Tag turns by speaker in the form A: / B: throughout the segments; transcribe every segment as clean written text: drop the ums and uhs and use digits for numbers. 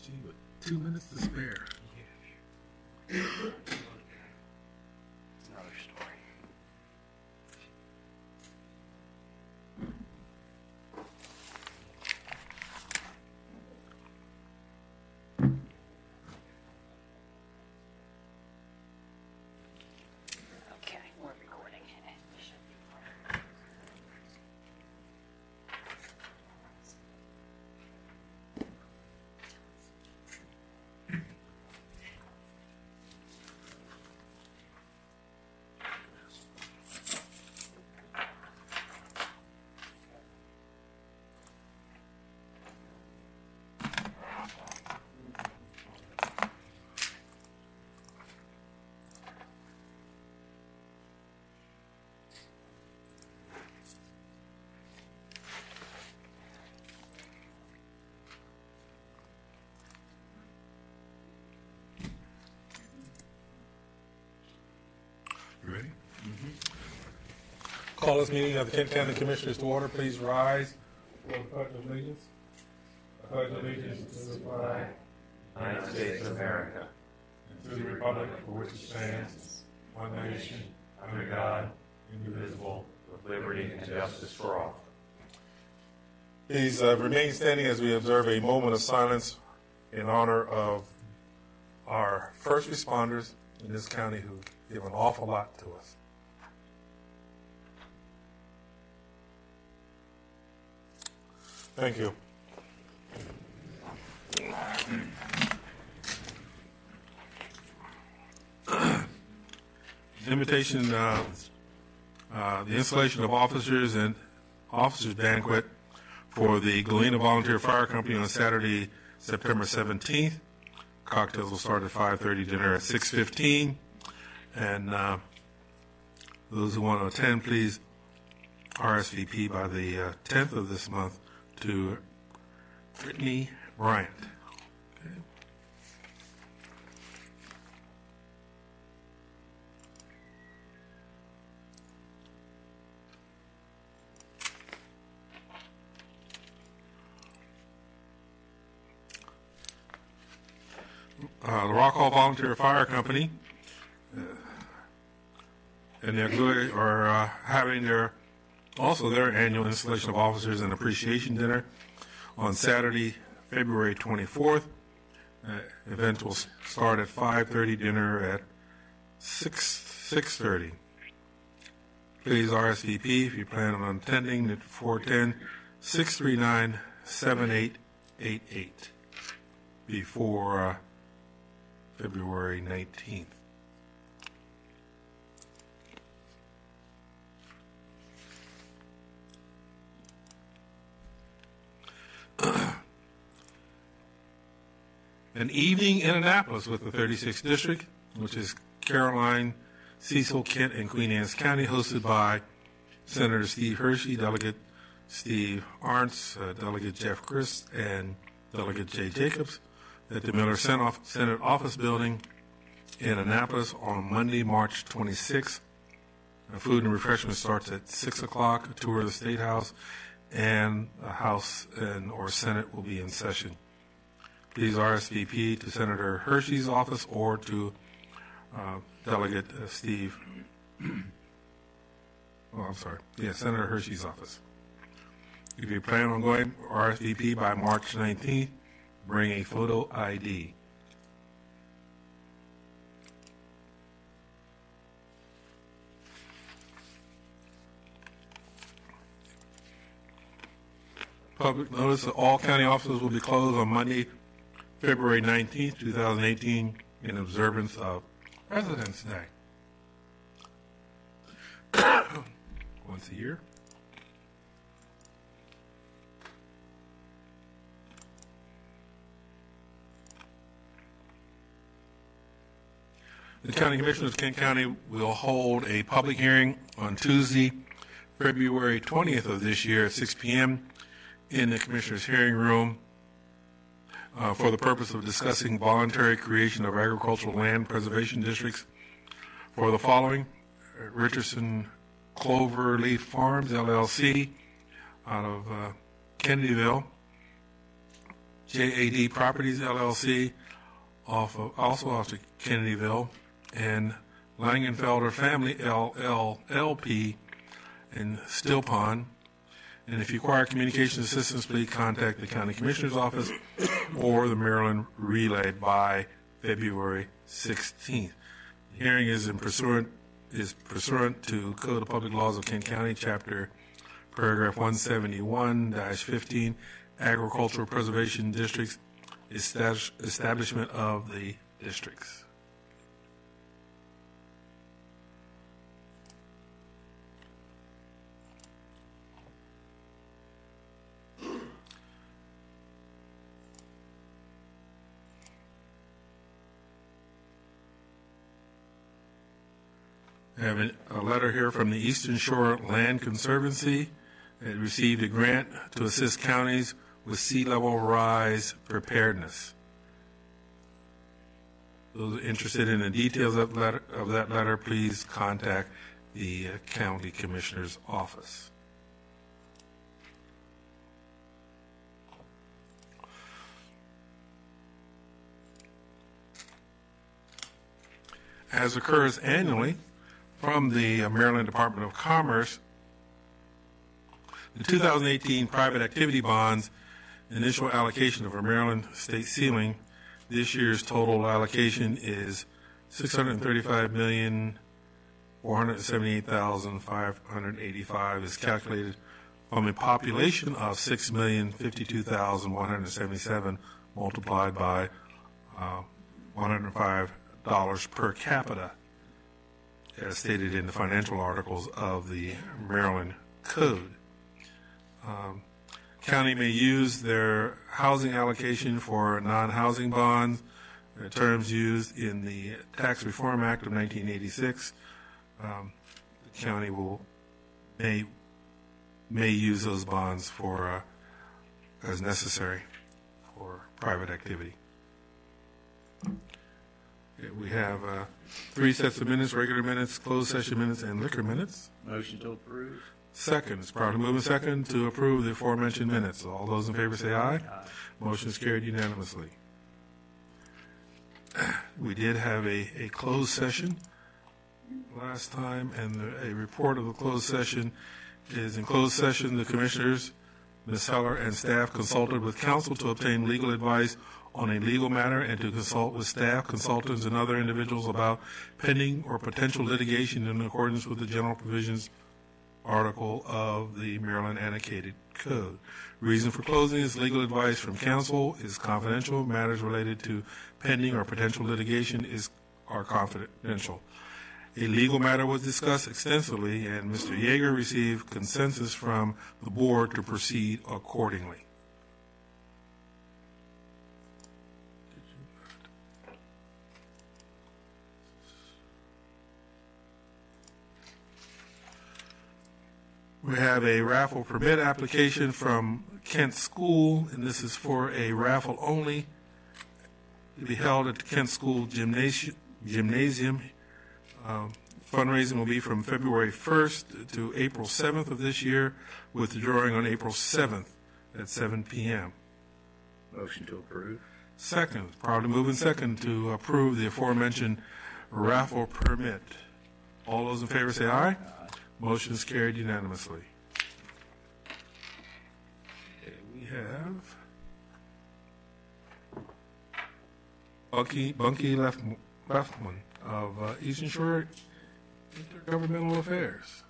A: Gee, with 2 minutes to spare.
B: It's another story. Okay, we're recording. It should be fine.
A: You ready? Call this meeting of the Kent County Commissioners to order. Please rise for the Pledge of Allegiance. I pledge allegiance to the flag
C: of the United States of America,
A: and to the republic for which it stands, one nation, under God, indivisible,
C: with liberty and justice for all.
A: Please remain standing as we observe a moment of silence in honor of our first responders in this county who give an awful lot to us. Thank you. Invitation, the installation of officers and officers banquet for the Galena Volunteer Fire Company on Saturday, September 17th. Cocktails will start at 5:30, dinner at 6:15. And those who want to attend, please RSVP by the 10th of this month to Brittany Bryant. Okay. The Rock Hall Volunteer Fire Company and the auxiliary are having their annual installation of officers and appreciation dinner on Saturday, February 24th. Event will start at 5:30, dinner at 6:30. Please RSVP if you plan on attending at 410-639-7888 before February 19th. An evening in Annapolis with the 36th District, which is Caroline, Cecil, Kent, and Queen Anne's County, hosted by Senator Steve Hershey, Delegate Steve Arntz, Delegate Jeff Crist, and Delegate Jay Jacobs at the Miller Senate Office Building in Annapolis on Monday, March 26th. Food and refreshment starts at 6 o'clock. A tour of the State House and the House or Senate will be in session. Please RSVP to Senator Hershey's office or to Delegate Steve. Senator Hershey's office. If you plan on going, RSVP by March 19th. Bring a photo ID. Public notice that all county offices will be closed on Monday, February 19th, 2018, in observance of President's Day. Once a year. The County Commissioners of Kent County will hold a public hearing on Tuesday, February 20th of this year at 6 p.m. in the Commissioners' hearing room for the purpose of discussing voluntary creation of agricultural land preservation districts for the following: Richardson Cloverleaf Farms, LLC, out of Kennedyville, JAD Properties LLC, also off of Kennedyville, and Langenfelder Family LLP in Still Pond. And if you require communication assistance, please contact the County Commissioner's Office or the Maryland Relay by February 16th. The hearing is pursuant to Code of Public Laws of Kent County, Chapter Paragraph 171-15, Agricultural Preservation Districts, establishment of the districts. I have a letter here from the Eastern Shore Land Conservancy. It received a grant to assist counties with sea level rise preparedness. Those interested in the details of that letter, please contact the County Commissioner's Office. As occurs annually, from the Maryland Department of Commerce, the 2018 private activity bonds initial allocation of a Maryland state ceiling, this year's total allocation is $635,478,585 is calculated from a population of 6,052,177 multiplied by $105 per capita, as stated in the financial articles of the Maryland Code. County may use their housing allocation for non-housing bonds, terms used in the Tax Reform Act of 1986. The county may use those bonds for as necessary for private activity. We have 3 sets of minutes: regular minutes, closed session minutes, and liquor minutes.
D: Motion to approve.
A: Second, it's properly moved and second to approve the aforementioned minutes. All those in favor say aye.
D: Aye.
A: Motion is carried unanimously. We did have a closed session last time, and a report of the closed session is: in closed session, the commissioners, Ms. Heller, and staff consulted with counsel to obtain legal advice on a legal matter and to consult with staff, consultants, and other individuals about pending or potential litigation in accordance with the general provisions article of the Maryland Annotated Code. Reason for closing is legal advice from counsel is confidential. Matters related to pending or potential litigation are confidential. A legal matter was discussed extensively, and Mr. Yeager received consensus from the board to proceed accordingly. We have a raffle permit application from Kent School, and this is for a raffle only to be held at the Kent School Gymnasium. Fundraising will be from February 1st to April 7th of this year, with the drawing on April 7th at 7 p.m.
D: Motion to approve.
A: Second, probably moving second to approve the aforementioned raffle permit. All those in favor say aye. Motion is carried unanimously. Okay, we have Bunky Leffman of Eastern Shore Intergovernmental Affairs.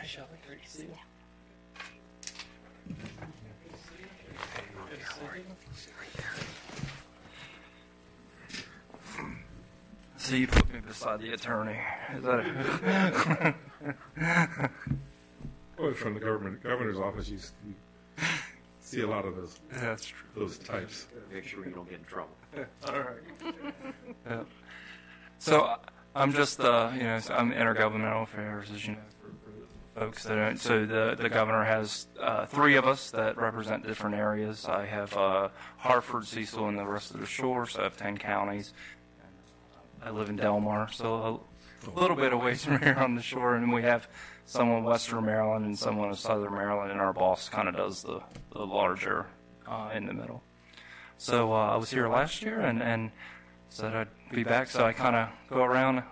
B: Shall we? Good to see you.
E: So you put me beside the attorney. Is that
A: Well, from the governor's office, you see a lot of
E: That's true.
A: those types.
C: Make sure you don't get in trouble.
E: All right. Yeah. So I'm just, so I'm intergovernmental affairs, as you know, for folks that don't. So the governor has 3 of us that represent different areas. I have Hartford, Cecil, and the rest of the shore, so I have 10 counties. I live in Delmar, so a little bit away from here on the shore, and we have someone in Western Maryland and someone in Southern Maryland, and our boss kind of does the larger in the middle. So I was here last year and said I'd be back, so I kind of go around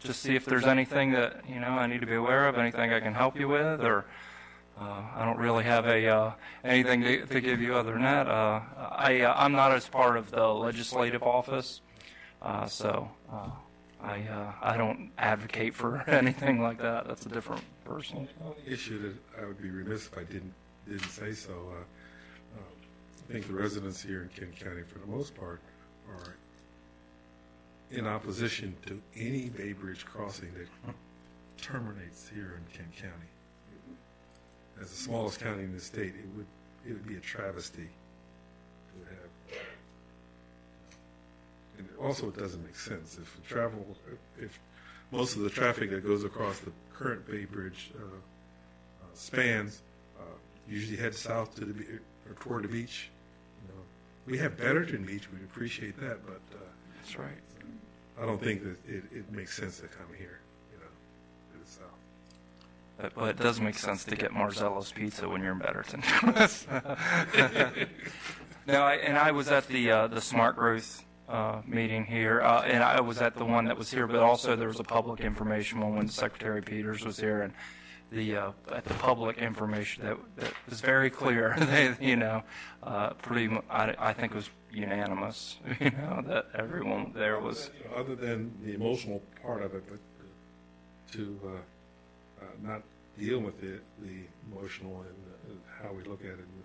E: just see if there's anything that I need to be aware of, anything I can help you with, or I don't really have anything to give you other than that. I'm not as part of the legislative office, so I don't advocate for anything like that. That's a different person.
A: The only issue that I would be remiss if I didn't say so. I think the residents here in Kent County, for the most part, are in opposition to any Bay Bridge crossing that terminates here in Kent County. As the smallest county in the state, it would be a travesty to have. And also, it doesn't make sense if most of the traffic that goes across the current Bay Bridge spans usually head south to the or toward the beach. We have Betterton Beach. We appreciate that, but
E: That's right.
A: I don't think that it makes sense to come here, to the south.
E: But it does make sense to get Marzello's Pizza when you're in Betterton. I was at the Smart Growth meeting here, and I was at the one that was here, but also there was a public information one when Secretary Peters was here, and at the public information that was very clear. I think it was unanimous. That everyone there was.
A: Other than the emotional part of it, but to not deal with the emotional and how we look at it, and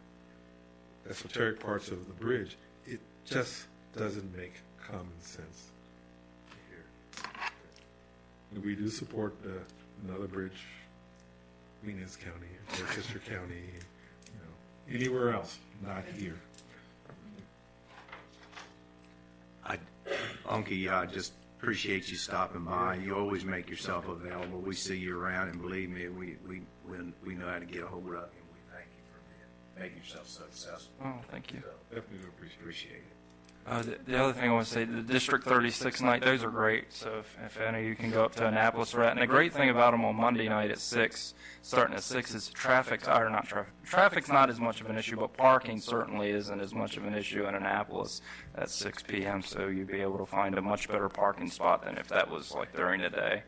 A: the esoteric parts of the bridge, it just doesn't make common sense here. And we do support another bridge, Queen Anne's County, Dorchester County, anywhere else, not here.
D: Unky, I just appreciate you stopping by. You always make yourself available. We see you around, and believe me, we know how to get a hold of you, and we thank you for making yourself so successful.
E: Oh, thank you.
D: So,
A: Definitely
D: appreciate it.
E: The other thing I want to say, the District 36 night, those are great. So if any of you can go up to Annapolis for that. And the great thing about them on Monday night at 6, starting at 6, is traffic's not as much of an issue, but parking certainly isn't as much of an issue in Annapolis at 6 p.m. So you'd be able to find a much better parking spot than if that was like during the day.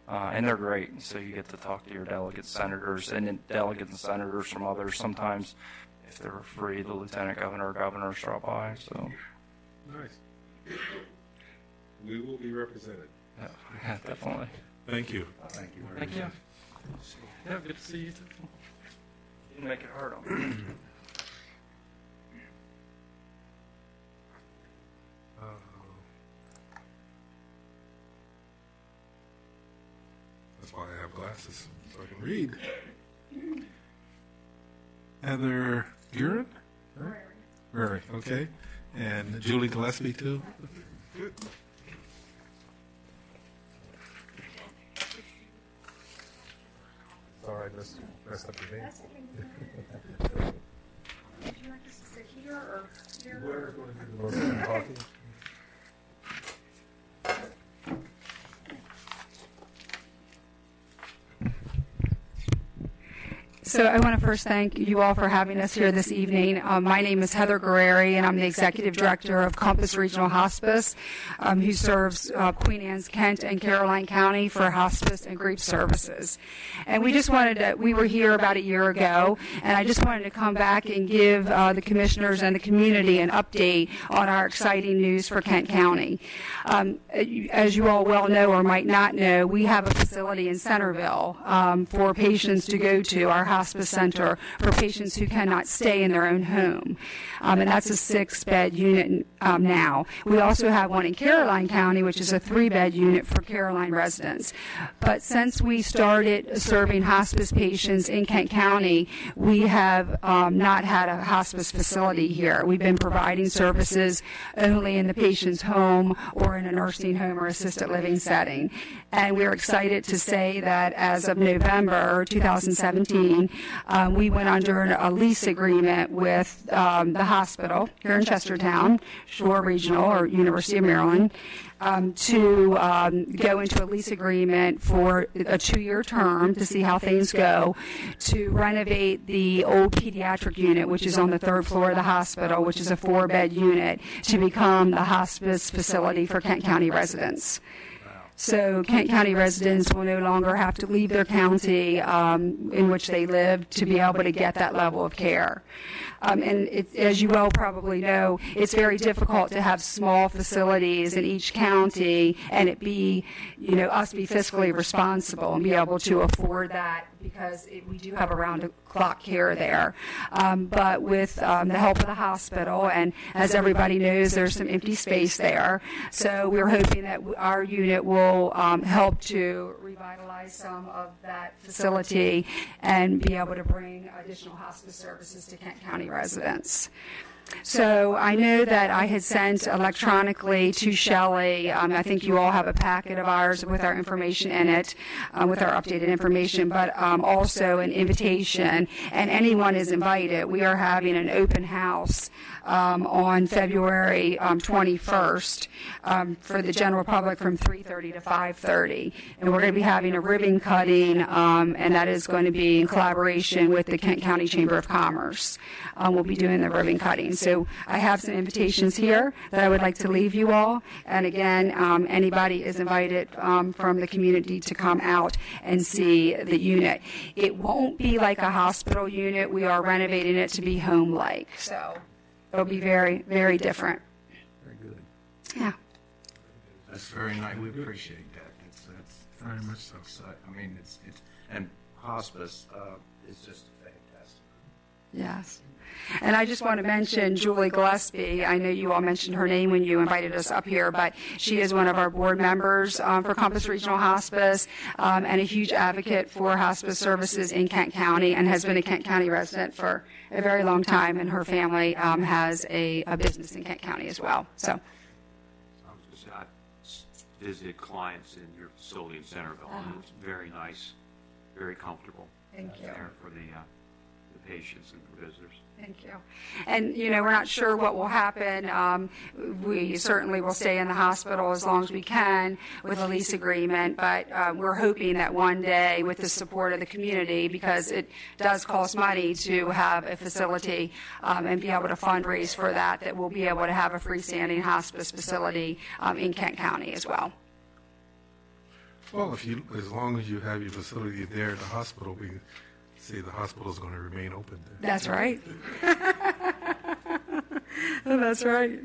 E: And they're great. So you get to talk to your delegates, senators, and then delegates and senators from others. Sometimes, if they're free, the lieutenant governor or governor drop by. So.
A: Nice. We will be represented.
E: Yeah, definitely.
A: Thank you.
D: Thank you very
E: Thank you.
D: much.
E: Yeah, good to see you too. You didn't make it hard on me.
A: That's why I have glasses, so I can read. Heather Guerin? Guerin, okay. And Julie Gillespie, too? Good. Sorry, I messed up your name.
B: Would you like us to sit here or here?
A: Whoever's going to do the most of the talking.
F: So I want to first thank you all for having us here this evening. My name is Heather Guerreri, and I'm the Executive Director of Compass Regional Hospice, who serves Queen Anne's, Kent, and Caroline County for hospice and grief services. And we were here about a year ago, and I just wanted to come back and give the commissioners and the community an update on our exciting news for Kent County. As you all well know or might not know, we have a facility in Centerville for patients to go to, our hospice center for patients who cannot stay in their own home. And that's a 6-bed unit now. We also have one in Caroline County, which is a 3-bed unit for Caroline residents. But since we started serving hospice patients in Kent County, we have not had a hospice facility here. We've been providing services only in the patient's home or in a nursing home or assisted living setting. And we're excited to say that as of November 2017, we went under a lease agreement with the hospital here in Chestertown, Shore Regional or University of Maryland, to go into a lease agreement for a 2-year term to see how things go, to renovate the old pediatric unit, which is on the 3rd floor of the hospital, which is a 4-bed unit, to become the hospice facility for Kent County residents. So Kent County residents will no longer have to leave their county in which they live to be able to get that level of care. And as you well probably know, it's very difficult to have small facilities in each county and it be, us be fiscally responsible and be able to afford that because we do have around-the-clock care there. But with the help of the hospital, and as everybody knows, there's some empty space there. So we're hoping that our unit will help to revitalize some of that facility and be able to bring additional hospice services to Kent County residents. So I know that I had sent electronically to Shelley. I think you all have a packet of ours with our information in it, with our updated information, but also an invitation, and anyone is invited. We are having an open house on February 21st for the general public from 3:30 to 5:30, and we're going to be having a ribbon cutting, and that is going to be in collaboration with the Kent County Chamber of Commerce. We'll be doing the ribbon cutting. So I have some invitations here that I would like to leave you all, and again, anybody is invited from the community to come out and see the unit. It won't be like a hospital unit. We are renovating it to be home-like, so it'll be very, very different.
D: Very good.
F: Yeah.
D: That's very nice. We appreciate that. That's
A: Very much so.
D: I mean, it's and hospice is just fantastic.
F: Yes. And I just want to mention Julie Gillespie. I know you all mentioned her name when you invited us up here, but she is one of our board members for Compass Regional Hospice and a huge advocate for hospice services in Kent County and has been a Kent County resident for a very long time, and her family has a business in Kent County as well. So.
G: I visited clients in your facility in Centerville, and it's very nice, very comfortable.
F: Thank you.
G: There for the patients and for visitors.
F: Thank you. And, we're not sure what will happen. We certainly will stay in the hospital as long as we can with a lease agreement, but we're hoping that one day with the support of the community, because it does cost money to have a facility and be able to fundraise for that we'll be able to have a freestanding hospice facility in Kent County as well.
A: Well, as long as you have your facility there at the hospital, we say the hospital is going to remain open.
F: That's right. That's right.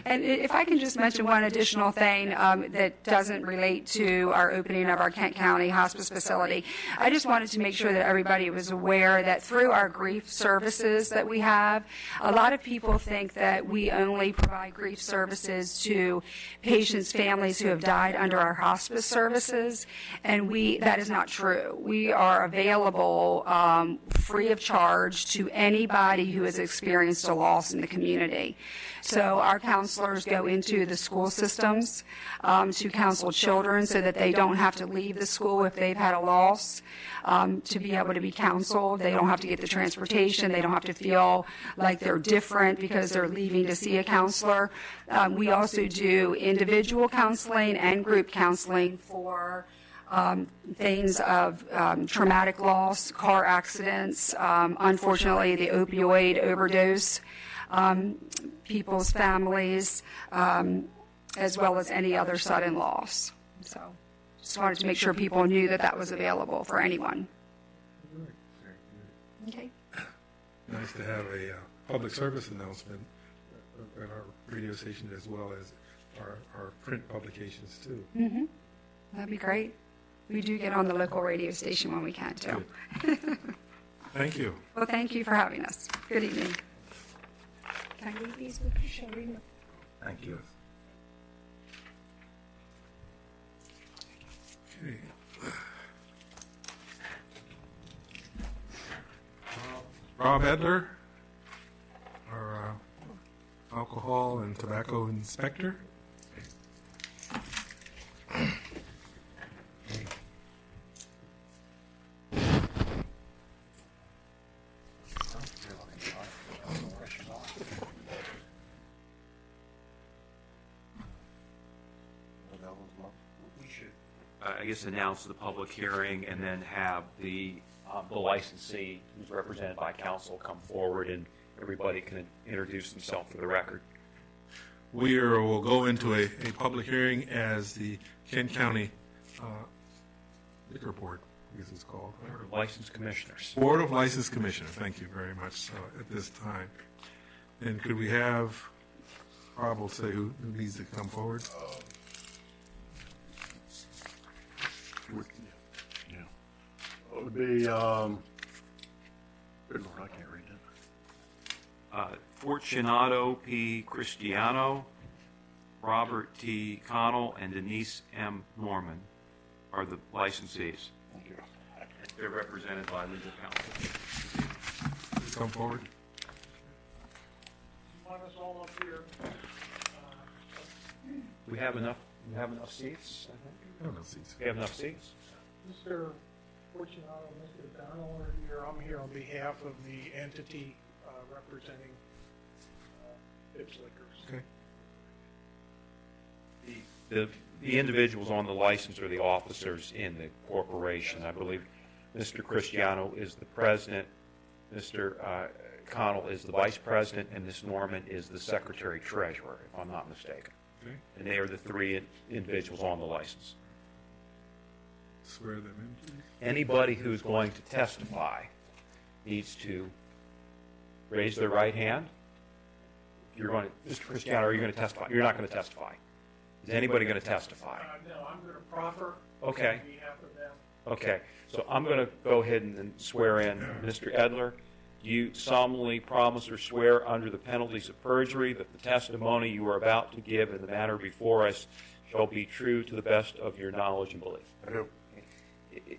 F: And if I can just mention one additional thing that doesn't relate to our opening of our Kent County hospice facility, I just wanted to make sure that everybody was aware that through our grief services that we have, a lot of people think that we only provide grief services to patients' families who have died under our hospice services, and that is not true. We are available free of charge to anybody who has experienced a loss in the community. So our counselors go into the school systems to counsel children so that they don't have to leave the school if they've had a loss to be able to be counseled. They don't have to get the transportation. They don't have to feel like they're different because they're leaving to see a counselor. We also do individual counseling and group counseling for things of traumatic loss, car accidents, unfortunately the opioid overdose, people's families, as well as any other sudden loss. So just wanted to make sure people knew that was available for anyone. Okay.
A: Nice to have a public service announcement at our radio station as well as our print publications too.
F: Mm-hmm. That'd be great. We do get on the local radio station when we can too.
A: Thank you.
F: Well, thank you for having us. Good evening. Can I leave these with you? Shall we?
D: Thank you.
A: Okay. Rob Edler, our alcohol and tobacco inspector.
G: We should, I guess, announce the public hearing and then have the licensee, who's represented by counsel, come forward and everybody can introduce themselves for the record.
A: Will go into a public hearing as the Kent County Liquor Board, I guess it's called.
G: Board of License Commissioners.
A: Board of License Commissioners, thank you very much, at this time. And could we have, Rob will say who needs to come forward?
H: Yeah. It would be, good Lord, I can't read it.
G: Fortunato P. Cristiano, Robert T. Connell, and Denise M. Norman are the licensees.
H: Thank you.
G: They're represented by legal counsel.
A: Please come forward.
I: Want us all up here?
G: We have enough seats, I think.
A: Oh, no seats.
G: We have enough seats.
I: Mr. Fortunato and Mr. Donnell are here. I'm here on behalf of the entity representing Pips Liquors.
A: Okay.
G: The individuals on the license are the officers in the corporation. I believe Mr. Cristiano is the president, Mr. Connell is the vice president, and Ms. Norman is the secretary treasurer, if I'm not mistaken.
A: Okay.
G: And they are the three individuals on the license.
A: Swear them in, please.
G: Anybody who's going to testify needs to raise their right hand. You're going to, Mr. Cristiano, are you going to testify? You're not going to testify. Is anybody going to testify?
I: No, I'm going to proffer
G: Okay.
I: on behalf of them.
G: Okay, so I'm going to go ahead and swear in Mr. Edler. You solemnly promise or swear under the penalties of perjury that the testimony you are about to give in the matter before us shall be true to the best of your knowledge and belief.
H: I do.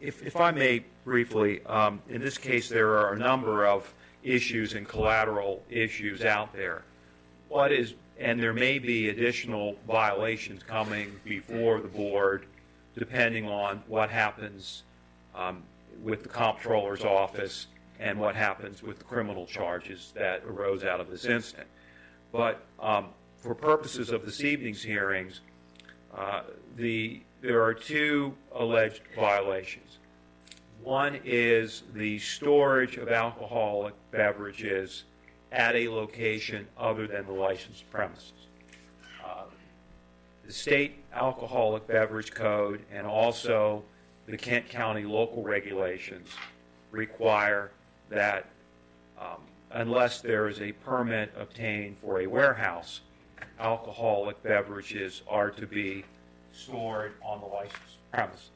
G: If I may briefly, in this case there are a number of issues and collateral issues out there. And there may be additional violations coming before the board depending on what happens with the comptroller's office and what happens with the criminal charges that arose out of this incident. But for purposes of this evening's hearings, there are two alleged violations. One is the storage of alcoholic beverages at a location other than the licensed premises. The state alcoholic beverage code and also the Kent County local regulations require that unless there is a permit obtained for a warehouse, alcoholic beverages are to be stored on the licensed premises.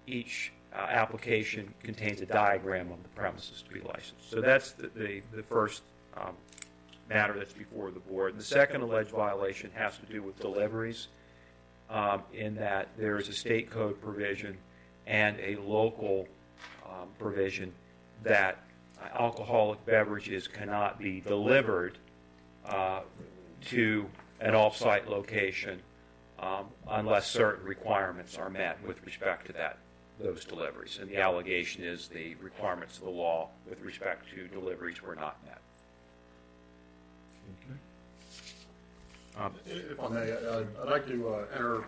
G: Each application contains a diagram of the premises to be licensed. So that's the first matter that's before the board. And the second alleged violation has to do with deliveries, in that there is a state code provision and a local provision that alcoholic beverages cannot be delivered to an off-site location unless certain requirements are met with respect to those deliveries. And the allegation is the requirements of the law with respect to deliveries were not met.
H: If I may, I'd like to enter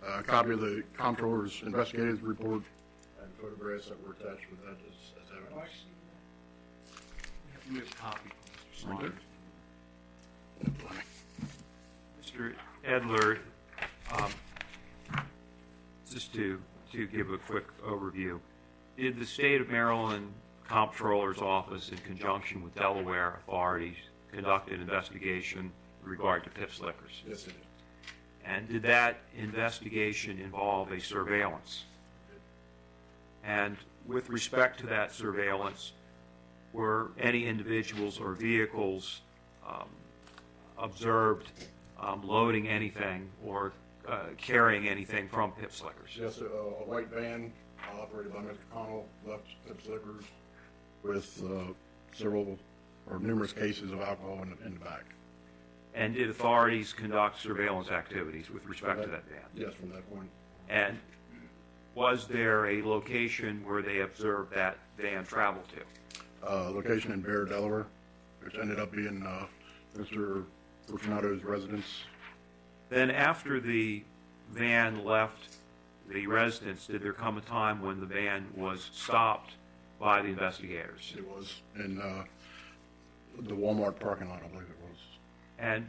H: a copy of the comptroller's investigative report and photographs that were attached with that as evidence.
G: You have a copy from Mr.
H: Right
G: Mr.
H: there.
G: Edler, just to give a quick overview, did the state of Maryland comptroller's office in conjunction with Delaware authorities conduct an investigation in regard to Pips Liquors?
H: Yes, it did.
G: And did that investigation involve a surveillance? And with respect to that surveillance, were any individuals or vehicles observed loading anything or carrying anything from Pips Liquors?
H: Yes, a white van operated by Mr. Connell left Pips Liquors with several or numerous cases of alcohol in the back.
G: And did authorities conduct surveillance activities with respect to that van?
H: Yes, from that point.
G: And was there a location where they observed that van travel to?
H: Location in Bear, Delaware, which ended up being Mr. Fortunato's residence.
G: Then after the van left the residence, did there come a time when the van was stopped by the investigators?
H: It was in the Walmart parking lot, I believe it was.
G: And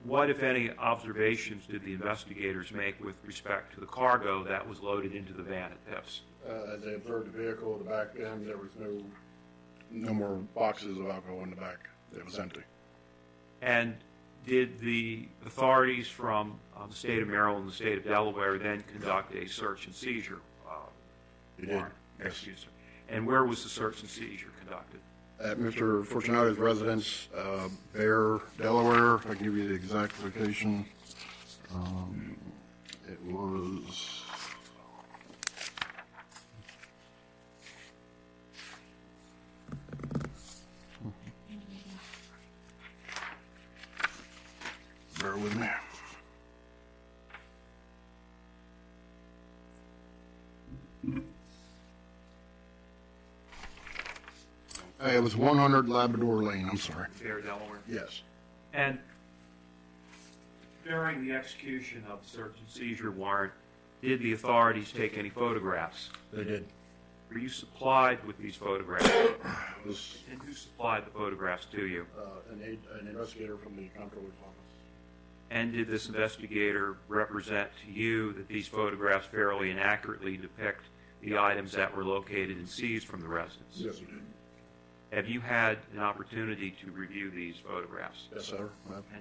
G: what, if any, observations did the investigators make with respect to the cargo that was loaded into the van at Pips?
H: As they observed the vehicle, the back end, there was no more boxes of alcohol in the back. It was empty.
G: And did the authorities from the state of Maryland and the state of Delaware then conduct a search and seizure?
H: They did,
G: warrant?
H: yes.
G: Excuse me. And where was the search and seizure conducted?
H: At Mr. Fortunato's residence, Bear, Delaware. I can give you the exact location. It was... Bear with me. It was 100 Labrador Lane, I'm sorry.
G: Bear, Delaware?
H: Yes.
G: And during the execution of the search and seizure warrant, did the authorities take any photographs?
H: They did.
G: Were you supplied with these photographs?
H: It was
G: And who supplied the photographs to you?
H: an investigator from the comptroller's office.
G: And did this investigator represent to you that these photographs fairly and accurately depict the items that were located and seized from the residence?
H: Yes, he did.
G: Have you had an opportunity to review these photographs?
H: Yes, sir.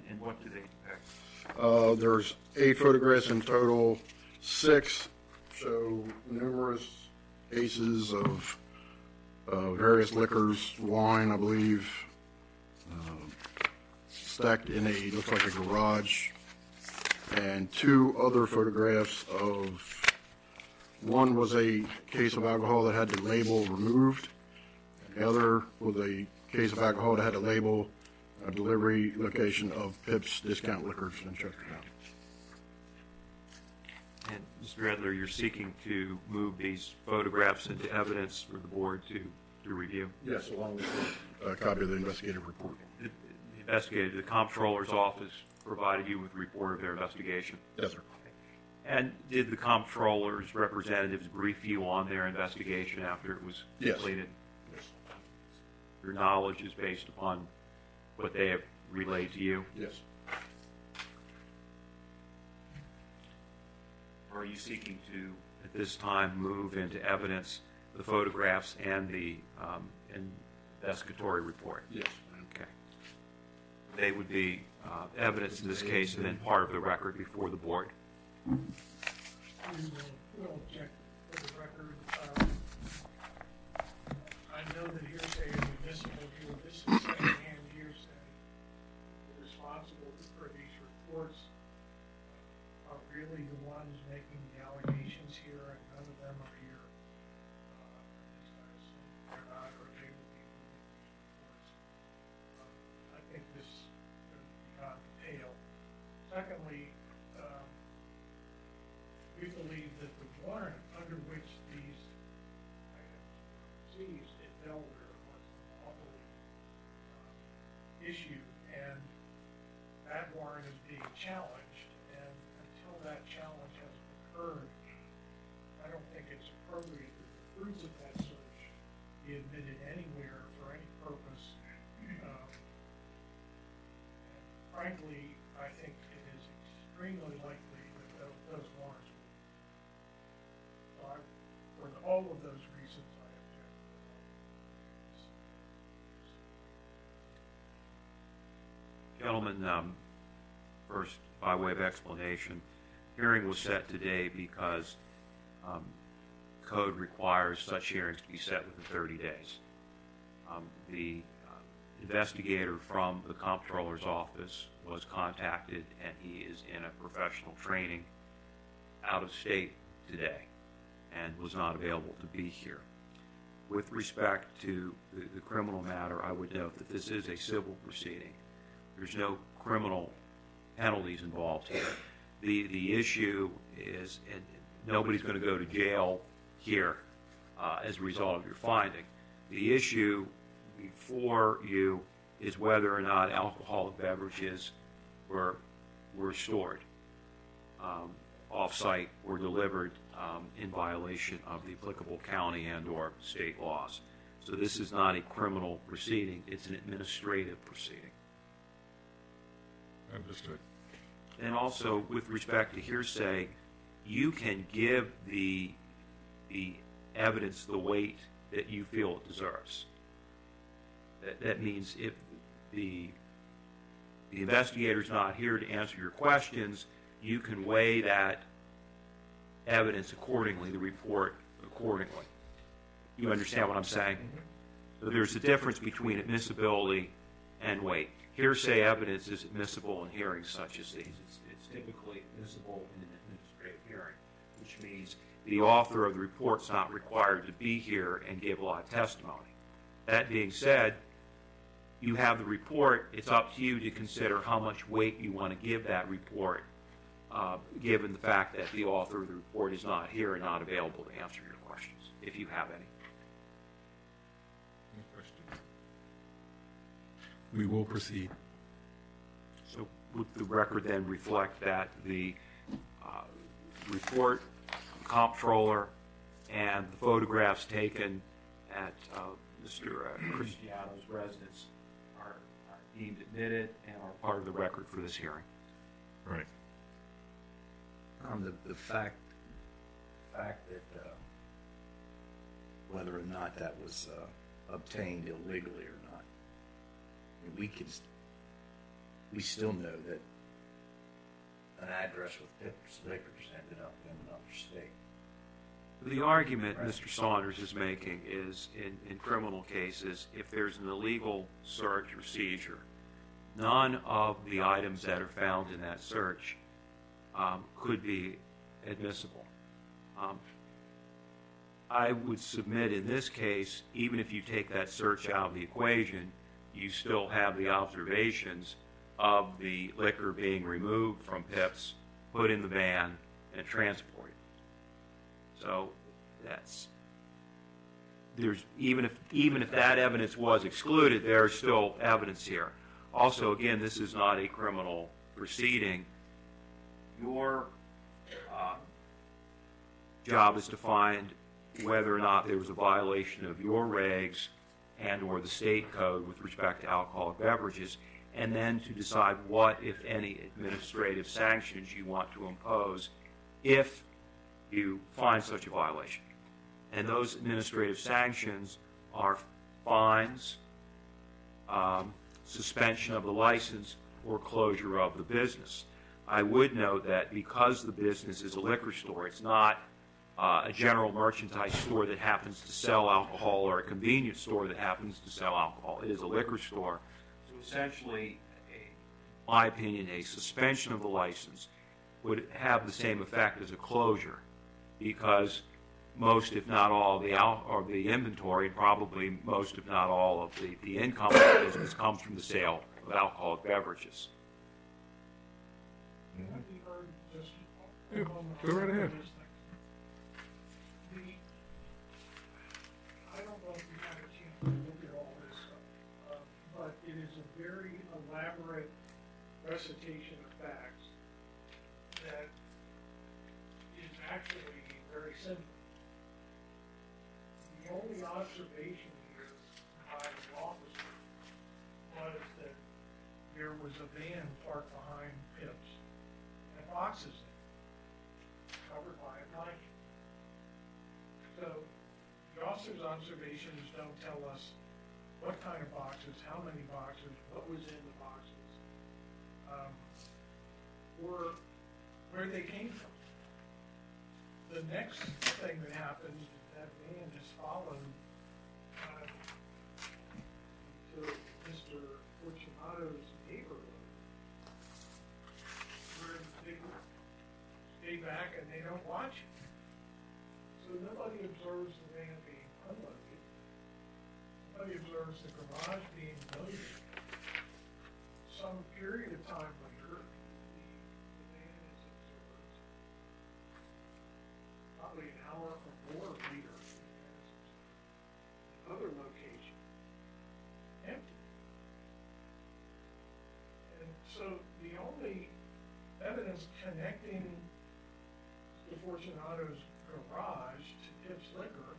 G: And what do they depict?
H: There's 8 photographs in total. 6 show numerous cases of various liquors, wine, I believe, stacked in looks like a garage. And 2 other photographs of, one was a case of alcohol that had the label removed. The other was a case of alcohol that had a label, a delivery location of Pips Discount Liquors in Chestertown.
G: And Mr. Edler, you're seeking to move these photographs into evidence for the board to review?
H: Yes, along with a copy of the investigative report.
G: The comptroller's office provided you with a report of their investigation?
H: Yes, sir.
G: And did the comptroller's representatives brief you on their investigation after it was
H: Yes.
G: completed?
H: Yes.
G: Your knowledge is based upon what they have relayed to you?
H: Yes.
G: Are you seeking to, at this time, move into evidence the photographs and the investigatory report?
H: Yes.
G: Okay. They would be evidence in this case and then part of the record before the board.
I: We'll object for the record. I know that hearsay is admissible here. This is secondhand hearsay. The responsible for these reports are really the ones making the allegations here, and none of them are here. These guys, they're not, or they will be moving these reports. I think this goes beyond the pale. Secondly, we believe that the warrant under which these items were seized in Delaware was lawfully issued, and that warrant is being challenged, and until that challenge has occurred, I don't think it's appropriate that the fruits of that search be admitted anywhere for any purpose. Frankly, I think it is extremely likely that those warrants will. For all of those reasons, I object.
G: Gentlemen, first, by way of explanation, hearing was set today because code requires such hearings to be set within 30 days. The investigator from the comptroller's office was contacted, and he is in a professional training out of state today and was not available to be here. With respect to the criminal matter, I would note that this is a civil proceeding. There's no criminal penalties involved here. The issue is, and nobody's going to go to jail here as a result of your finding. The issue before you is whether or not alcoholic beverages were stored. off-site were delivered in violation of the applicable county and/or state laws. So this is not a criminal proceeding, it's an administrative proceeding.
A: Understood.
G: And also, with respect to hearsay, you can give the evidence the weight that you feel it deserves. That means if the investigator's not here to answer your questions, you can weigh that evidence accordingly, the report accordingly. You understand what I'm saying? So there's a difference between admissibility and weight. Hearsay evidence is admissible in hearings such as these. It's typically admissible in an administrative hearing, which means the author of the report's not required to be here and give live testimony. That being said, you have the report. It's up to you to consider how much weight you want to give that report, given the fact that the author of the report is not here and not available to answer your questions, if you have any.
A: Any questions? We will proceed.
G: So would the record then reflect that the report, the comptroller, and the photographs taken at Mr. Cristiano's residence are deemed admitted and are part of the record for this hearing?
A: Right.
D: The fact that whether or not that was obtained illegally or not, I mean, we still know that an address with Pips Liquors ended up in another state.
G: The argument Mr. Saunders is making is in criminal cases, if there's an illegal search or seizure, none of the items that are found in that search could be admissible. I would submit in this case, even if you take that search out of the equation, you still have the observations of the liquor being removed from Pips, put in the van, and transported. So even if that evidence was excluded, there's still evidence here. Also, again, this is not a criminal proceeding. Your job is to find whether or not there was a violation of your regs and or the state code with respect to alcoholic beverages, and then to decide what, if any, administrative sanctions you want to impose if you find such a violation. And those administrative sanctions are fines, suspension of the license, or closure of the business. I would note that because the business is a liquor store, it's not a general merchandise store that happens to sell alcohol or a convenience store that happens to sell alcohol. It is a liquor store. So essentially, in my opinion, a suspension of the license would have the same effect as a closure, because most, if not all, of the inventory, probably most, if not all, of the income of the business comes from the sale of alcoholic beverages.
A: Yeah, go right ahead.
I: I don't know if you had a chance to look at all this stuff, but it is a very elaborate recitation of facts that is actually very simple. The only observation here by the officer was that there was a van parked behind Pips and boxes in it, covered by a blanket. So the officer's observations don't tell us what kind of boxes, how many boxes, what was in the boxes, or where they came from. The next thing that happens is that van is followed to Mr. Fortunato's neighborhood, where they stay back and they don't watch it. So nobody observes the van being unloaded. Nobody observes the garage being loaded. Some period of time later, the van is observed, probably an hour or more later, another location, empty. And so the only evidence connecting the Fortunato's garage to Tip's Liquor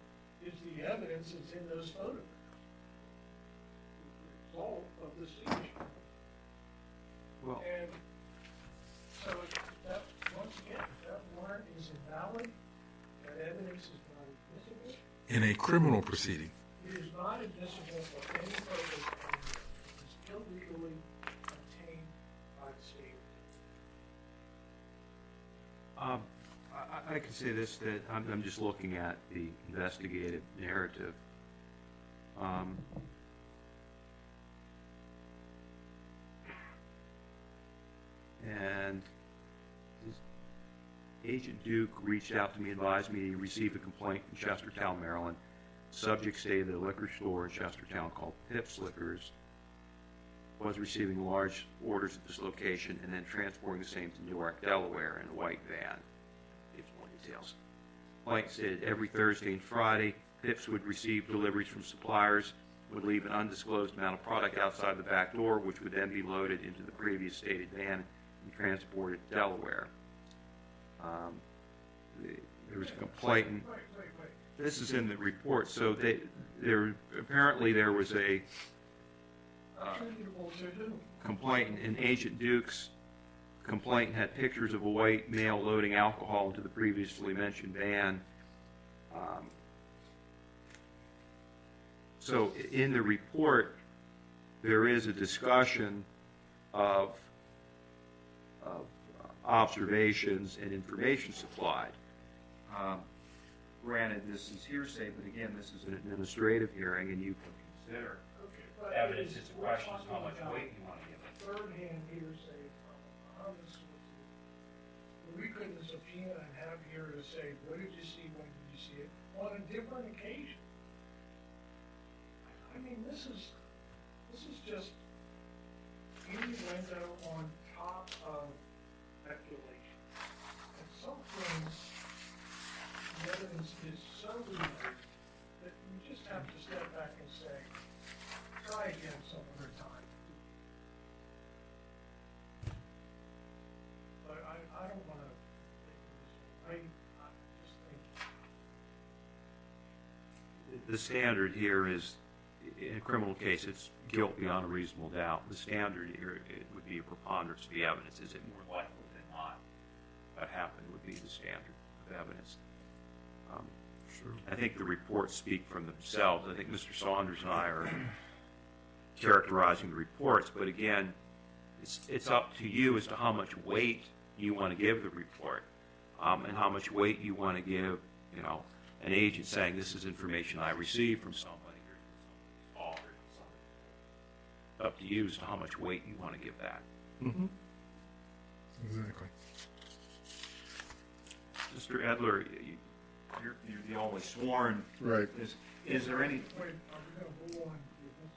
I: is the evidence that's in those photographs. The result of the seizure.
G: Well,
I: And so that, once again, that warrant is invalid, that evidence is not admissible.
A: In a criminal proceeding.
I: It is not admissible for any purpose anywhere. It is illegally obtained by the state.
G: I can say this, that I'm just looking at the investigative narrative. And Agent Duke reached out to me, advised me he received a complaint from Chestertown, Maryland. Subject stayed at a liquor store in Chestertown called Pips Liquors. Was receiving large orders at this location and then transporting the same to Newark, Delaware in a white van. Gives more details. Complaint stated every Thursday and Friday, Pips would receive deliveries from suppliers, would leave an undisclosed amount of product outside the back door, which would then be loaded into the previous stated van and transported to Delaware. There was a complaint. This is in the report. So apparently there was a complaint, and Agent Duke's complaint had pictures of a white male loading alcohol into the previously mentioned van. So in the report, there is a discussion of observations and information supplied. Granted, this is hearsay, but again, this is an administrative hearing, and you can consider evidence. It's a question of how much weight you want to give it.
I: Third-hand hearsay from anonymous sources. We couldn't subpoena and have here to say, what did you see, when did you see it, on a different occasion. I mean, this is just innuendo on top of speculation. And some things, the evidence is so remote that you just have to step back and say, try again some other time. But I don't want to think of this. I just think
G: The standard here is, in a criminal case, it's guilt beyond a reasonable doubt. The standard here, it would be a preponderance of the evidence. Is it more likely than not that happened would be the standard of evidence.
A: Sure.
G: I think the reports speak for themselves. I think Mr. Saunders and I are characterizing the reports, but again, it's up to you as to how much weight you want to give the report, and how much weight you want to give, an agent saying this is information I received from somebody, or somebody's father, up to you as to how much weight you want to give that.
A: Mm-hmm. Exactly.
G: Mr. Edler, you're the only sworn.
H: Right.
G: Is there any?
I: Wait, are we going to move on to this?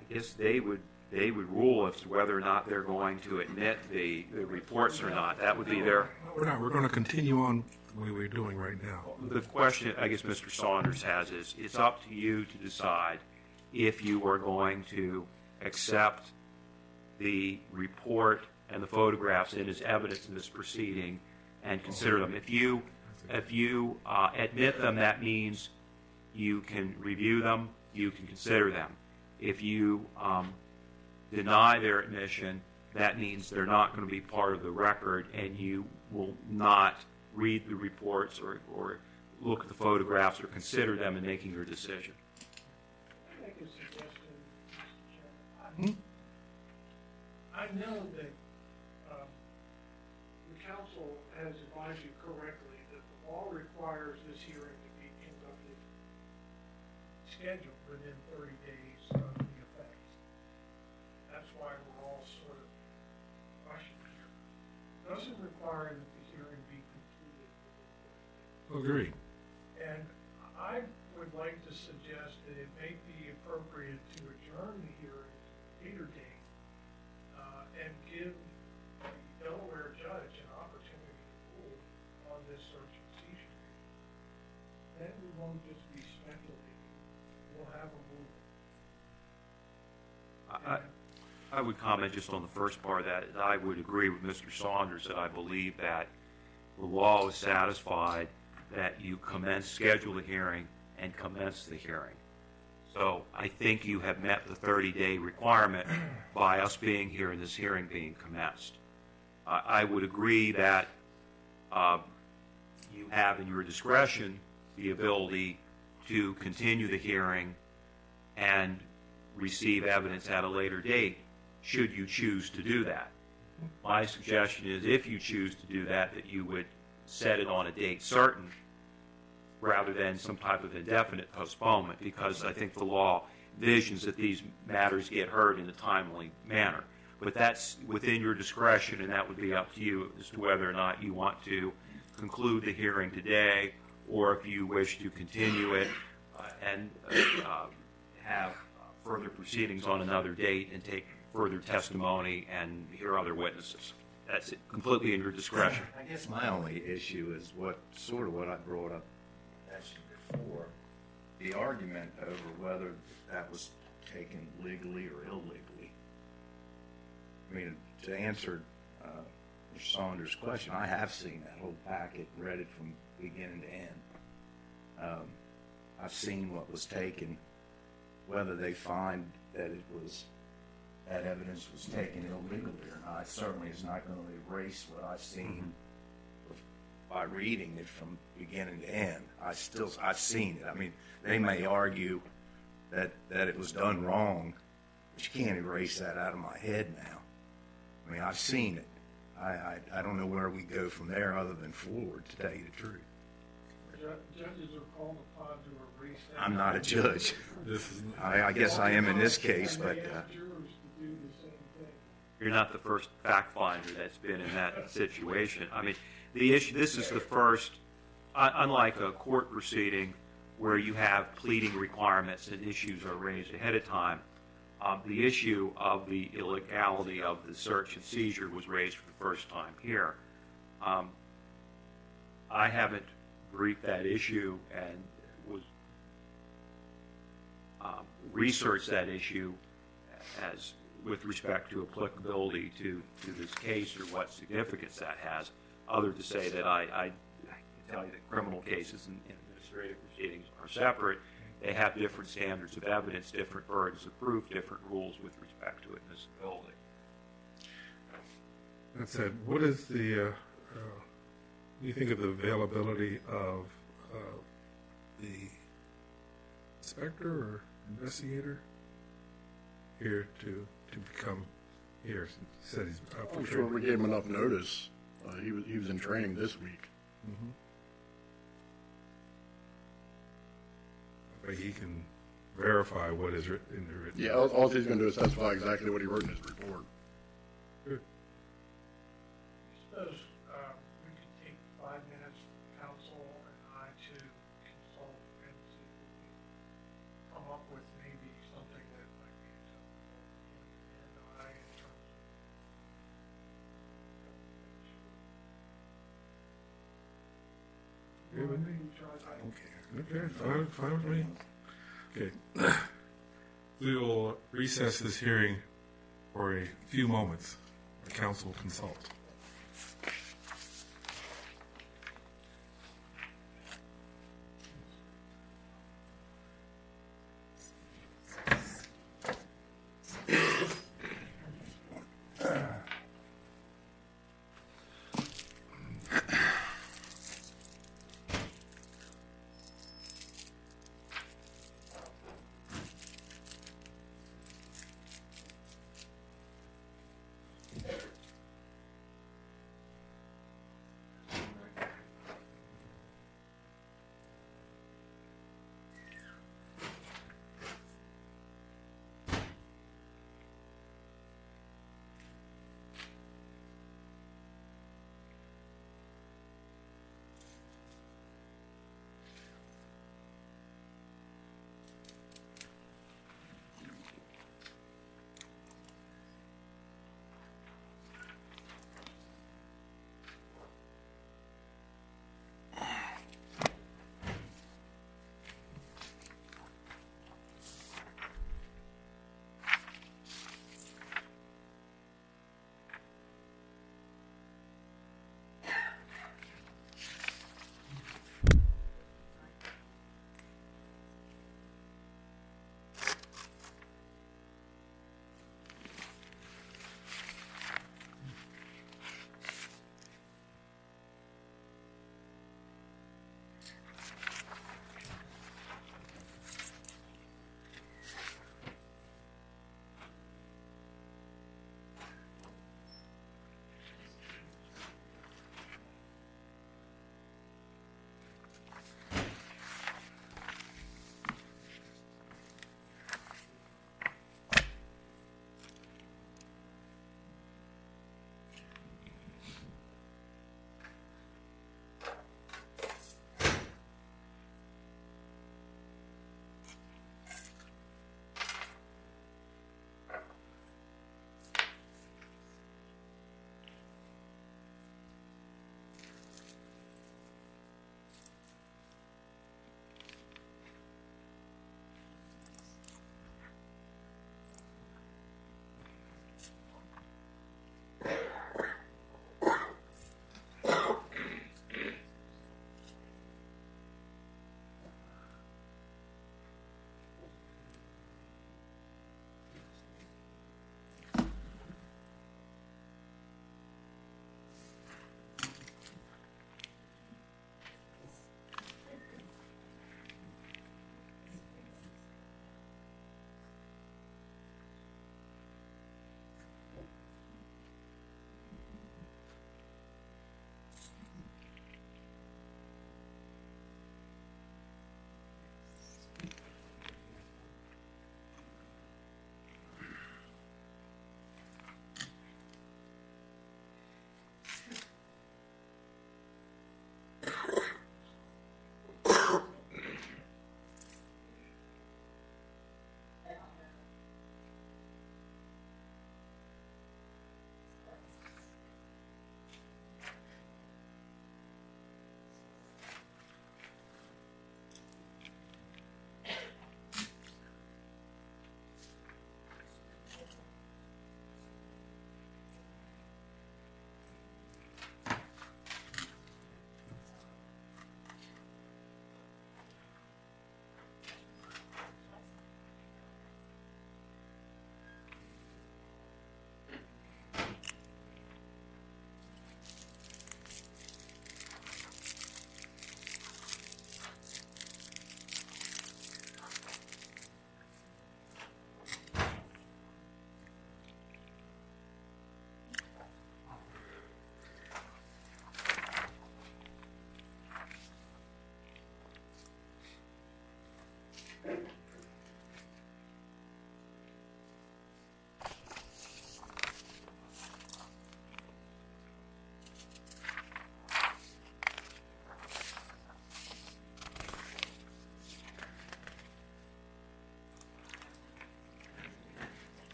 G: I guess they would rule as to whether or not they're going to admit the reports or not. That would be their.
A: We're not. We're going to continue on the way we're doing right now.
G: The question I guess Mr. Saunders has is, it's up to you to decide if you are going to accept the report and the photographs in as evidence in this proceeding and consider them. If you admit them, that means you can review them, you can consider them. If you deny their admission, that means they're not going to be part of the record, and you will not read the reports or look at the photographs or consider them in making your decision.
I: I make a suggestion, Mr. Chairman. I know that the council has advised you correctly that the law requires this hearing to be conducted, scheduled within 30 days of the offense. That's why we're all sort of rushing here. Doesn't require that the hearing be completed within 30 days.
A: Agreed.
I: And I would like to suggest that it may be appropriate to adjourn the hearing to a later date, and give the Delaware judge an opportunity to rule on this search and seizure. Then we won't just be speculating. We'll have a ruling.
G: I would comment just on the first part of that. I would agree with Mr. Saunders that I believe that the law is satisfied that you schedule the hearing and commence the hearing. So I think you have met the 30-day requirement by us being here and this hearing being commenced. I would agree that you have in your discretion the ability to continue the hearing and receive evidence at a later date, should you choose to do that. My suggestion is, if you choose to do that, that you would set it on a date certain rather than some type of indefinite postponement, because I think the law envisions that these matters get heard in a timely manner. But that's within your discretion, and that would be up to you as to whether or not you want to conclude the hearing today, or if you wish to continue it and have further proceedings on another date and take further testimony and hear other witnesses. That's completely in your discretion.
D: I guess my only issue is what I brought up mentioned before, the argument over whether that was taken legally or illegally. I mean, to answer Mr. Saunders' question, I have seen that whole packet and read it from beginning to end. I've seen what was taken, whether they find that that evidence was taken illegally or not. It certainly is not going to erase what I've seen by reading it from beginning to end. I've seen it. I mean, they may argue that it was done wrong, but you can't erase that out of my head now. I mean, I've seen it. I don't know where we go from there other than forward, to tell you the truth.
I: Judges are called upon to erase that.
D: I'm not a judge. I guess I am in this case, but
I: Jurors to do the same thing.
G: You're not the first fact finder that's been in that situation. I mean, this is the first, unlike a court proceeding where you have pleading requirements and issues are raised ahead of time, the issue of the illegality of the search and seizure was raised for the first time here. I haven't briefed that issue and was researched that issue as with respect to applicability to this case or what significance that has, other to say that I can tell you that criminal cases and administrative proceedings are separate. They have different standards of evidence, different burdens of proof, different rules with respect to admissibility.
A: That said, what is the, do you think of the availability of the inspector or investigator here to become here? He said he's up for
H: I'm sure
A: training.
H: we gave him enough notice. He was in training this week.
A: Mm-hmm. But he can verify what is written in the written.
H: Yeah, all he's going to do is testify exactly what he wrote in his report.
A: Good.
I: Suppose we could take 5 minutes, counsel and I, to consult and see if we can come up with maybe something that might be acceptable to him and I in terms of.
A: You with me?
I: I don't care.
A: Okay, fine with me. Okay. We will recess this hearing for a few moments. The council will consult.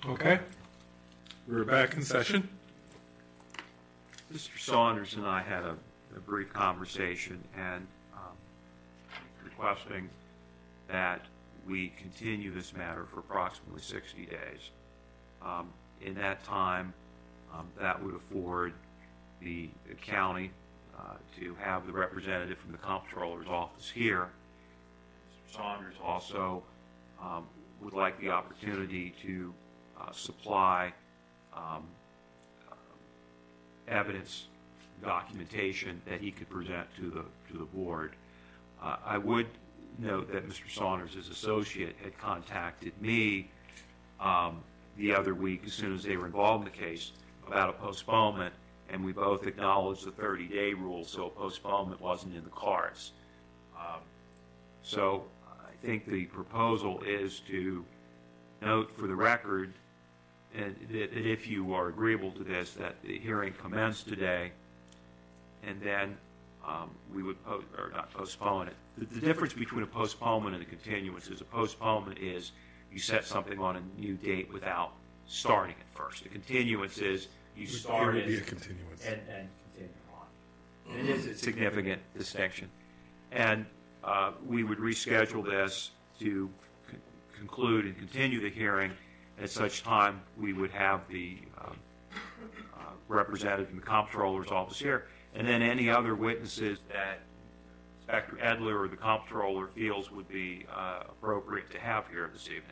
A: Okay. We're back in session.
G: Mr. Saunders and I had a brief conversation, and requesting that we continue this matter for approximately 60 days. In that time, that would afford the county to have the representative from the comptroller's office here. Mr. Saunders also would like the opportunity to supply evidence, documentation that he could present to the board. I would note that Mr. Saunders' associate had contacted me the other week as soon as they were involved in the case about a postponement, and we both acknowledged the 30-day rule, so a postponement wasn't in the cards. So I think the proposal is to note for the record that if you are agreeable to this, that the hearing commenced today, and then we would not postpone it. The difference between a postponement and a continuance is a postponement is you set something on a new date without starting it first. A continuance is you start
A: It would be a
G: it
A: continuance.
G: and continue on. It is a significant distinction. And we would reschedule this to conclude and continue the hearing. At such time, we would have the representative from the comptroller's office here, and then any other witnesses that Inspector Edler or the comptroller feels would be appropriate to have here this evening.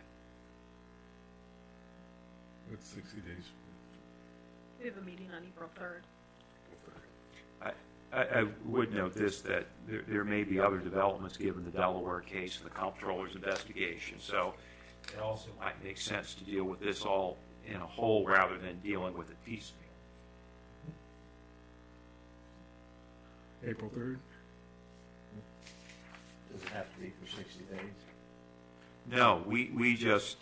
A: That's 60 days.
B: We have a meeting on April 3rd.
G: I would note this, that there may be other developments given the Delaware case and the comptroller's investigation, so it also might make sense to deal with this all in a whole rather than dealing with it piecemeal.
A: April 3rd?
D: Does it have to be for 60 days?
G: No, we just,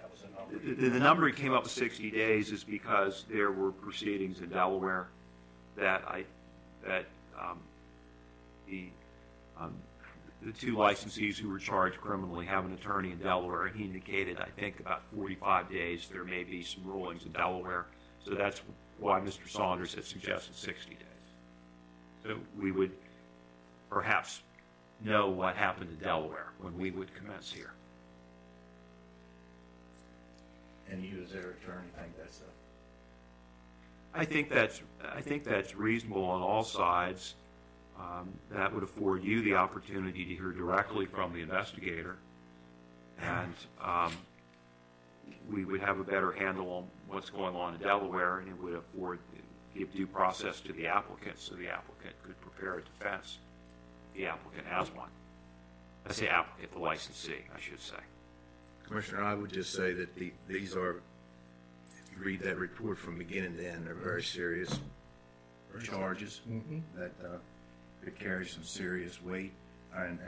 D: That was a number.
G: the number he came up with 60 days is because there were proceedings in Delaware that the two licensees who were charged criminally have an attorney in Delaware, and he indicated, I think, about 45 days there may be some rulings in Delaware. So that's why Mr. Saunders had suggested 60 days. So we would perhaps know what happened in Delaware when we would commence here.
D: And you as their attorney think that's
G: I think that's reasonable on all sides. That would afford you the opportunity to hear directly from the investigator, and we would have a better handle on what's going on in Delaware, and it would give due process to the applicant so the applicant could prepare a defense. The applicant has one. I say applicant, the licensee, I should say.
D: Commissioner, I would just say that these are, if you read that report from beginning to end, they're very serious charges that could carry some serious weight and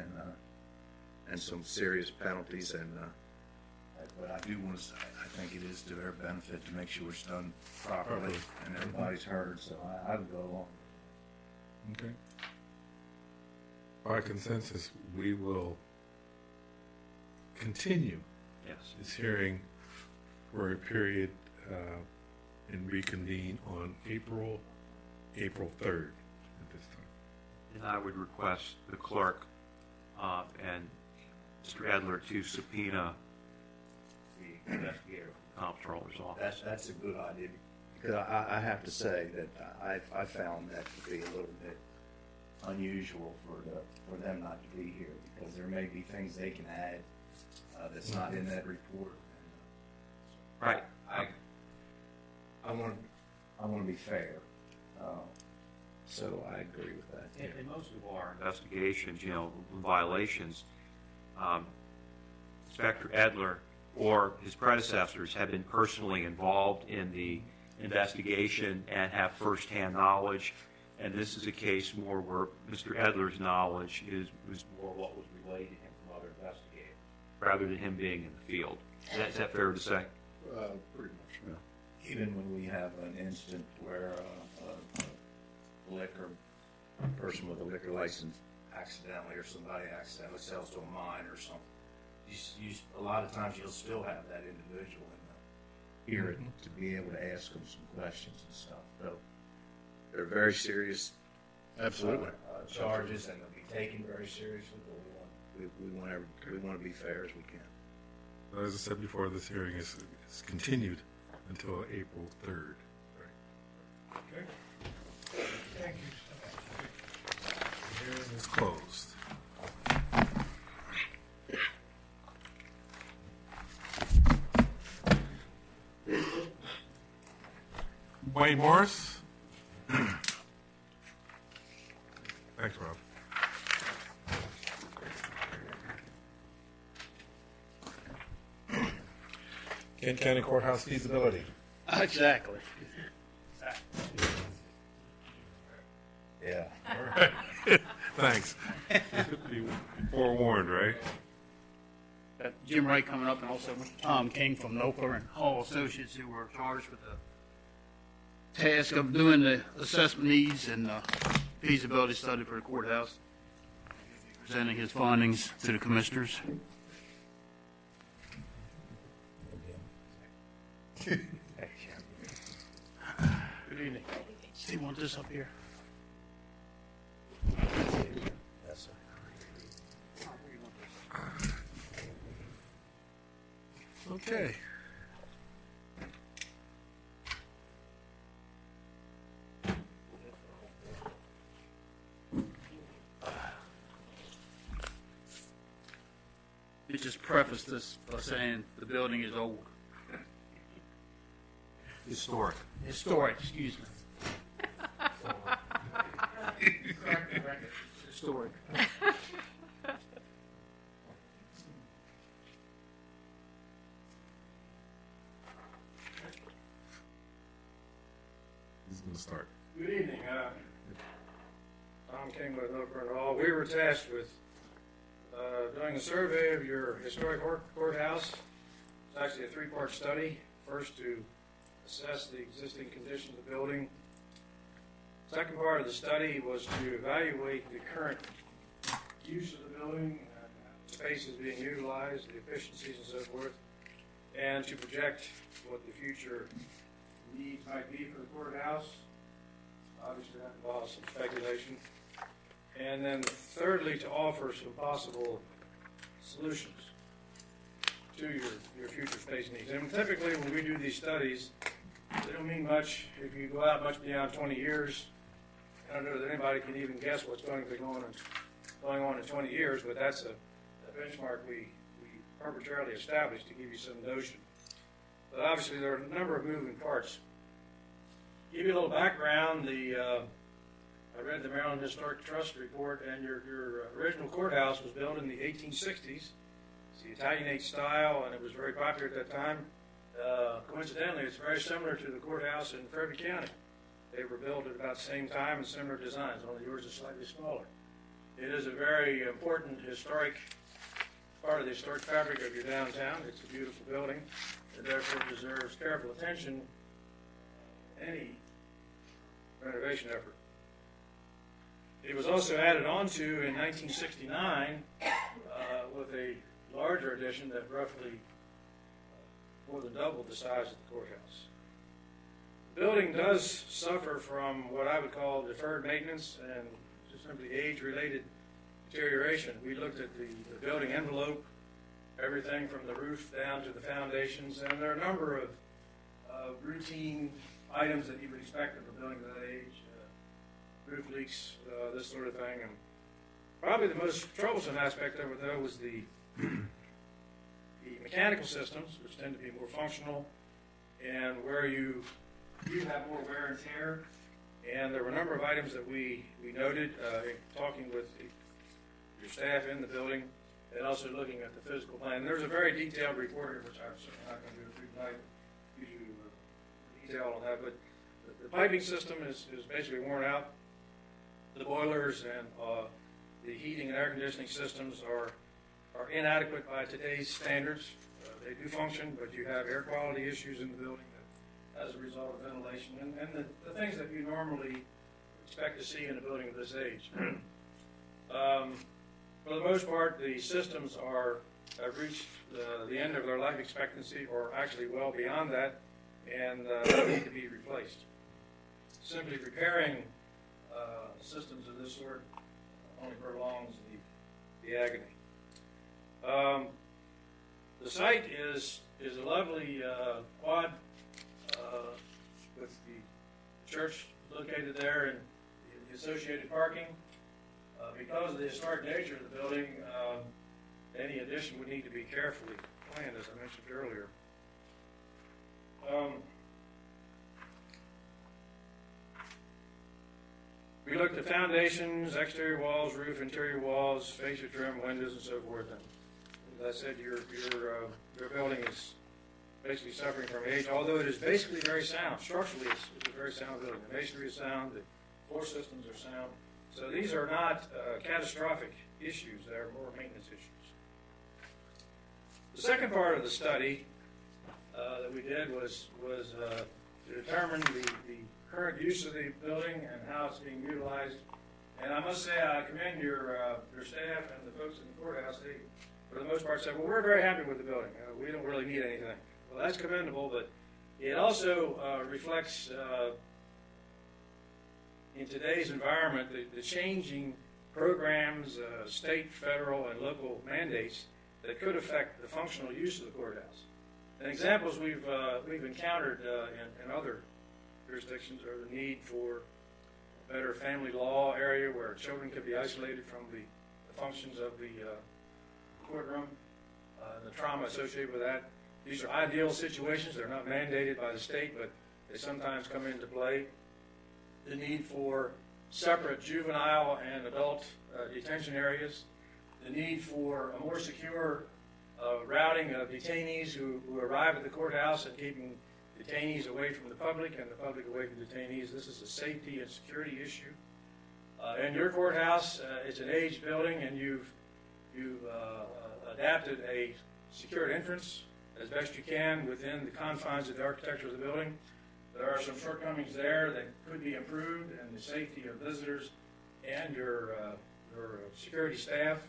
D: some serious penalties. And but I do want to say, I think it is to their benefit to make sure it's done properly and everybody's heard. So I would go along.
A: Okay. By consensus, we will continue
G: Yes.
A: this hearing for a period and reconvene on April 3rd at this time.
G: And I would request the clerk and Mr. Edler to subpoena the investigator from the comptroller's office.
D: That's a good idea, because I have to say that I found that to be a little bit unusual for them not to be here, because there may be things they can add that's not in that report.
G: Right.
D: I want to be fair, so I agree with that.
G: In most of our investigations, violations, Inspector Edler or his predecessors have been personally involved in the investigation and have firsthand knowledge. And this is a case more where Mr. Edler's knowledge was more what was relayed to him from other investigators, rather than him being in the field. Is that fair to say?
H: Pretty much, yeah.
D: Even when we have an instant where a person with a liquor license accidentally, or somebody accidentally sells to a mine or something, a lot of times you'll still have that individual hear it, to be able to ask them some questions and stuff. So they're very serious
H: Absolutely.
D: charges, and they'll be taken very seriously. But we want to be fair as we can.
A: As I said before, this hearing is continued until April 3rd.
I: Okay. Thank you.
A: Hearing is closed. Wayne Morris. Thanks, Rob. Kent County Courthouse feasibility.
J: Exactly.
D: Yeah.
A: All right. Thanks. Be forewarned, right?
J: Jim Wright coming up, and also Tom King from Nokler and Hall Associates, who were charged with the task of doing the assessment needs and feasibility study for the courthouse, presenting his findings to the commissioners. Good evening. Do you want this up here?
D: Yes, sir.
A: Okay.
J: You just preface this by saying the building is old.
D: Historic.
J: Historic, excuse me. Historic.
A: This is going to start.
K: Good evening. Tom King with Oak Run Hall. We were tasked with doing a survey of your historic courthouse. It's actually a three-part study. First, to assess the existing condition of the building. Second part of the study was to evaluate the current use of the building, spaces being utilized, the efficiencies and so forth, and to project what the future needs might be for the courthouse. Obviously, that involves some speculation. And then thirdly, to offer some possible solutions to your future space needs. And typically, when we do these studies, they don't mean much if you go out much beyond 20 years. I don't know that anybody can even guess what's going to be going on in 20 years, but that's a benchmark we arbitrarily established to give you some notion. But obviously, there are a number of moving parts. Give you a little background. I read the Maryland Historic Trust report, and your original courthouse was built in the 1860s. It's the Italianate style, and it was very popular at that time. Coincidentally, it's very similar to the courthouse in Frederick County. They were built at about the same time and similar designs, only yours is slightly smaller. It is a very important historic part of the historic fabric of your downtown. It's a beautiful building. It therefore deserves careful attention in any renovation effort. It was also added onto in 1969 with a larger addition that roughly more than doubled the size of the courthouse. The building does suffer from what I would call deferred maintenance and just simply age-related deterioration. We looked at the building envelope, everything from the roof down to the foundations, and there are a number of routine items that you would expect of a building of that age. Roof leaks, this sort of thing. And probably the most troublesome aspect of it, though, was the mechanical systems, which tend to be more functional, and where you have more wear and tear. And there were a number of items that we noted in talking with your staff in the building, and also looking at the physical plan. And there's a very detailed report here, which I'm certainly not going to go through tonight, give you detail on that. But the piping system is basically worn out. The boilers and the heating and air conditioning systems are inadequate by today's standards. They do function, but you have air quality issues in the building as a result of ventilation and the things that you normally expect to see in a building of this age. For the most part, the systems have reached the end of their life expectancy, or actually well beyond that. and they need to be replaced. Simply repairing systems of this sort only prolongs the agony. The site is a lovely quad with the church located there and the associated parking. Because of the historic nature of the building, any addition would need to be carefully planned, as I mentioned earlier. We looked at foundations, exterior walls, roof, interior walls, fascia trim, windows, and so forth. And as I said, your building is basically suffering from age, although it is basically very sound. Structurally, it's a very sound building. The masonry is sound. The floor systems are sound. So these are not catastrophic issues. They're more maintenance issues. The second part of the study that we did was to determine the current use of the building and how it's being utilized. And I must say, I commend your staff and the folks in the courthouse. They, for the most part, said, well, we're very happy with the building. We don't really need anything. Well, that's commendable, but it also reflects, in today's environment, the changing programs, state, federal, and local mandates that could affect the functional use of the courthouse. And examples we've encountered in other jurisdictions are the need for a better family law area where children could be isolated from the functions of the courtroom, and the trauma associated with that. These are ideal situations. They're not mandated by the state, but they sometimes come into play. The need for separate juvenile and adult detention areas. The need for a more secure routing of detainees who arrive at the courthouse and keeping detainees away from the public and the public away from detainees. This is a safety and security issue. In your courthouse, it's an aged building, and you've adapted a secured entrance as best you can within the confines of the architecture of the building. There are some shortcomings there that could be improved, and the safety of visitors and your security staff.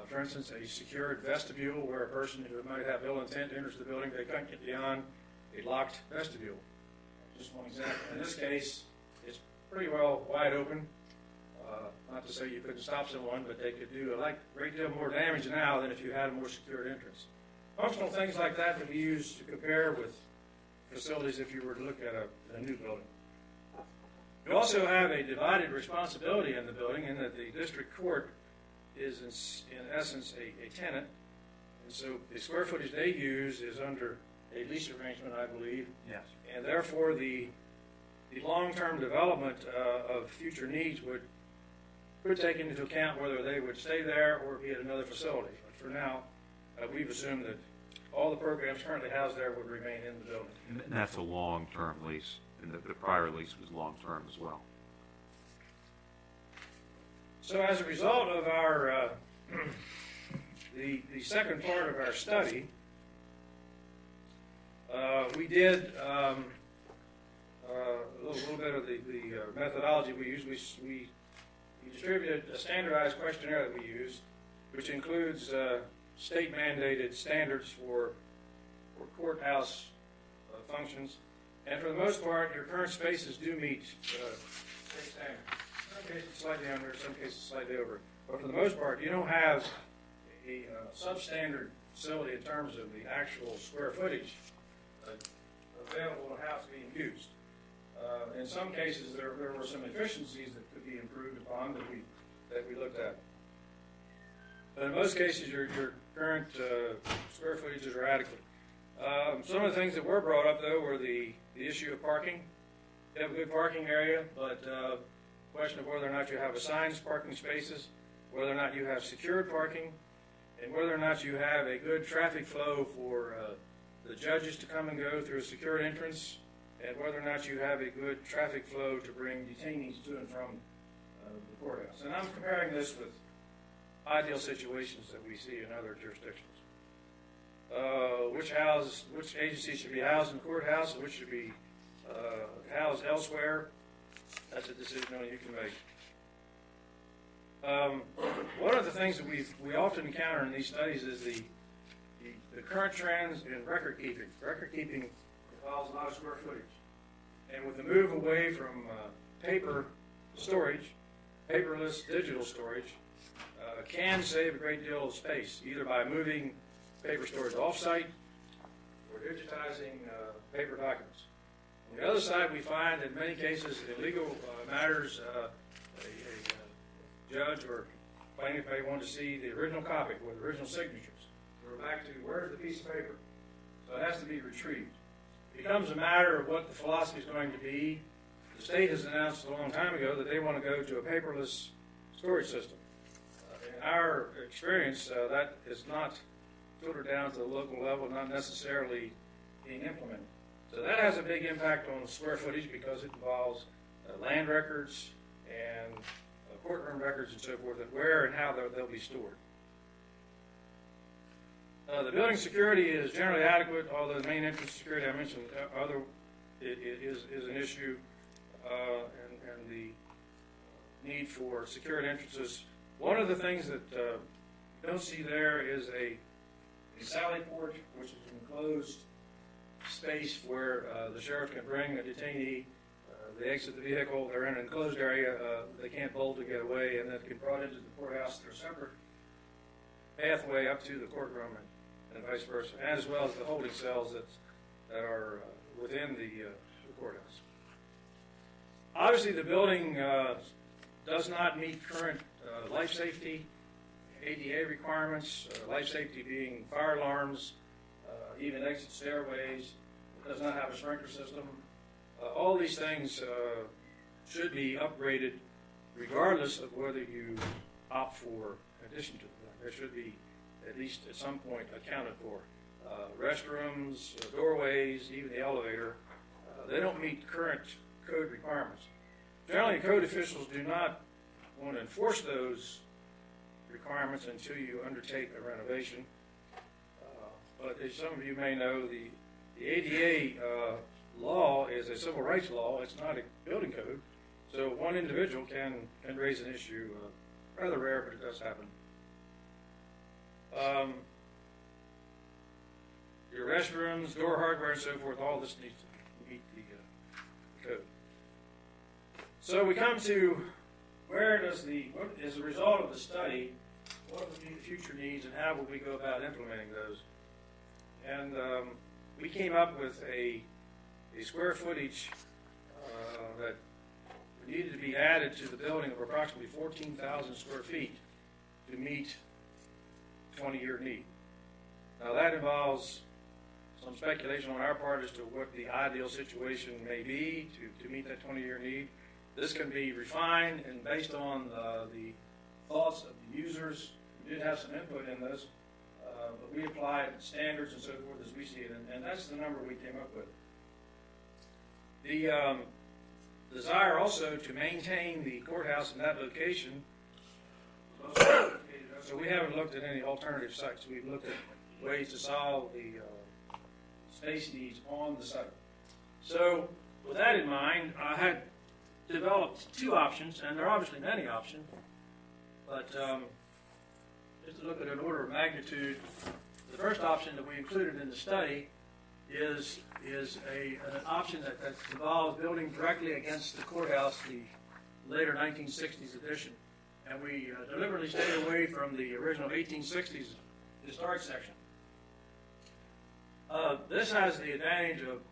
K: For instance, a secured vestibule where a person who might have ill intent enters the building, they can't get beyond a locked vestibule. Just one example. In this case, it's pretty well wide open. Not to say you couldn't stop someone, but they could do a great deal more damage now than if you had a more secured entrance. Functional things like that can be used to compare with facilities if you were to look at a new building. We also have a divided responsibility in the building in that the district court is in essence a tenant, and so the square footage they use is under a lease arrangement, I believe.
G: Yes.
K: And therefore the long-term development of future needs could take into account whether they would stay there or be at another facility. But for now, we've assumed that all the programs currently housed there would remain in the building.
L: And that's a long-term lease, and the prior lease was long-term as well.
K: So as a result of our the second part of our study, we did a little bit of the methodology we used. We distributed a standardized questionnaire that we use, which includes state-mandated standards for courthouse functions. And for the most part, your current spaces do meet state standards. In some cases slightly under, in some cases slightly over. But for the most part, you don't have a substandard facility in terms of the actual square footage available and how it's being used. In some cases, there were some efficiencies that could be improved upon that we looked at. But in most cases, your current square footages are adequate. Some of the things that were brought up, though, were the issue of parking. You have a good parking area, but the question of whether or not you have assigned parking spaces, whether or not you have secured parking, and whether or not you have a good traffic flow for the judges to come and go through a secured entrance, and whether or not you have a good traffic flow to bring detainees to and from the courthouse. And I'm comparing this with ideal situations that we see in other jurisdictions. Which agencies should be housed in the courthouse and which should be housed elsewhere? That's a decision only you can make. One of the things that we often encounter in these studies is the current trends in record keeping. Record keeping involves a lot of square footage. And with the move away from paper storage, paperless digital storage, can save a great deal of space, either by moving paper storage off-site or digitizing paper documents. On the other side, we find in many cases in legal matters, a judge or plaintiff may want to see the original copy with original signatures. We're back to where's the piece of paper? So it has to be retrieved. It becomes a matter of what the philosophy is going to be. The state has announced a long time ago that they want to go to a paperless storage system. In our experience, that is not filtered down to the local level, not necessarily being implemented. So that has a big impact on square footage because it involves land records and courtroom records and so forth, and where and how they'll be stored. The building security is generally adequate, although the main entrance security I mentioned is an issue, and the need for secured entrances. One of the things that you don't see there is a sally port, which is an enclosed space where the sheriff can bring a detainee. They exit the vehicle, they're in an enclosed area, they can't bolt to get away, and that can be brought into the courthouse through a separate pathway up to the courtroom and vice versa, as well as the holding cells that are within the courthouse. Obviously, the building does not meet current life safety, ADA requirements, life safety being fire alarms, even exit stairways. It does not have a sprinkler system. All these things should be upgraded regardless of whether you opt for addition to them. There should be, at least at some point, accounted for. Restrooms, doorways, even the elevator, they don't meet current code requirements. Generally, code officials do not want to enforce those requirements until you undertake a renovation. But as some of you may know, the ADA law is a civil rights law. It's not a building code. So one individual can raise an issue. Rather rare, but it does happen. Your restrooms, door hardware, and so forth, all this needs to meet the code. So we come to what is the result of the study, what would be the future needs, and how would we go about implementing those? And we came up with a square footage that needed to be added to the building of approximately 14,000 square feet to meet 20-year need. Now that involves some speculation on our part as to what the ideal situation may be to meet that 20-year need. This can be refined and based on the thoughts of the users. We did have some input in this, but we applied standards and so forth as we see it, and that's the number we came up with. The desire also to maintain the courthouse in that location, so we haven't looked at any alternative sites. We've looked at ways to solve the space needs on the site. So with that in mind, I had developed two options, and there are obviously many options, but just to look at an order of magnitude, the first option that we included in the study is an option that involves building directly against the courthouse, the later 1960s edition. And we deliberately stayed away from the original 1860s historic section. This has the advantage of,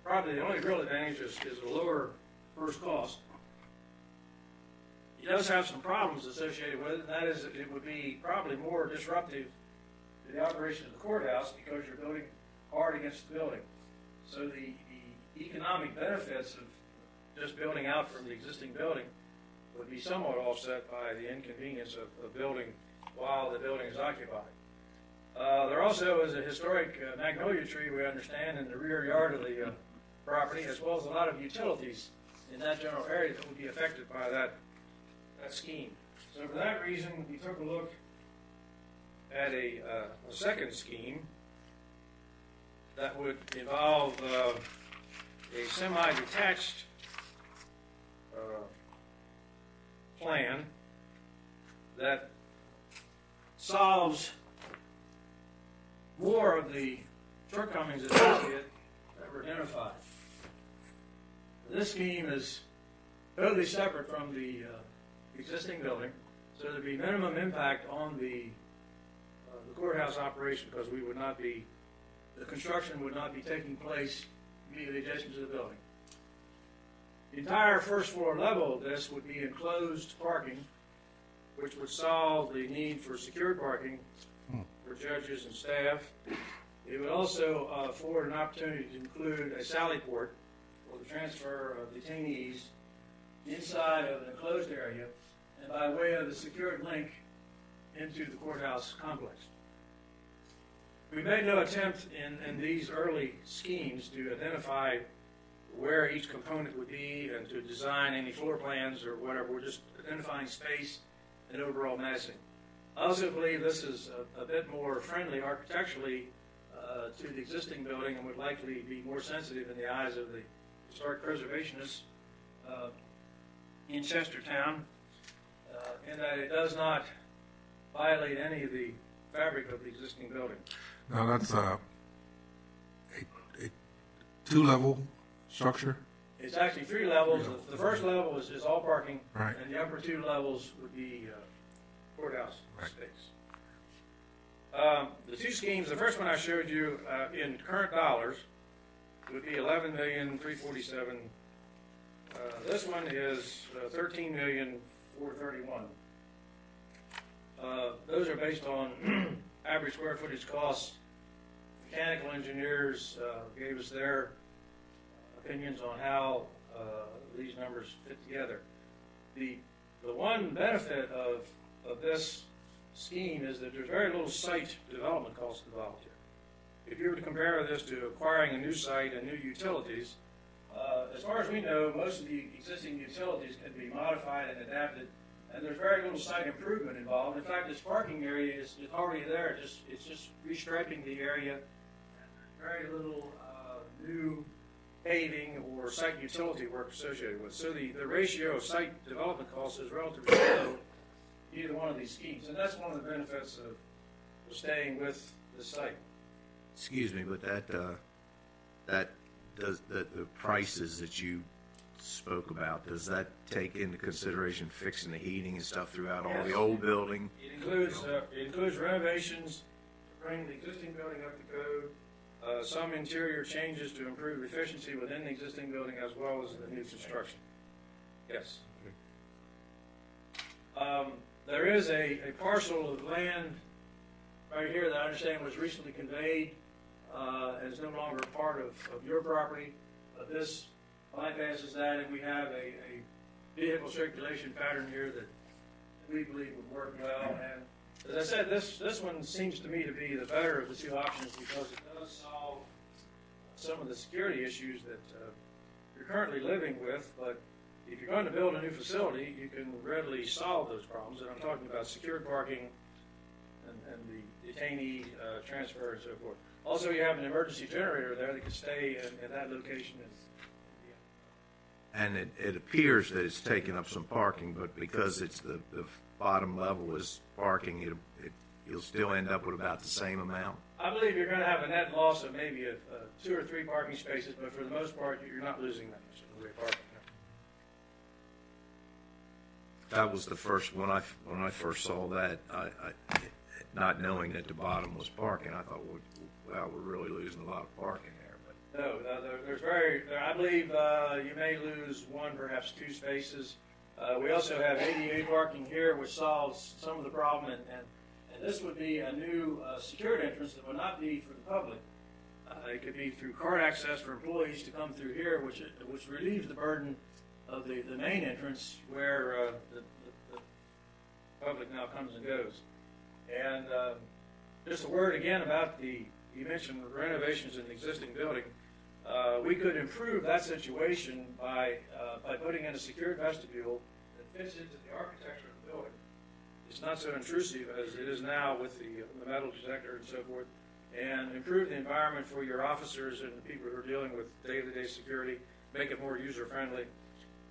K: probably the only real advantage is a lower first cost. It does have some problems associated with it, and that is that it would be probably more disruptive to the operation of the courthouse because you're building hard against the building. So the economic benefits of just building out from the existing building would be somewhat offset by the inconvenience of building while the building is occupied. There also is a historic magnolia tree, we understand, in the rear yard of the property, as well as a lot of utilities in that general area that would be affected by that scheme. So for that reason, we took a look at a second scheme that would involve a semi-detached plan that solves more of the shortcomings that we see it, that were identified. This scheme is totally separate from the existing building, so there'd be minimum impact on the courthouse operation because the construction would not be taking place immediately adjacent to the building. The entire first floor level of this would be enclosed parking, which would solve the need for secured parking for judges and staff. It would also afford an opportunity to include a sally port for the transfer of detainees inside of an enclosed area and by way of the secured link into the courthouse complex. We made no attempt in these early schemes to identify where each component would be and to design any floor plans or whatever. We're just identifying space and overall massing. I also believe this is a bit more friendly architecturally to the existing building and would likely be more sensitive in the eyes of the historic preservationists in Chestertown, in that it does not violate any of the fabric of the existing building.
A: Now, that's a two-level structure?
K: It's actually 3 levels. The first level is all parking,
A: Right.
K: and the upper 2 levels would be courthouse space. The 2 schemes, the first one I showed you in current dollars would be $11,347,000. This one is $13,431,000. Those are based on average square footage costs. Mechanical engineers gave us their opinions on how these numbers fit together. The one benefit of this scheme is that there's very little site development cost involved here. If you were to compare this to acquiring a new site and new utilities, as far as we know, most of the existing utilities can be modified and adapted, and there's very little site improvement involved. In fact, this parking area is already there. It's just restriping the area, and very little new paving or site utility work associated with it. So the ratio of site development costs is relatively low in either one of these schemes, and that's one of the benefits of staying with the site.
D: Excuse me, but that does the prices that you spoke about, does that take into consideration fixing the heating and stuff throughout all the old building?
K: It includes renovations to bring the existing building up to code, some interior changes to improve efficiency within the existing building as well as the new construction. Yes. There is a parcel of land right here that I understand was recently conveyed and is no longer a part of your property. This bypasses that, and we have a vehicle circulation pattern here that we believe would work well. And as I said, this one seems to me to be the better of the 2 options because it does solve some of the security issues that you're currently living with. But if you're going to build a new facility, you can readily solve those problems. And I'm talking about secured parking and the detainee transfer and so forth. Also, you have an emergency generator there that can stay in that location.
D: And it appears that it's taking up some parking, but because it's the bottom level is parking, you'll still end up with about the same amount.
K: I believe you're going to have a net loss of maybe 2 or 3 parking spaces, but for the most part, you're not losing that much in the way of parking.
D: That was the first when I first saw that. I not knowing that the bottom was parking, I thought, well, we're really losing a lot of parking there. But
K: no, I believe you may lose 1, perhaps 2 spaces. We also have ADA parking here, which solves some of the problem, and this would be a new secured entrance that would not be for the public. It could be through card access for employees to come through here, which relieves the burden of the main entrance where the public now comes and goes. And just a word again about you mentioned renovations in the existing building. We could improve that situation by putting in a secured vestibule that fits into the architecture of the building. It's not so intrusive as it is now with the metal detector and so forth, and improve the environment for your officers and the people who are dealing with day-to-day security, make it more user-friendly,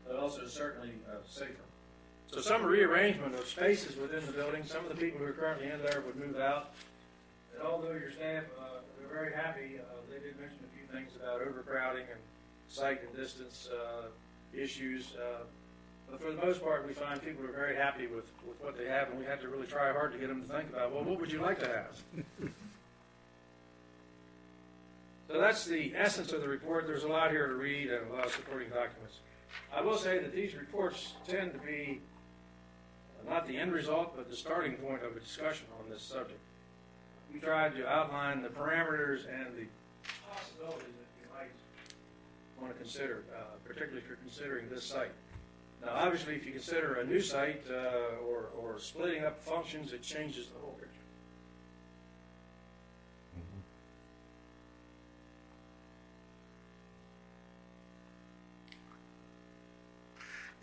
K: but also certainly safer. So some rearrangement of spaces within the building. Some of the people who are currently in there would move out. And although your staff, they're very happy. They did mention a few things about overcrowding and sight and distance issues. But for the most part, we find people are very happy with what they have, and we have to really try hard to get them to think about, well, what would you like to have? So that's the essence of the report. There's a lot here to read and a lot of supporting documents. I will say that these reports tend to be not the end result, but the starting point of a discussion on this subject. We tried to outline the parameters and the possibilities that you might want to consider, particularly if you're considering this site. Now, obviously, if you consider a new site or splitting up functions, it changes the whole picture.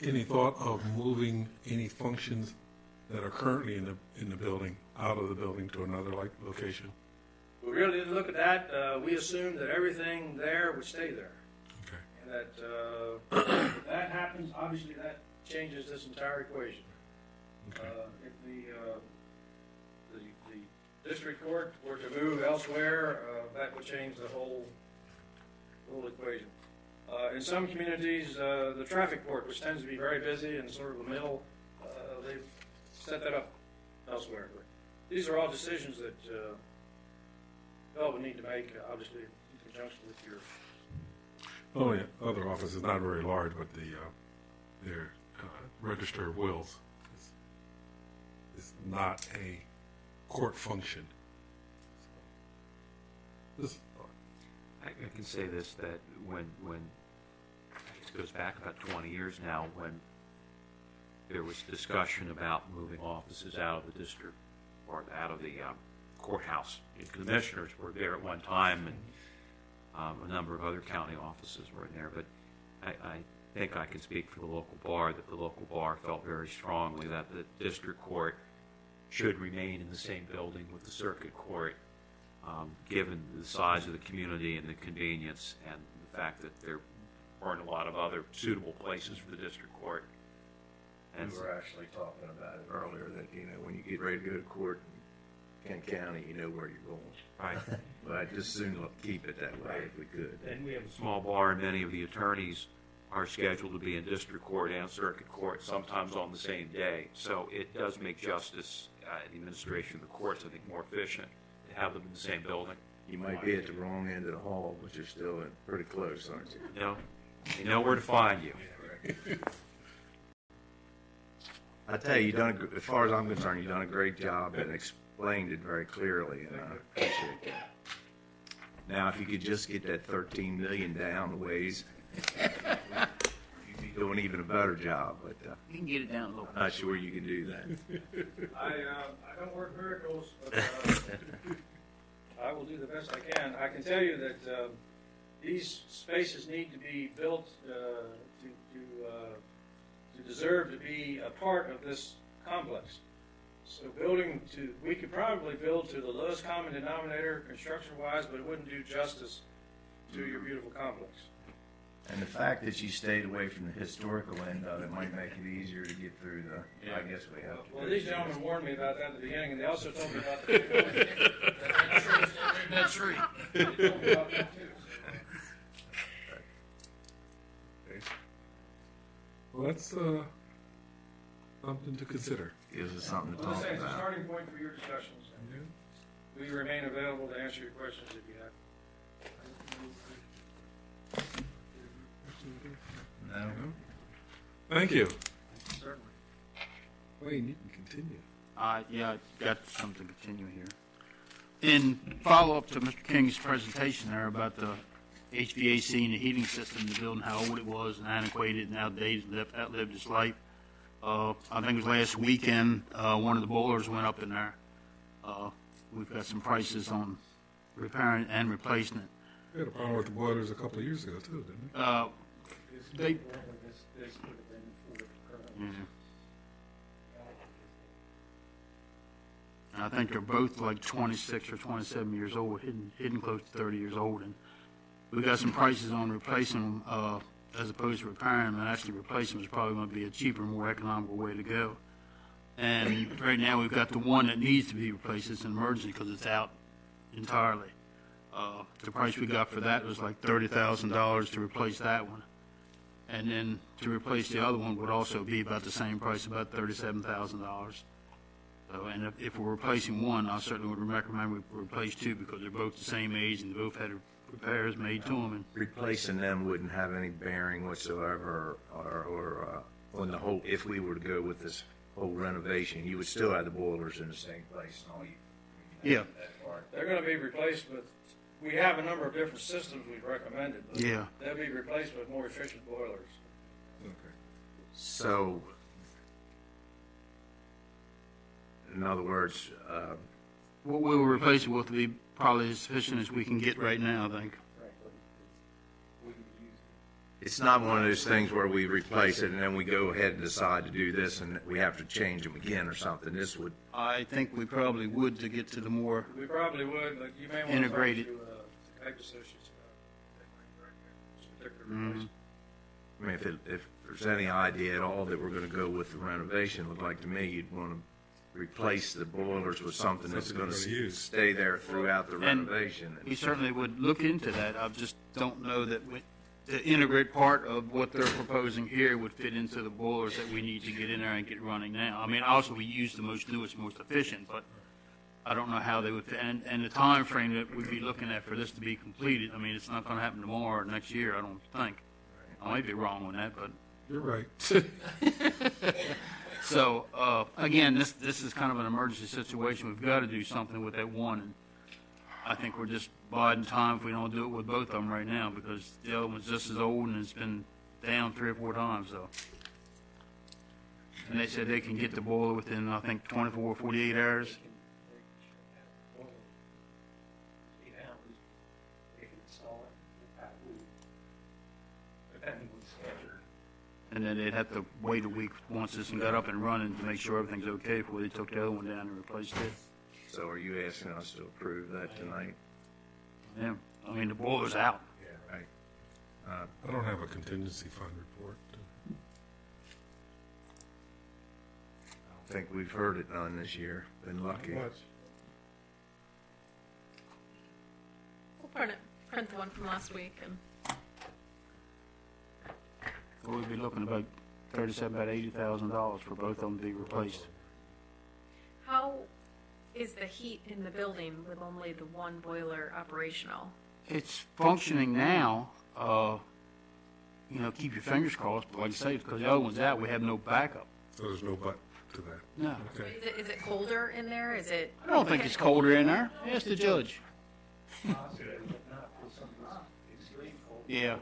A: Any thought of moving any functions that are currently in the building out of the building to another location?
K: We really didn't look at that. We assumed that everything there would stay there.
A: Okay.
K: And that if that happens, obviously that changes this entire equation.
A: Okay.
K: If the district court were to move elsewhere, that would change the whole equation. In some communities, the traffic court, which tends to be very busy and sort of the middle, they've set that up elsewhere. But these are all decisions that y'all would need to make, obviously, in conjunction with your.
A: Oh, yeah. Other office is not very large, but their register of wills is not a court function.
L: I can say this, that when it goes back about 20 years now, when there was discussion about moving offices out of the district or out of the courthouse. The commissioners were there at one time, and a number of other county offices were in there. But I think I can speak for the local bar, that the local bar felt very strongly that the district court should remain in the same building with the circuit court, given the size of the community and the convenience and the fact that there weren't a lot of other suitable places for the district court. And
D: we were actually talking about it earlier, that, when you get ready to go to court in Kent County, you know where you're going.
L: Right.
D: But I'd just soon keep it that way if we could.
L: And we have a small bar, and many of the attorneys are scheduled to be in district court and circuit court, sometimes on the same day. So it does make justice, the administration of the courts, I think, more efficient to have them in the same building.
D: You might be at the wrong end of the hall, but you're still pretty close, aren't you?
L: No, they know where to find you.
D: I tell you, as far as I'm concerned, you've done a great job and explained it very clearly, and I appreciate that. Now, if you could just get that $13 million down a ways, you'd be doing even a better job. But
J: You can get it down a little.
D: I'm not sure you can do that.
K: I don't work miracles, but I will do the best I can. I can tell you that these spaces need to be built to deserve to be a part of this complex. So we could probably build to the lowest common denominator construction-wise, but it wouldn't do justice to your beautiful complex.
D: And the fact that you stayed away from the historical end of it might make it easier to get through I guess we have to.
K: Well, these gentlemen warned me about that at the beginning, and they also told me about the
J: That tree.
K: They told me about that too.
A: Well, that's something to consider.
D: Gives us something to
K: Well,
D: talk
K: it's a
D: about.
K: starting point for your discussions. We remain available to answer your questions if you have.
D: No?
A: Thank you.
K: Certainly.
A: Wayne, you can continue.
J: Yeah, I got something to continue here. In follow-up to Mr. King's presentation there about the HVAC and the heating system in the building, how old it was and antiquated and outdated, outlived its life. I think it was last weekend, one of the boilers went up in there. We've got some prices on repairing and replacing it.
A: We had a problem with the boilers a couple of years ago, too, didn't we?
J: I think they're both like 26 or 27 years old, hidden close to 30 years old. And we got some prices on replacing them as opposed to repairing them. And actually replacing them is probably going to be a cheaper, more economical way to go. And right now we've got the one that needs to be replaced. It's an emergency because it's out entirely. The price we got for that was like $30,000 to replace that one. And then to replace the other one would also be about the same price, about $37,000. So, and if we're replacing one, I certainly would recommend we replace two because they're both the same age and they both had repairs made to them. And
D: Replacing them wouldn't have any bearing whatsoever, or on the whole, if we were to go with this whole renovation, you would still have the boilers in the same place and all you.
J: Yeah.
D: That part.
K: They're gonna be replaced with, we have a number of different systems we've recommended, but
J: Yeah.
K: they'll be replaced with more efficient boilers.
D: So, in other words,
J: what we'll replace it with will be probably as efficient as we can get right now, I think.
D: it's not one of those things where we replace it and then we go ahead and decide to do this and we have to change them again or something. This would,
J: I think we probably would to get to the more,
K: We probably would, but you may want to talk
J: Integrated.
K: to Kite Associates about this particular
J: Mhm.
D: I mean, if there's any idea at all that we're gonna go with the renovation, looked like to me, you'd wanna replace the boilers with something that's gonna stay there throughout the
J: And
D: renovation.
J: we certainly would look into that. I just don't know that the integrate part of what they're proposing here would fit into the boilers that we need to get in there and get running now. I mean, also, we use the most newest, most efficient, but I don't know how they would fit. And the time frame that we'd be looking at for this to be completed, I mean, it's not gonna happen tomorrow or next year, I don't think. I might be wrong on that, but.
A: You're right.
J: So, again, this is kind of an emergency situation. We've got to do something with that one. And I think we're just biding time if we don't do it with both of them right now because the other one's just as old and it's been down 3 or 4 times, so. And they said they can get the boiler within, I think, 24 or 48 hours. And then they'd have to wait a week once this one got up and running to make sure everything's okay before they took the other one down and replaced it.
D: So are you asking us to approve that tonight?
J: Yeah, I mean, the boiler's out.
D: Yeah, right.
A: I don't have a contingency fund report.
D: I think we've heard it done this year, been lucky.
B: We'll print the one from last week and
J: So we'd be looking about about $80,000 for both of them to be replaced.
B: how is the heat in the building with only the one boiler operational?
J: It's functioning now, keep your fingers crossed, but like I say, because the other one's out, we have no backup.
A: So there's no but to that.
J: No.
A: Okay.
B: Is it colder in there? Is it?
J: I don't think it's colder in there. Ask the judge. Yeah.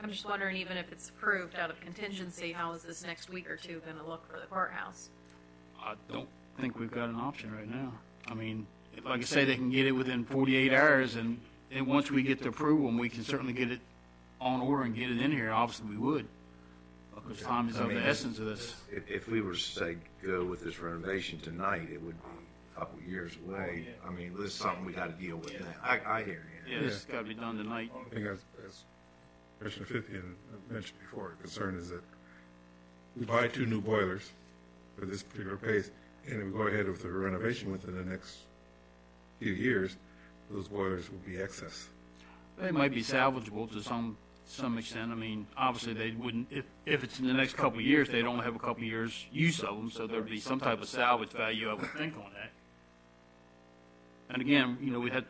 B: I'm just wondering, even if it's approved out of contingency, how is this next week or two going to look for the courthouse?
J: I don't think we've got an option right now. I mean, like I say, they can get it within 48 hours, and once we get the approval, and we can certainly get it on order and get it in here, obviously we would. Because time is of the essence of this.
D: If we were to say go with this renovation tonight, it would be a couple of years away. I mean, this is something we gotta deal with now. I hear you.
J: Yeah, this has got to be done tonight.
A: I think as Commissioner Fithian mentioned before, the concern is that we buy 2 new boilers for this particular pace, and if we go ahead with the renovation within the next few years, those boilers will be excess.
J: They might be salvageable to some extent. I mean, obviously they wouldn't, if it's in the next couple of years, they'd only have a couple of years use of them, so there'd be some type of salvage value, I would think, on that. And again,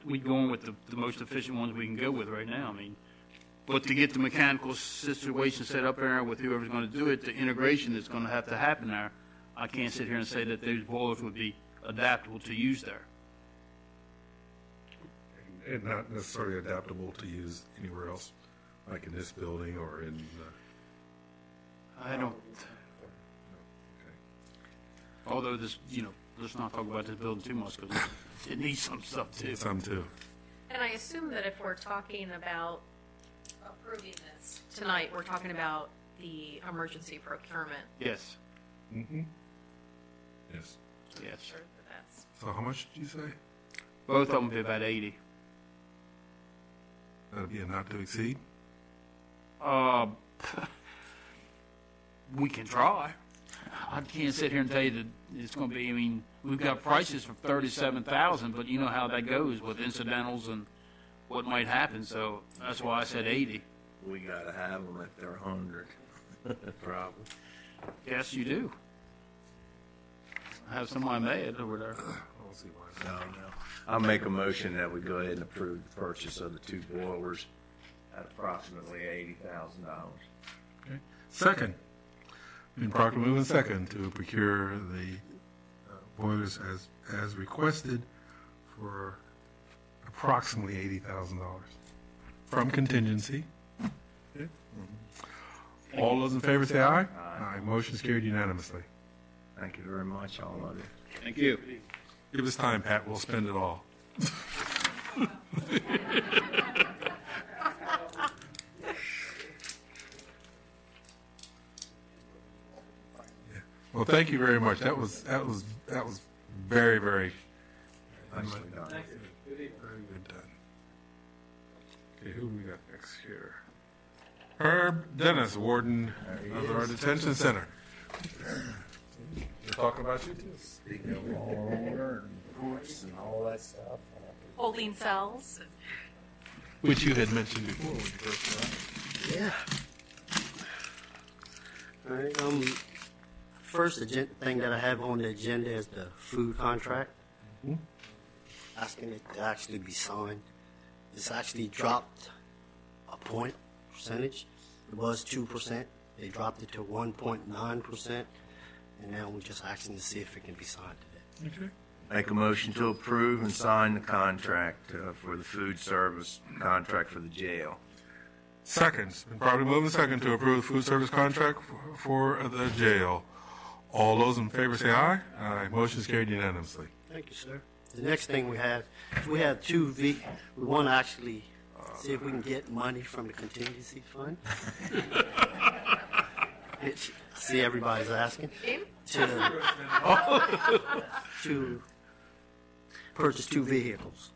J: we'd go on with the most efficient ones we can go with right now. I mean, but to get the mechanical situation set up there with whoever's going to do it, the integration that's going to have to happen there, I can't sit here and say that those boilers would be adaptable to use there.
A: And not necessarily adaptable to use anywhere else, like in this building or in,
J: I don't. Although this, let's not talk about this building too much because it needs some stuff too.
A: some too.
B: And I assume that if we're talking about approving this tonight, we're talking about the emergency procurement.
J: Yes.
A: Mm-hmm. Yes.
J: Yes.
B: Sure that that's.
A: So how much did you say?
J: Both of them be about 80.
A: That'd be a not to exceed?
J: We can try. I can't sit here and tell you that it's going to be, we we've got prices for 37,000, but you know how that goes with incidentals and what might happen, so that's why I said 80.
D: We gotta have them if they're 100. Probably.
J: Yes, you do. I have somebody mad over there.
D: No. I'll make a motion that we go ahead and approve the purchase of the 2 boilers at approximately $80,000.
A: Okay. Second. Been properly moved and second to procure the boilers as requested for approximately $80,000 from contingency. Okay. All those in favor say aye. Aye. Motion is carried unanimously.
D: Thank you very much, all of you.
J: Thank you.
A: Give us time, Pat. We'll spend it all. Yeah. Well, thank you very much. That was very, very
D: Nicely done.
A: very good done. Okay, who we got next here? Herb Dennis, warden of our detention center. We're talking about you too.
D: Speaking of law and order and courts and all that stuff.
B: Holding cells.
A: Which you had mentioned before when you first arrived.
M: Yeah. All right. First thing that I have on the agenda is the food contract. Asking it to actually be signed. It's actually dropped a percentage. It was 2%. They dropped it to 1.9%. And now we're just asking to see if it can be signed today.
A: Okay.
D: Make a motion to approve and sign the contract for the food service contract for the jail.
A: Second, been probably moving second to approve the food service contract for the jail. All those in favor say aye. Aye. Motion is carried unanimously.
M: Thank you, sir. The next thing we have 2 we want to actually see if we can get money from the contingency fund. See, everybody's asking to purchase 2 vehicles.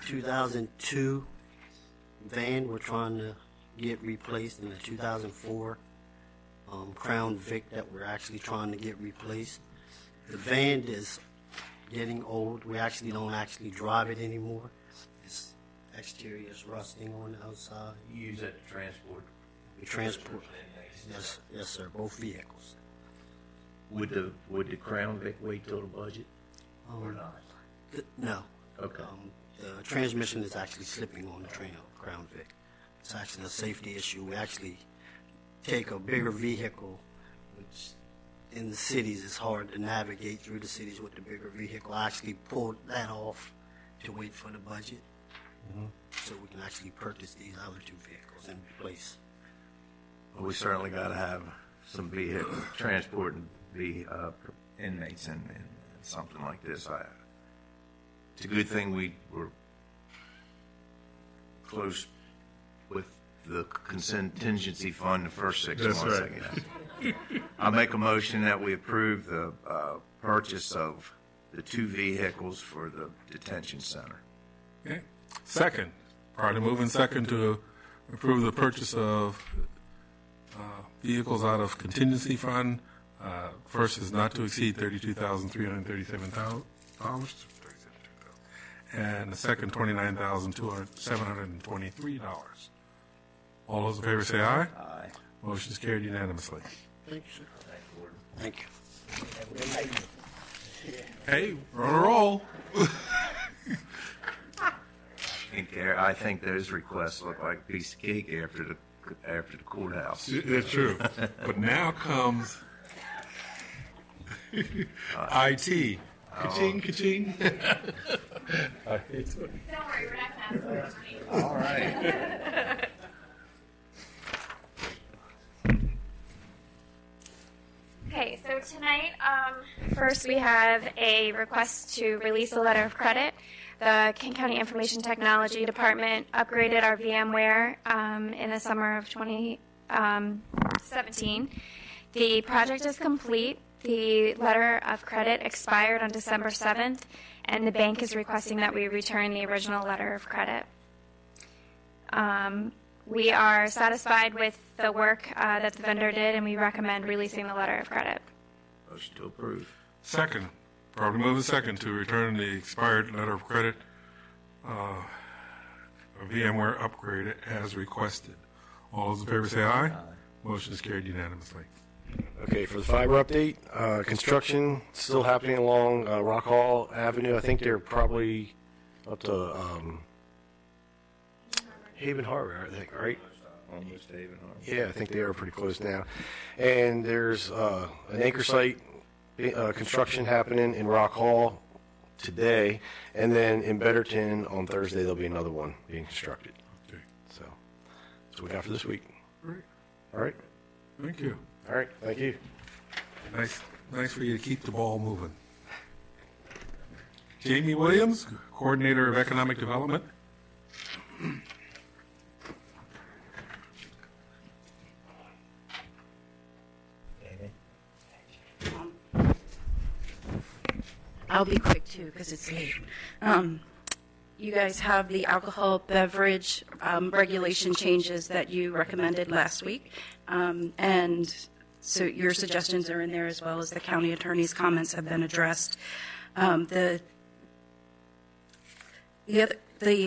M: 2002 van we're trying to get replaced, and a 2004 Crown Vic that we're actually trying to get replaced. The van is getting old. We actually don't drive it anymore. Its exterior is rusting on the outside.
D: You use that to transport?
M: We transport. Yes, sir. Both vehicles.
D: Would the Crown Vic wait till the budget or not?
M: No.
D: Okay.
M: The transmission is actually slipping on the Crown Vic. It's actually a safety issue. We actually take a bigger vehicle, which in the cities it's hard to navigate through the cities with the bigger vehicle. I actually pulled that off to wait for the budget, so we can actually purchase these other 2 vehicles and replace.
D: Well, we certainly got to have some vehicle transporting the inmates in something like this. It's a good thing we were close with the contingency fund the first 6
A: That's
D: months,
A: right.
D: I guess. I'll make a motion that we approve the purchase of the 2 vehicles for the detention center.
A: Okay. Second, probably moving second to approve the purchase of vehicles out of contingency fund. First is not to exceed $32,337, and the second $29,723. All those in favor say aye.
D: Aye.
A: Motion is carried unanimously.
M: Thank you, sir. Thank you.
A: Hey, we're on a roll.
D: I think those requests look like a piece of cake after the courthouse.
A: That's true. But now comes IT. Ka-ching, ka-ching.
B: Don't worry, we're not going to ask for money.
D: All right.
N: Okay, so tonight, first we have a request to release a letter of credit. The Kent County Information Technology Department upgraded our VMware in the summer of 2017. The project is complete. The letter of credit expired on December 7th, and the bank is requesting that we return the original letter of credit. We are satisfied with the work that the vendor did, and we recommend releasing the letter of credit.
D: Motion to approve.
A: Second, Probably move a second to return the expired letter of credit, a VMware upgrade as requested. All those in favor say aye. Motion is carried unanimously.
O: Okay, for the fiber update, construction still happening along Rock Hall Avenue. I think they're probably up to Haven Harbor, I think, right?
D: Almost Haven Harbor.
O: Yeah, I think they are pretty close now. And there's an anchor site construction happening in Rock Hall today, and then in Betterton on Thursday there'll be another one being constructed.
A: Okay.
O: So that's what we got for this week.
A: Great.
O: All right.
A: Thank you.
O: All right. Thank you.
A: Nice for you to keep the ball moving. Jamie Williams, Coordinator of Economic Development.
P: I'll be quick too because it's late. You guys have the alcohol beverage regulation changes that you recommended last week. And so your suggestions are in there as well as the county attorney's comments have been addressed. The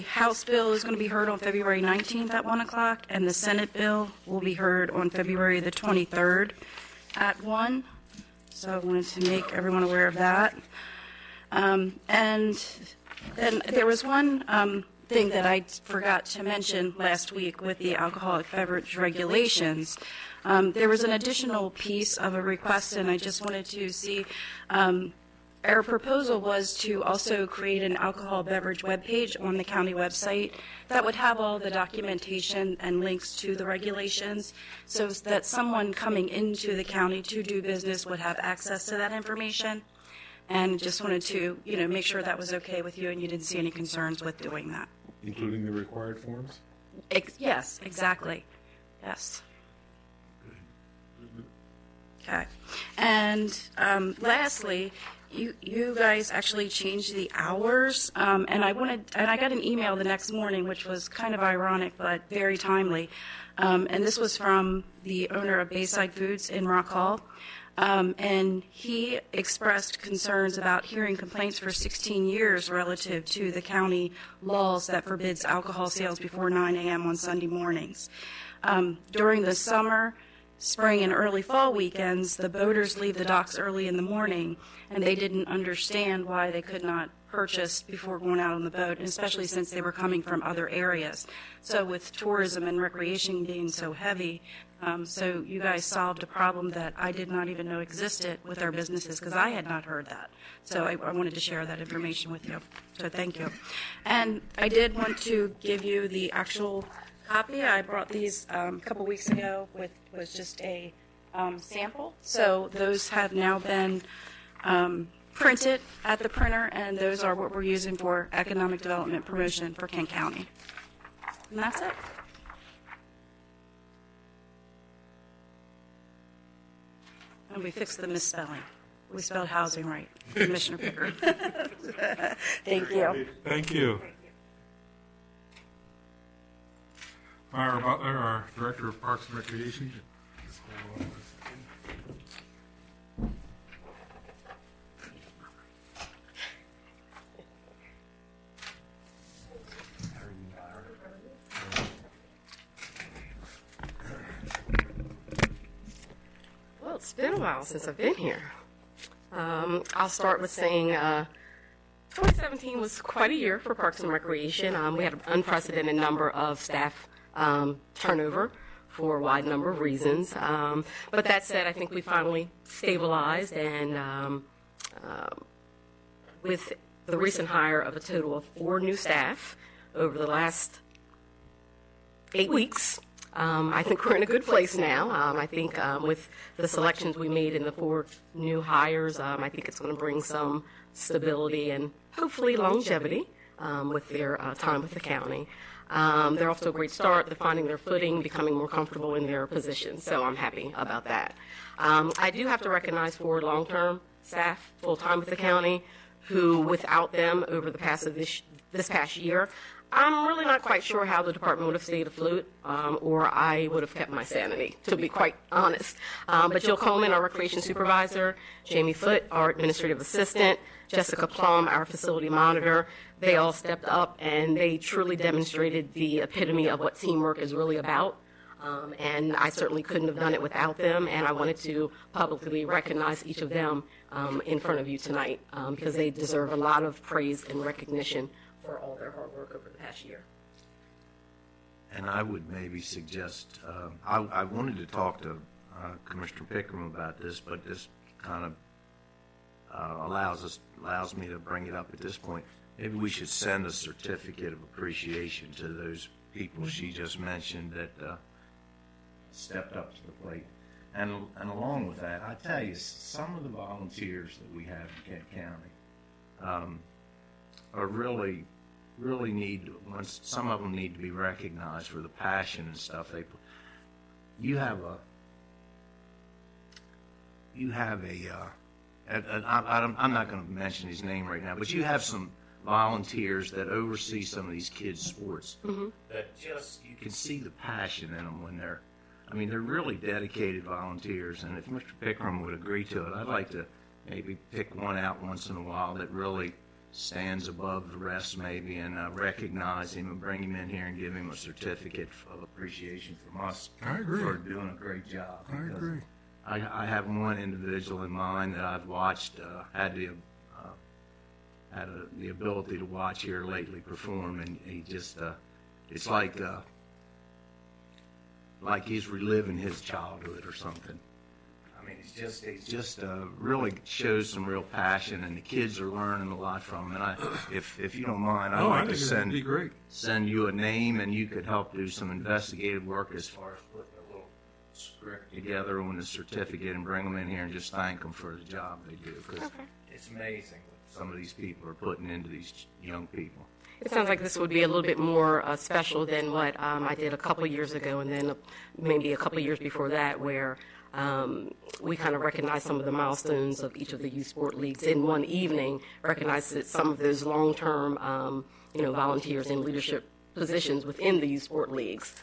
P: House bill is going to be heard on February 19th at 1 o'clock, and the Senate bill will be heard on February the 23rd at 1. So I wanted to make everyone aware of that. And then there was one thing that I forgot to mention last week with the alcoholic beverage regulations. There was an additional piece of a request, and I just wanted to see, our proposal was to also create an alcohol beverage webpage on the county website that would have all the documentation and links to the regulations so that someone coming into the county to do business would have access to that information. And just wanted to, make sure that was okay with you and you didn't see any concerns with doing that.
A: Including the required forms?
P: Yes, exactly. Yes. Okay. And lastly, you guys actually changed the hours, and I got an email the next morning, which was kind of ironic but very timely. And this was from the owner of Bayside Foods in Rock Hall. And he expressed concerns about hearing complaints for 16 years relative to the county laws that forbids alcohol sales before 9 a.m. on Sunday mornings. During the summer, spring, and early fall weekends, the boaters leave the docks early in the morning, and they didn't understand why they could not purchase before going out on the boat, and especially since they were coming from other areas. So with tourism and recreation being so heavy, so you guys solved a problem that I did not even know existed with our businesses because I had not heard that. So I wanted to share that information with you. So thank you. And I did want to give you the actual copy. I brought these a couple weeks ago was just a sample. So those have now been printed at the printer, and those are what we're using for economic development promotion for Kent County. And that's it. And we fixed the misspelling. We spelled housing right, Commissioner Picker. Thank you.
A: Thank you. Myra Butler, our Director of Parks and Recreation.
Q: Well, it's been a while since I've been here. I'll start with saying 2017 was quite a year for Parks and Recreation. We had an unprecedented number of staff turnover for a wide number of reasons. But that said, I think we finally stabilized, and with the recent hire of a total of 4 new staff over the last 8 weeks, I think we're in a good place now. I think with the selections we made in the 4 new hires, I think it's going to bring some stability and hopefully longevity with their time with the county. They're off to a great start. They're finding their footing, becoming more comfortable in their positions, so I'm happy about that. I do have to recognize 4 long-term staff full-time with the county who, without them over the past of this past year, I'm really not quite sure how the department would have stayed afloat, or I would have kept my sanity, to be quite honest. But Jill Coleman, our recreation supervisor, Jamie Foote, our administrative assistant, Jessica Plum, our facility monitor. They all stepped up, and they truly demonstrated the epitome of what teamwork is really about. And I certainly couldn't have done it without them, and I wanted to publicly recognize each of them in front of you tonight because they deserve a lot of praise and recognition for all their hard work over the past year.
D: And I would maybe suggest, I wanted to talk to Commissioner Pickram about this, but this kind of allows me to bring it up at this point. Maybe we should send a certificate of appreciation to those people she just mentioned that stepped up to the plate. And along with that, I tell you, some of the volunteers that we have in Kent County are really need, some of them need to be recognized for the passion and stuff they put. You have I'm not going to mention his name right now, but you have some volunteers that oversee some of these kids' sports that just, you can see the passion in them when they're really dedicated volunteers. And if Mr. Pickram would agree to it, I'd like to maybe pick one out once in a while that really stands above the rest maybe, and recognize him and bring him in here and give him a certificate of appreciation from us.
A: I agree.
D: For doing a great job.
A: I agree.
D: I have one individual in mind that I've watched, had the ability to watch here lately perform, and he just, it's like he's reliving his childhood or something. I mean, he's just really shows some real passion, and the kids are learning a lot from him. And if you don't mind, I'd like to send you a name, and you could help do some investigative work as far as putting a little script together on the certificate and bring them in here and just thank them for the job they do, because it's amazing what some of these people are putting into these young people.
Q: It sounds like this would be a little bit more special than what I did a couple years ago, and then maybe a couple years before that, where we kind of recognized some of the milestones of each of the youth sport leagues in one evening, recognized that some of those long-term volunteers in leadership positions within the youth sport leagues.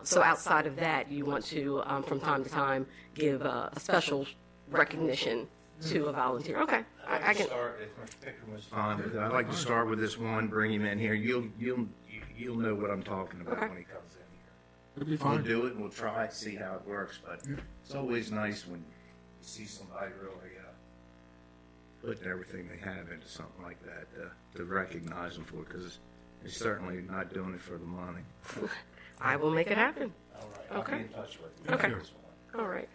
Q: So outside of that, you want to, from time to time, give a special recognition to a volunteer. Okay, I can
D: start. If Mr. Pickram was fine with it, I'd like to start with this one. Bring him in here. You'll know what I'm talking about when he comes in here.
A: It'll be fine.
D: We'll do it and we'll try it, see how it works. But it's always nice when you see somebody really putting everything they have into something like that to recognize them for it, because they're certainly not doing it for the money.
Q: I will make it happen.
D: All right.
Q: Okay.
D: I'll be in touch with you.
Q: Okay. All right.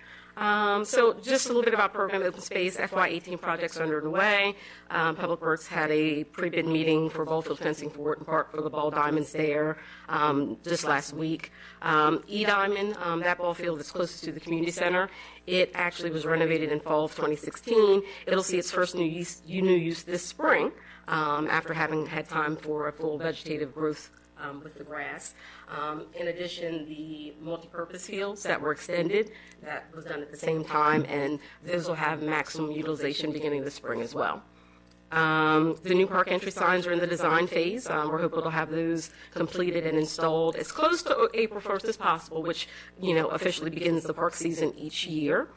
Q: So just a little bit about Program Open Space. FY18 projects are underway. Public Works had a pre-bid meeting for ball field fencing for Wharton Park for the ball diamonds there just last week. E-Diamond, that ball field is closest to the community center. It actually was renovated in fall of 2016. It'll see its first new use this spring after having had time for a full vegetative growth with the grass. In addition, the multi-purpose fields that were extended, that was done at the same time, and those will have maximum utilization beginning this spring as well. The new park entry signs are in the design phase. We're hoping to have those completed and installed as close to April 1st as possible, which, officially begins the park season each year.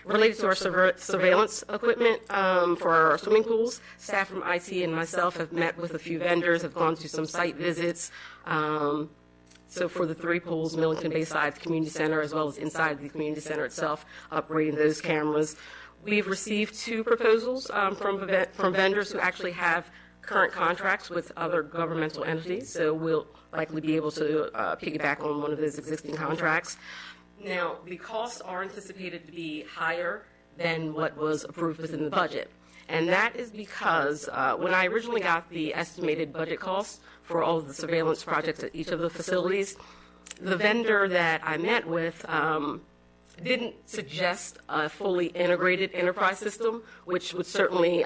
Q: Related to our surveillance equipment for our swimming pools, staff from IT and myself have met with a few vendors, have gone to some site visits. So for the 3 pools, Millington Bayside, the community center, as well as inside the community center itself, upgrading those cameras. We've received 2 proposals from vendors who actually have current contracts with other governmental entities, so we'll likely be able to piggyback on one of those existing contracts. Now, the costs are anticipated to be higher than what was approved within the budget. And that is because when I originally got the estimated budget costs for all of the surveillance projects at each of the facilities, the vendor that I met with didn't suggest a fully integrated enterprise system, which would certainly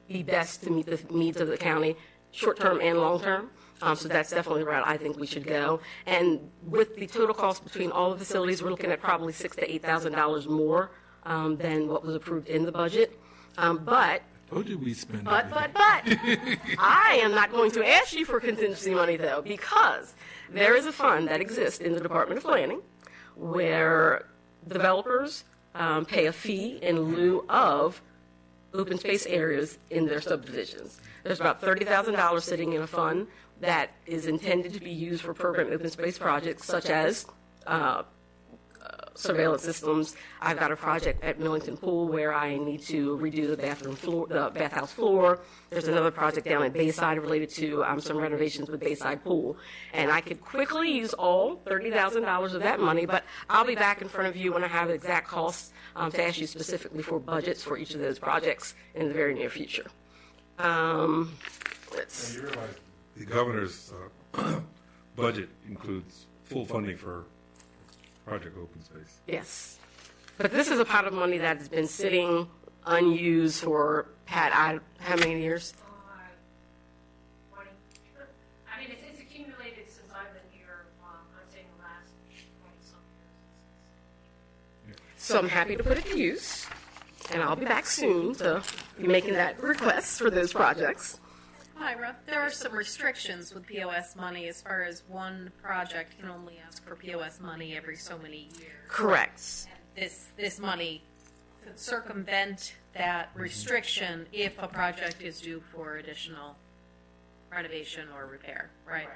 Q: be best to meet the needs of the county, short-term and long-term. So that's definitely the route I think we should go. And with the total cost between all the facilities, we're looking at probably $6,000 to $8,000 more than what was approved in the budget. But I am not going to ask you for contingency money, though, because there is a fund that exists in the Department of Planning where developers pay a fee in lieu of open space areas in their subdivisions. There's about $30,000 sitting in a fund that is intended to be used for program open space projects such as surveillance systems. I've got a project at Millington Pool where I need to redo the bathroom floor, the bathhouse floor. There's another project down at Bayside related to some renovations with Bayside Pool. And I could quickly use all $30,000 of that money, but I'll be back in front of you when I have exact costs to ask you specifically for budgets for each of those projects in the very near future. Let's.
A: You realize the governor's budget includes full funding for Project Open Space.
Q: Yes. But this is a pot of money that has been sitting unused for, Pat, how many years?
B: 20. I mean, it's accumulated since I've been here. I'm saying the last 20-some years.
Q: So I'm happy to put it to use, and I'll be back soon to be making that request for those projects.
B: Ira, there are some restrictions with POS money as far as one project can only ask for POS money every so many years.
Q: Correct.
B: And this money could circumvent that restriction if a project is due for additional renovation or repair, right?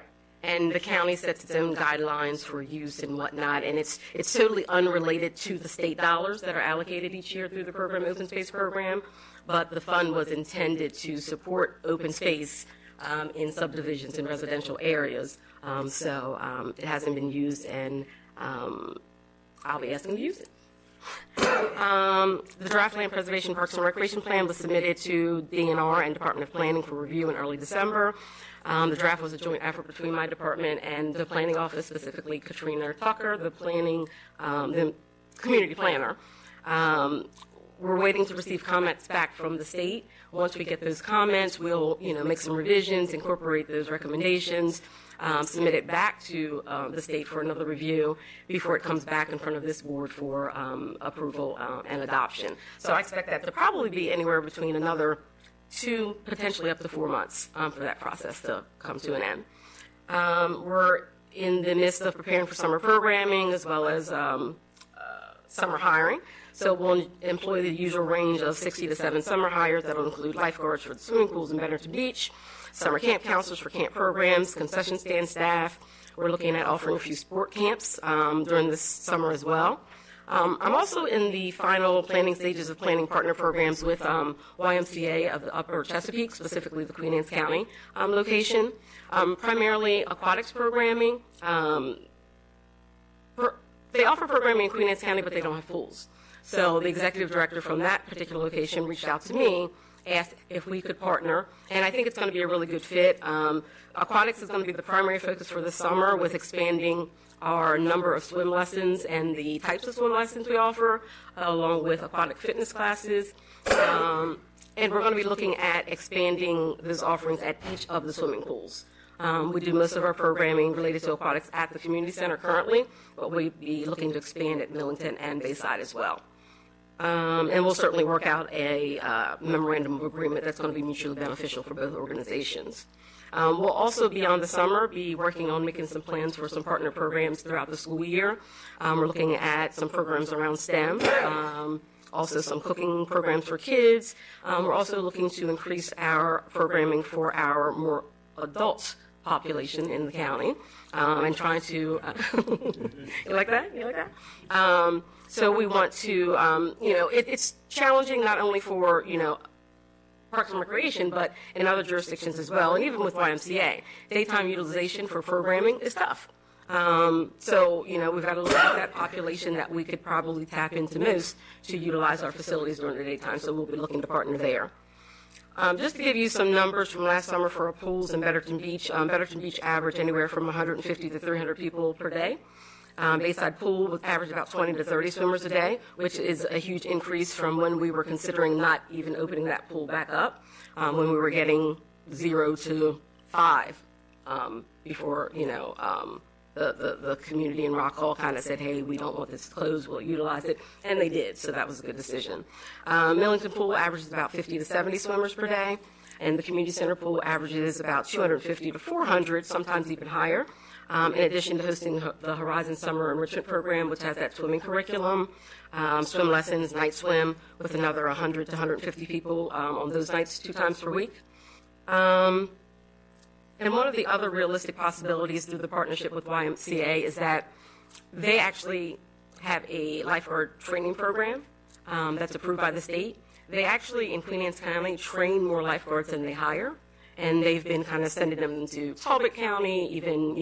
Q: And the county sets its own guidelines for use and whatnot, and it's totally unrelated to the state dollars that are allocated each year through the program open space program. But the fund was intended to support open space in subdivisions in residential areas. So it hasn't been used, and I'll be asking to use it. The draft land preservation parks and recreation plan was submitted to DNR and Department of Planning for review in early December. The draft was a joint effort between my department and the planning office, specifically Katrina Tucker, the community planner. We're waiting to receive comments back from the state. Once we get those comments, we'll make some revisions, incorporate those recommendations, submit it back to the state for another review before it comes back in front of this board for approval and adoption. So I expect that to probably be anywhere between another 2, potentially up to 4 months for that process to come to an end. We're in the midst of preparing for summer programming as well as summer hiring. So we'll employ the usual range of 60 to 7 summer hires that will include lifeguards for the swimming pools in Betterton Beach, summer camp counselors for camp programs, concession stand staff. We're looking at offering a few sport camps during this summer as well. I'm also in the final planning stages of planning partner programs with YMCA of the Upper Chesapeake, specifically the Queen Anne's County location, primarily aquatics programming. They offer programming in Queen Anne's County, but they don't have pools. So the executive director from that particular location reached out to me, asked if we could partner, and I think it's going to be a really good fit. Aquatics is going to be the primary focus for the summer, with expanding our number of swim lessons and the types of swim lessons we offer, along with aquatic fitness classes. And we're going to be looking at expanding those offerings at each of the swimming pools. We do most of our programming related to aquatics at the community center currently, but we'd be looking to expand at Millington and Bayside as well. And we'll certainly work out a memorandum of agreement that's going to be mutually beneficial for both organizations. We'll also, beyond the summer, be working on making some plans for some partner programs throughout the school year. We're looking at some programs around STEM, also some cooking programs for kids. We're also looking to increase our programming for our more adult population in the county, and trying to, you like that? You like that? So we want to, it's challenging not only for, Parks and Recreation, but in other jurisdictions as well, and even with YMCA. Daytime utilization for programming is tough. So, we've got to look at that population that we could probably tap into most to utilize our facilities during the daytime, so we'll be looking to partner there. Just to give you some numbers from last summer for our pools in Betterton Beach averaged anywhere from 150 to 300 people per day. Bayside Pool would average about 20 to 30 swimmers a day, which is a huge increase from when we were considering not even opening that pool back up, when we were getting 0 to 5 before, the community in Rock Hall kind of said, hey, we don't want this closed, we'll utilize it, and they did, so that was a good decision. Millington Pool averages about 50 to 70 swimmers per day, and the community center pool averages about 250 to 400, sometimes even higher. In addition to hosting the Horizon Summer Enrichment Program, which has that swimming curriculum, swim lessons, night swim, with another 100 to 150 people on those nights 2 times per week. And one of the other realistic possibilities through the partnership with YMCA is that they actually have a lifeguard training program that's approved by the state. They actually, in Queen Anne's County, train more lifeguards than they hire. And they've been kind of sending them to Talbot County, even,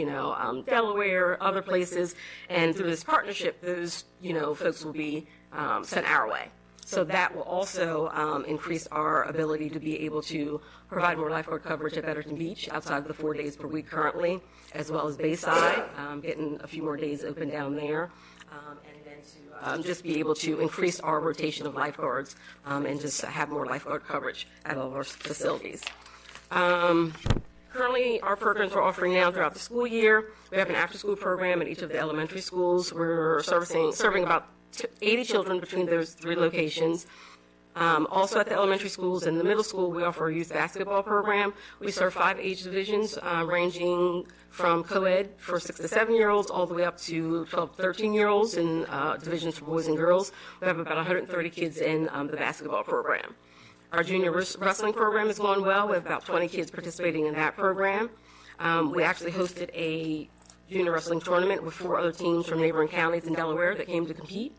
Q: Delaware, other places. And through this partnership, those, folks will be sent our way. So that will also increase our ability to be able to provide more lifeguard coverage at Betterton Beach outside of the 4 days per week currently, as well as Bayside, getting a few more days open down there. And then to just be able to increase our rotation of lifeguards and just have more lifeguard coverage at all of our facilities. Currently, our programs we're offering now throughout the school year. We have an after-school program at each of the elementary schools. We're serving about 80 children between those 3 locations. Also at the elementary schools and the middle school, we offer a youth basketball program. We serve 5 age divisions, ranging from co-ed for 6 to 7-year-olds all the way up to 12 to 13-year-olds in divisions for boys and girls. We have about 130 kids in the basketball program. Our junior wrestling program is going well. We have about 20 kids participating in that program. We actually hosted a junior wrestling tournament with 4 other teams from neighboring counties in Delaware that came to compete.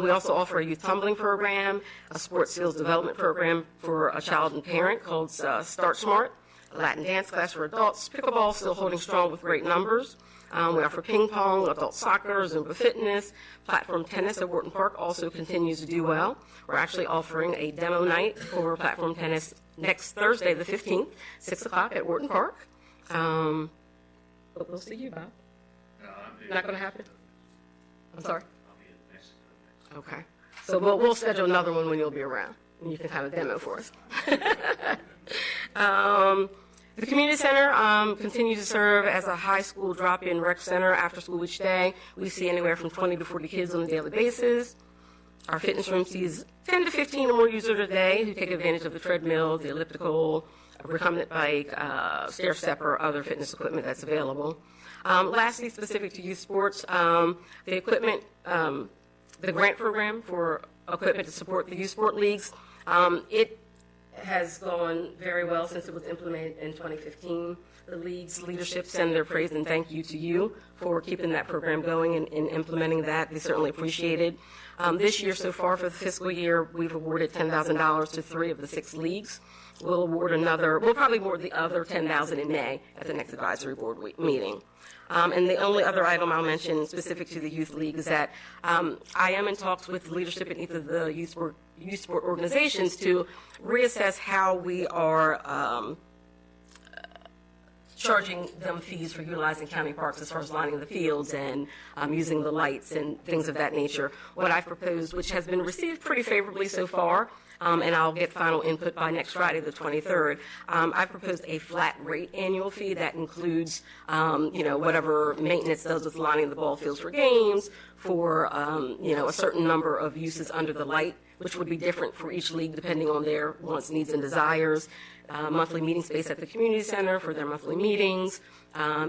Q: We also offer a youth tumbling program, a sports skills development program for a child and parent called Start Smart, a Latin dance class for adults, pickleball still holding strong with great numbers. We offer ping pong, adult soccer, Zumba fitness, platform tennis at Wharton Park also continues to do well. We're actually offering a demo night for platform tennis next Thursday, the 15th, 6 o'clock at Wharton Park. But we'll see you, Bob. Not going to happen? I'm sorry? Okay. So we'll schedule another one when you'll be around, and you can have a demo for us. The community center continues to serve as a high school drop-in rec center after school each day. We see anywhere from 20 to 40 kids on a daily basis. Our fitness room sees 10 to 15 or more users a day who take advantage of the treadmill, the elliptical, a recumbent bike, stair step, or other fitness equipment that's available. Lastly, specific to youth sports, the equipment, the grant program for equipment to support the youth sport leagues, it has gone very well since it was implemented in 2015. The league's leadership send their praise and thank you to you for keeping that program going and implementing that. They certainly appreciate it. This year so far for the fiscal year, we've awarded $10,000 to 3 of the 6 leagues. We'll probably award the other $10,000 in May at the next advisory board meeting. And the only other item I'll mention specific to the Youth League is that I am in talks with leadership in each of the youth sport organizations to reassess how we are charging them fees for utilizing county parks as far as lining the fields and using the lights and things of that nature. What I've proposed, which has been received pretty favorably so far, and I'll get final input by next Friday, the 23rd. I've proposed a flat rate annual fee that includes, whatever maintenance does with lining the ball fields for games, for, a certain number of uses under the light, which would be different for each league depending on their wants, needs, and desires. Monthly meeting space at the community center for their monthly meetings,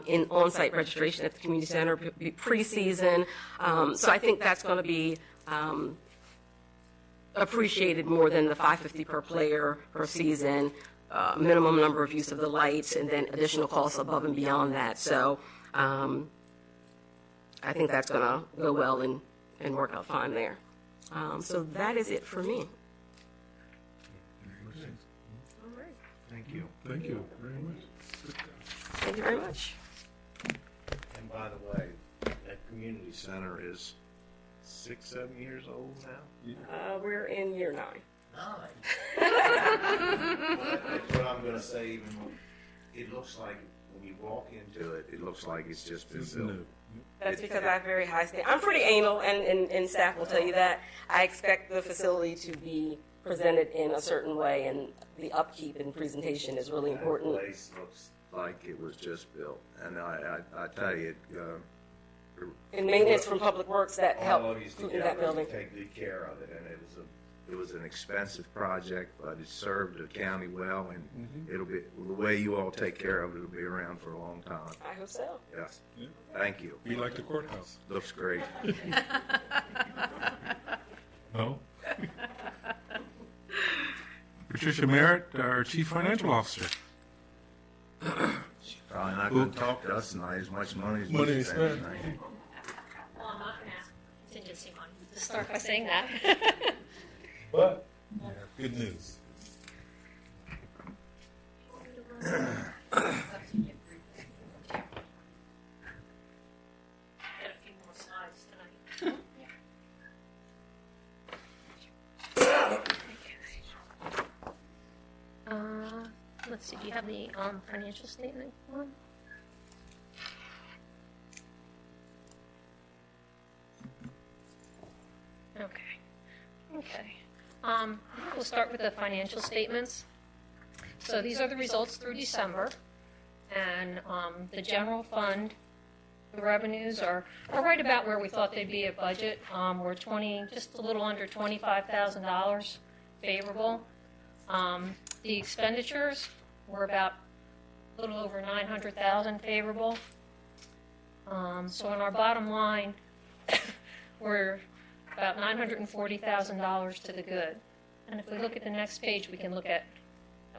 Q: in on-site registration at the community center pre-season. So I think that's going to be appreciated more than the $550 per player per season, minimum number of use of the lights, and then additional costs above and beyond that. So I think that's going to go well and work out fine there. So that is it for me. All right.
D: Thank you.
A: Thank you very much.
Q: Thank you very much.
D: And by the way, that community center is 6-7 years old now?
Q: We're in year 9.
D: That's what I'm going to say. Even it looks like when you walk into it, it looks like it's just been built.
Q: That's because I have very high standards. I'm pretty anal, and staff will tell you that. I expect the facility to be presented in a certain way, and the upkeep and presentation is really important.
D: That place looks like it was just built, and I tell you,
Q: and maintenance from Public Works that
D: all
Q: helped
D: of you
Q: in that building.
D: take good care of it, and it was it was an expensive project, but it served the county well, and it'll be, the way you all take care of it, it'll be around for a long time.
Q: I hope so.
D: Yes.
A: Yeah.
D: Thank you.
A: Be like the courthouse.
D: Looks great.
A: No? Patricia Merritt, our Chief Financial Officer.
D: Probably not going to talk to us tonight as much money as
A: Money
D: we
A: is
D: spent
A: spent.
D: tonight.
B: Well, I'm not going to ask contingency fund to start by saying that.
A: But, yeah, good news.
B: Get a few more slides tonight. Let's see, do you have the financial statement one? Okay. We'll start with the financial statements. So these are the results through December. And the general fund, the revenues are right about where we thought they'd be at budget. We're just a little under $25,000 favorable. The expenditures were about a little over $900,000 favorable. So in our bottom line, we're about $940,000 to the good. And if we look at the next page, we can look at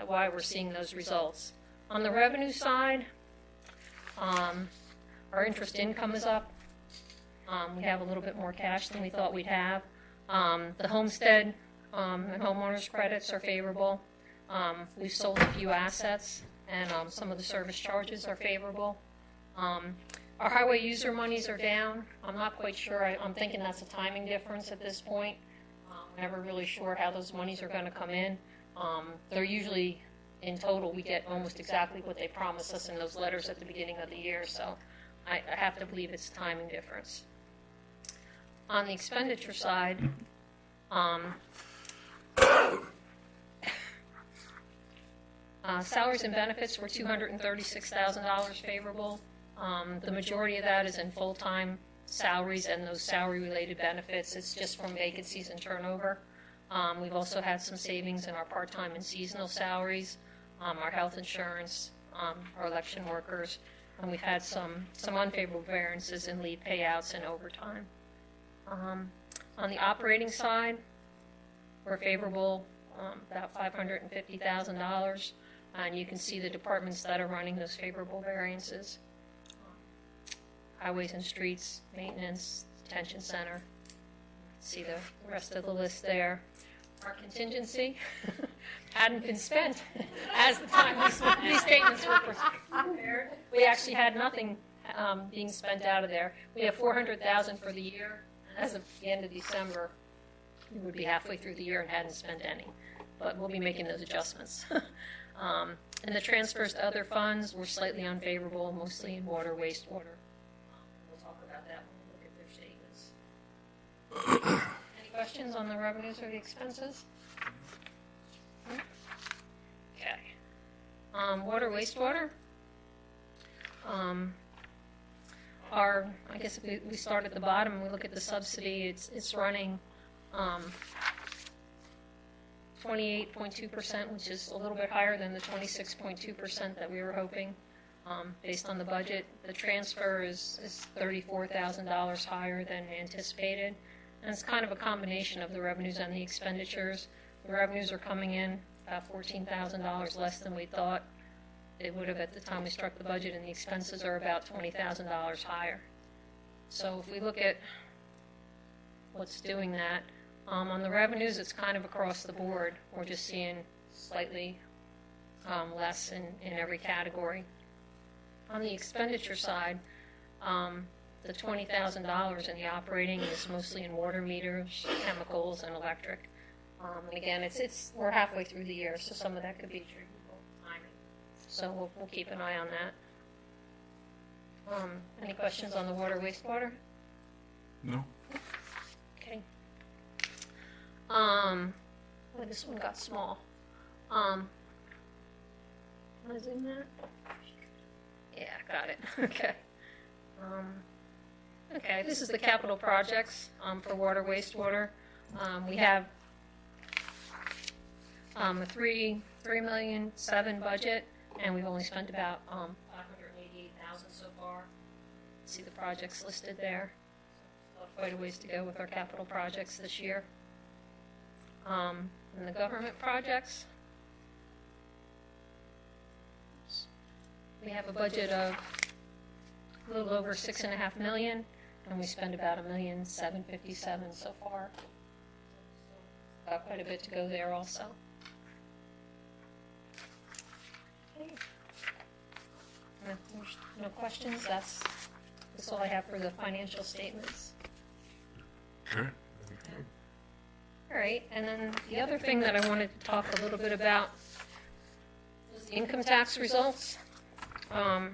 B: why we're seeing those results. On the revenue side, our interest income is up. We have a little bit more cash than we thought we'd have. The homestead and homeowners credits are favorable. We've sold a few assets, and some of the service charges are favorable. Our highway user monies are down. I'm not quite sure. I'm thinking that's a timing difference at this point. Never really sure how those monies are going to come in. They're usually, in total, we get almost exactly what they promised us in those letters at the beginning of the year, so I have to believe it's a timing difference. On the expenditure side, salaries and benefits were $236,000 favorable. The majority of that is in full-time salaries and those salary-related benefits. It's just from vacancies and turnover. We've also had some savings in our part-time and seasonal salaries, our health insurance, our election workers, and we've had some unfavorable variances in leave payouts and overtime. On the operating side, we're favorable about $550,000, and you can see the departments that are running those favorable variances. Highways and streets, maintenance, detention center. See the rest of the list there. Our contingency hadn't been spent as the time these statements were prepared. We actually had nothing being spent out of there. We have $400,000 for the year. As of the end of December, we would be halfway through the year and hadn't spent any. But we'll be making those adjustments. And the transfers to other funds were slightly unfavorable, mostly in water, wastewater. We'll talk about that when we look at their statements. Any questions on the revenues or the expenses? Okay. Water, wastewater. I guess if we start at the bottom and we look at the subsidy, it's running 28.2%, which is a little bit higher than the 26.2% that we were hoping based on the budget. The transfer is $34,000 higher than anticipated, and it's kind of a combination of the revenues and the expenditures. The revenues are coming in about $14,000 less than we thought it would have at the time we struck the budget, and the expenses are about $20,000 higher. So if we look at what's doing that, on the revenues, it's kind of across the board. We're just seeing slightly less in every category. On the expenditure side, the $20,000 in the operating is mostly in water meters, chemicals, and electric. And again, we're halfway through the year, so some of that could be attributable to timing. So we'll keep an eye on that. Any questions on the water, wastewater?
A: No.
B: Okay. Oh, this one got small. Want to zoom that? Yeah, got it. Okay. Okay, this is the capital projects for water, wastewater. We have a $3,700,000 budget, and we've only spent about $588,000 so far. See the projects listed there. Still have quite a ways to go with our capital projects this year. And the government projects, we have a budget of a little over $6.5 million, and we spend about $1,757,000 so far. Got quite a bit to go there also. Okay. If there's no questions, that's all I have for the financial statements.
A: Sure.
B: All right, and then the other thing that I wanted to talk a little bit about was the income tax results. Well,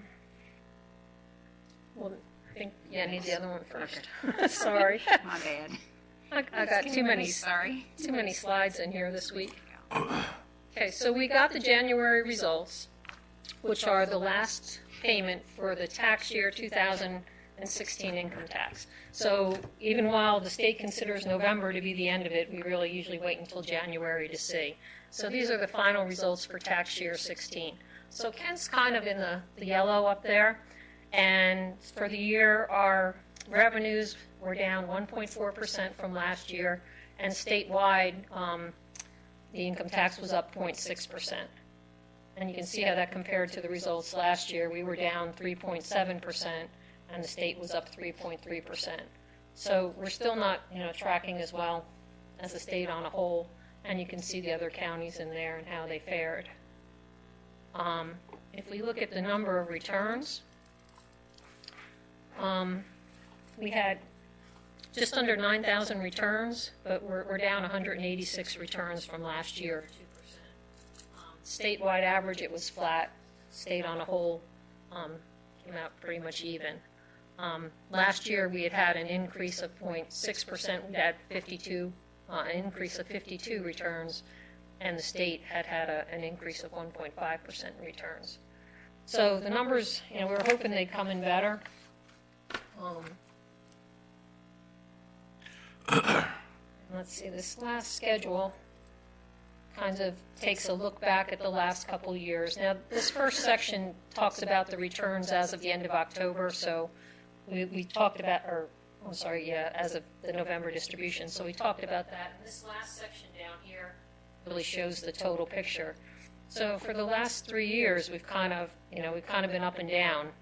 B: I think, yeah, I need the other one first. Sorry.
R: My bad.
B: I got too many slides in here this week. Okay, so we got the January results, which are the last payment for the tax year 2016 income tax. So even while the state considers November to be the end of it, we really usually wait until January to see. So these are the final results for tax year 16. So Kent's kind of in the yellow up there. And for the year, our revenues were down 1.4% from last year, and statewide, the income tax was up 0.6%. And you can see how that compared to the results last year. We were down 3.7%, and the state was up 3.3%. So we're still not, tracking as well as the state on a whole, and you can see the other counties in there and how they fared. If we look at the number of returns, we had just under 9,000 returns, but we're down 186 returns from last year, 2%. Statewide average, it was flat. State on a whole came out pretty much even. Last year, we had an increase of 0.6%. We had an increase of 52 returns, and the state had an increase of 1.5% in returns. So the numbers, we were hoping they'd come in better. Let's see, this last schedule kind of takes a look back at the last couple of years. Now, this first section talks about the returns as of the end of October, so we talked about, as of the November distribution, so we talked about that. And this last section down here really shows the total picture. So for the last 3 years, we've kind of been up and down.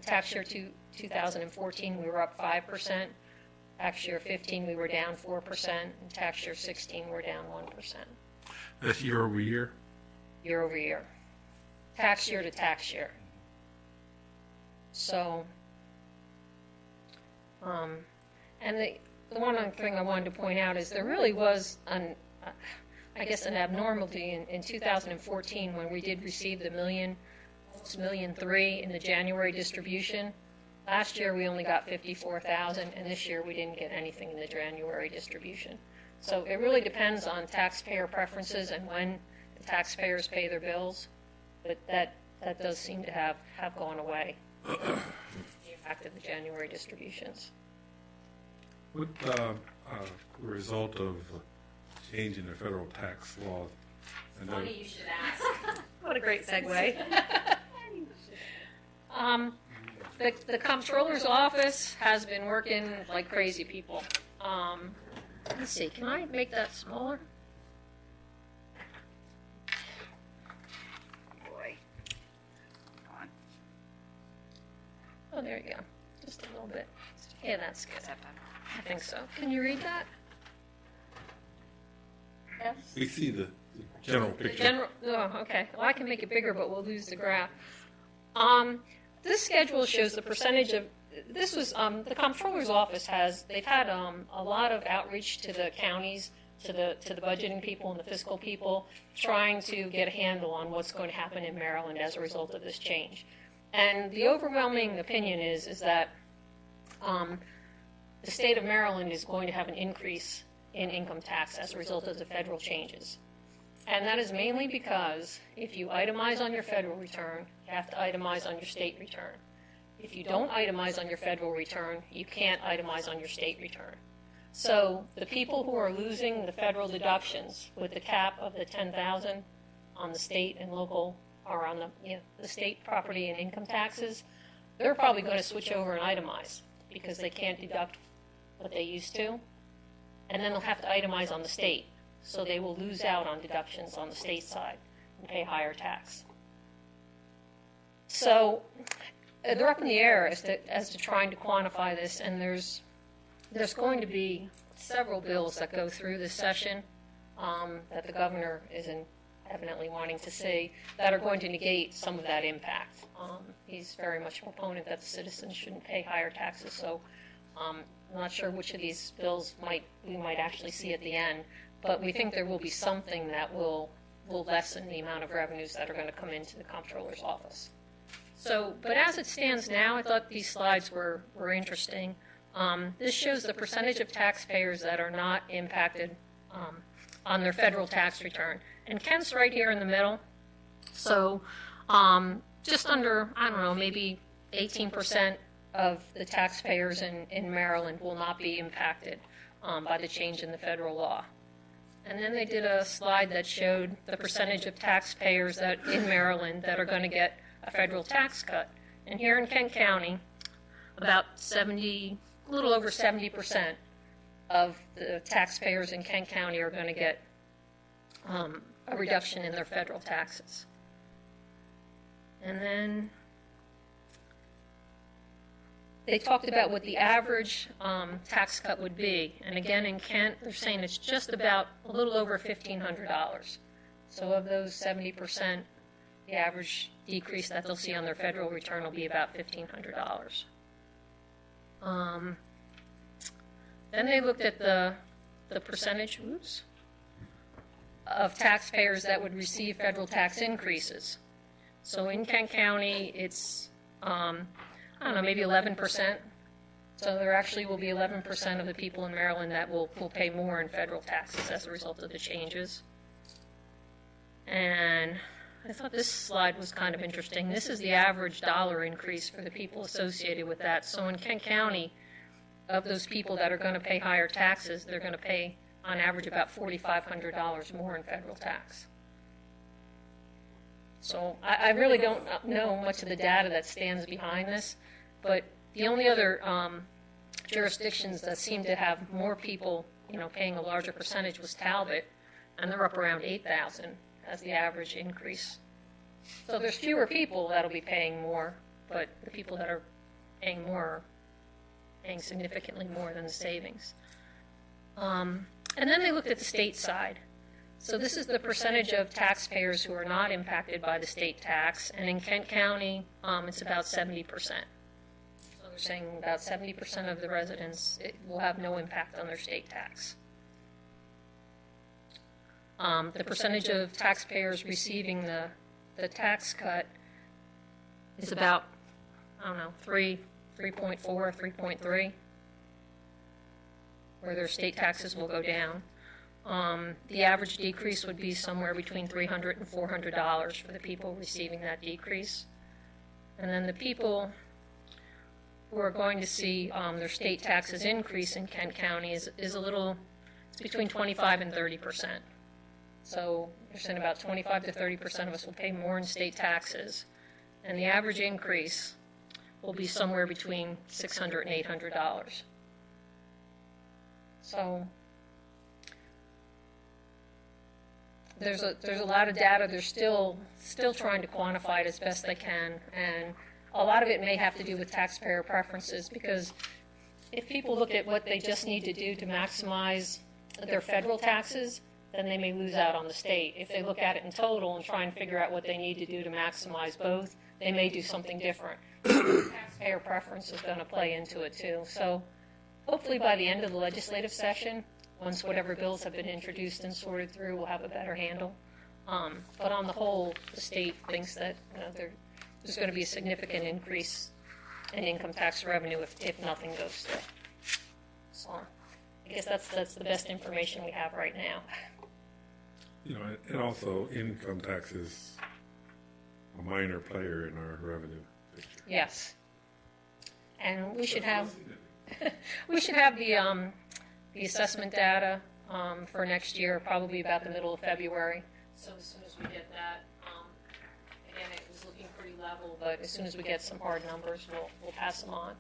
B: Tax year 2014, we were up 5%. Tax year 15, we were down 4%. And tax year 16, we're down 1%.
A: That's year over year?
B: Year over year. Tax year to tax year. So, and the one other thing I wanted to point out is there really was an abnormality in 2014 when we did receive the almost $1.3 million in the January distribution. Last year we only got $54,000, and this year we didn't get anything in the January distribution. So it really depends on taxpayer preferences and when the taxpayers pay their bills, but that does seem to have gone away, the impact of the January distributions.
A: What result of change in the federal tax law?
B: Funny you should ask. What a great segue. The comptroller's office has been working like crazy people. Let's see, can I make that smaller? Boy. Oh, there you go. Just a little bit. Yeah, that's good. I think so. Can you read that? Yes?
A: We see the general picture.
B: Okay. Well, I can make it bigger, but we'll lose the graph. This schedule shows the percentage of, this was, the comptroller's office they've had a lot of outreach to the counties, to the budgeting people and the fiscal people, trying to get a handle on what's going to happen in Maryland as a result of this change. And the overwhelming opinion is that the state of Maryland is going to have an increase in income tax as a result of the federal changes. And that is mainly because if you itemize on your federal return, you have to itemize on your state return. If you don't itemize on your federal return, you can't itemize on your state return. So the people who are losing the federal deductions with the cap of the 10,000 on the state and local, or on the state property and income taxes, they're probably going to switch over and itemize because they can't deduct what they used to. And then they'll have to itemize on the state. So they will lose out on deductions on the state side and pay higher tax. So they're up in the air as to trying to quantify this, and there's going to be several bills that go through this session that the governor is evidently wanting to see that are going to negate some of that impact. He's very much a proponent that the citizens shouldn't pay higher taxes, so I'm not sure which of these bills we might actually see at the end, but we think there will be something that will lessen the amount of revenues that are going to come into the comptroller's office. So, but as it stands now, I thought these slides were interesting. This shows the percentage of taxpayers that are not impacted on their federal tax return. And Kent's right here in the middle. So just under, I don't know, maybe 18% of the taxpayers in Maryland will not be impacted by the change in the federal law. And then they did a slide that showed the percentage of taxpayers that in Maryland that are going to get a federal tax cut. And here in Kent County, about a little over 70% of the taxpayers in Kent County are going to get a reduction in their federal taxes. And then they talked about what the average tax cut would be. And again, in Kent, they're saying it's just about a little over $1,500. So of those 70%, the average decrease that they'll see on their federal return will be about $1,500. Then they looked at the percentage of taxpayers that would receive federal tax increases. So in Kent County, it's, I don't know, maybe 11%. So there actually will be 11% of the people in Maryland that will pay more in federal taxes as a result of the changes. And I thought this slide was kind of interesting. This is the average dollar increase for the people associated with that. So in Kent County, of those people that are going to pay higher taxes, they're going to pay on average about $4,500 more in federal tax. So I really don't know much of the data that stands behind this, but the only other jurisdictions that seem to have more people, paying a larger percentage was Talbot, and they're up around 8,000 as the average increase. So there's fewer people that'll be paying more, but the people that are paying more are paying significantly more than the savings. And then they looked at the state side. So this is the percentage of taxpayers who are not impacted by the state tax, and in Kent County, it's about 70%. So they're saying about 70% of the residents will have no impact on their state tax. The percentage of taxpayers receiving the tax cut is about, 3.4, 3.3, where their state taxes will go down. The average decrease would be somewhere between $300 and $400 for the people receiving that decrease. And then the people who are going to see their state taxes increase in Kent County is it's between 25 and 30%. So they're saying about 25 to 30% of us will pay more in state taxes, and the average increase will be somewhere between $600 and $800. So there's a lot of data. They're still trying to quantify it as best they can, and a lot of it may have to do with taxpayer preferences, because if people look at what they just need to do to maximize their federal taxes, then they may lose out on the state. If they look at it in total and try and figure out what they need to do to maximize both, they may do something different. Taxpayer preference is going to play into it too. So hopefully by the end of the legislative session, once whatever bills have been introduced and sorted through, we'll have a better handle. But on the whole, the state thinks that there's going to be a significant increase in income tax revenue if nothing goes through. So I guess that's the best information we have right now.
A: And also income tax is a minor player in our revenue picture.
B: Yes, and we should have the the assessment data for next year, probably about the middle of February. So as soon as we get that, again, it was looking pretty level, but as soon as we get some hard numbers, we'll pass them on.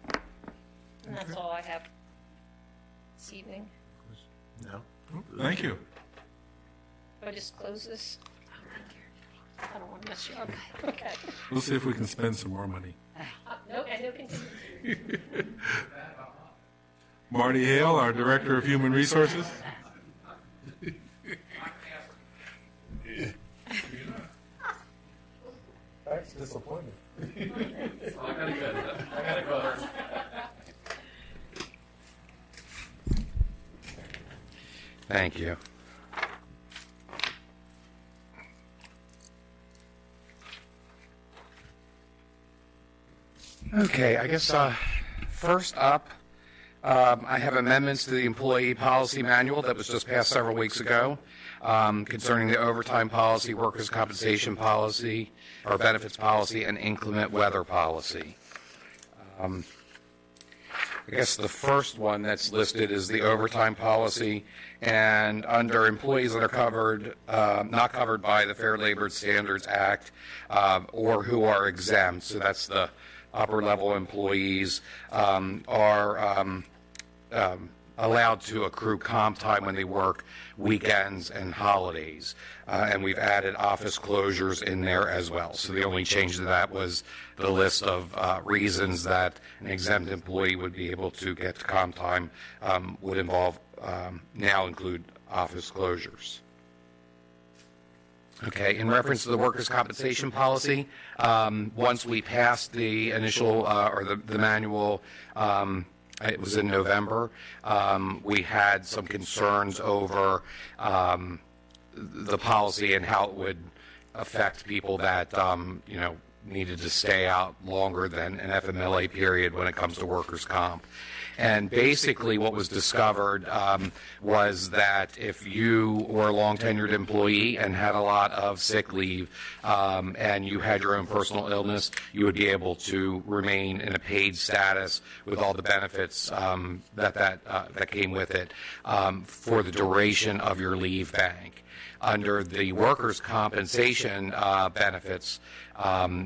B: And that's all I have this evening.
D: No.
A: Thank you.
B: Do I just close this? I don't want to mess you up. Okay.
A: We'll see if we can spend some more money.
B: No contingency.
A: Marty Hale, our Director of Human Resources. That's disappointing.
E: I gotta go.
R: Thank you. Okay, I guess first up, I have amendments to the employee policy manual that was just passed several weeks ago concerning the overtime policy, workers' compensation policy, or benefits policy, and inclement weather policy. I guess the first one that's listed is the overtime policy, and under employees that are covered, not covered by the Fair Labor Standards Act, or who are exempt, so that's the upper level employees, are allowed to accrue comp time when they work weekends and holidays. And we've added office closures in there as well. So the only change to that was the list of reasons that an exempt employee would be able to get comp time would involve, now include office closures. Okay, in reference to the workers' compensation policy, once we passed the initial, or the manual, it was in November, we had some concerns over the policy and how it would affect people that, needed to stay out longer than an FMLA period when it comes to workers' comp. And basically what was discovered was that if you were a long-tenured employee and had a lot of sick leave and you had your own personal illness, you would be able to remain in a paid status with all the benefits that came with it for the duration of your leave bank. Under the workers' compensation benefits,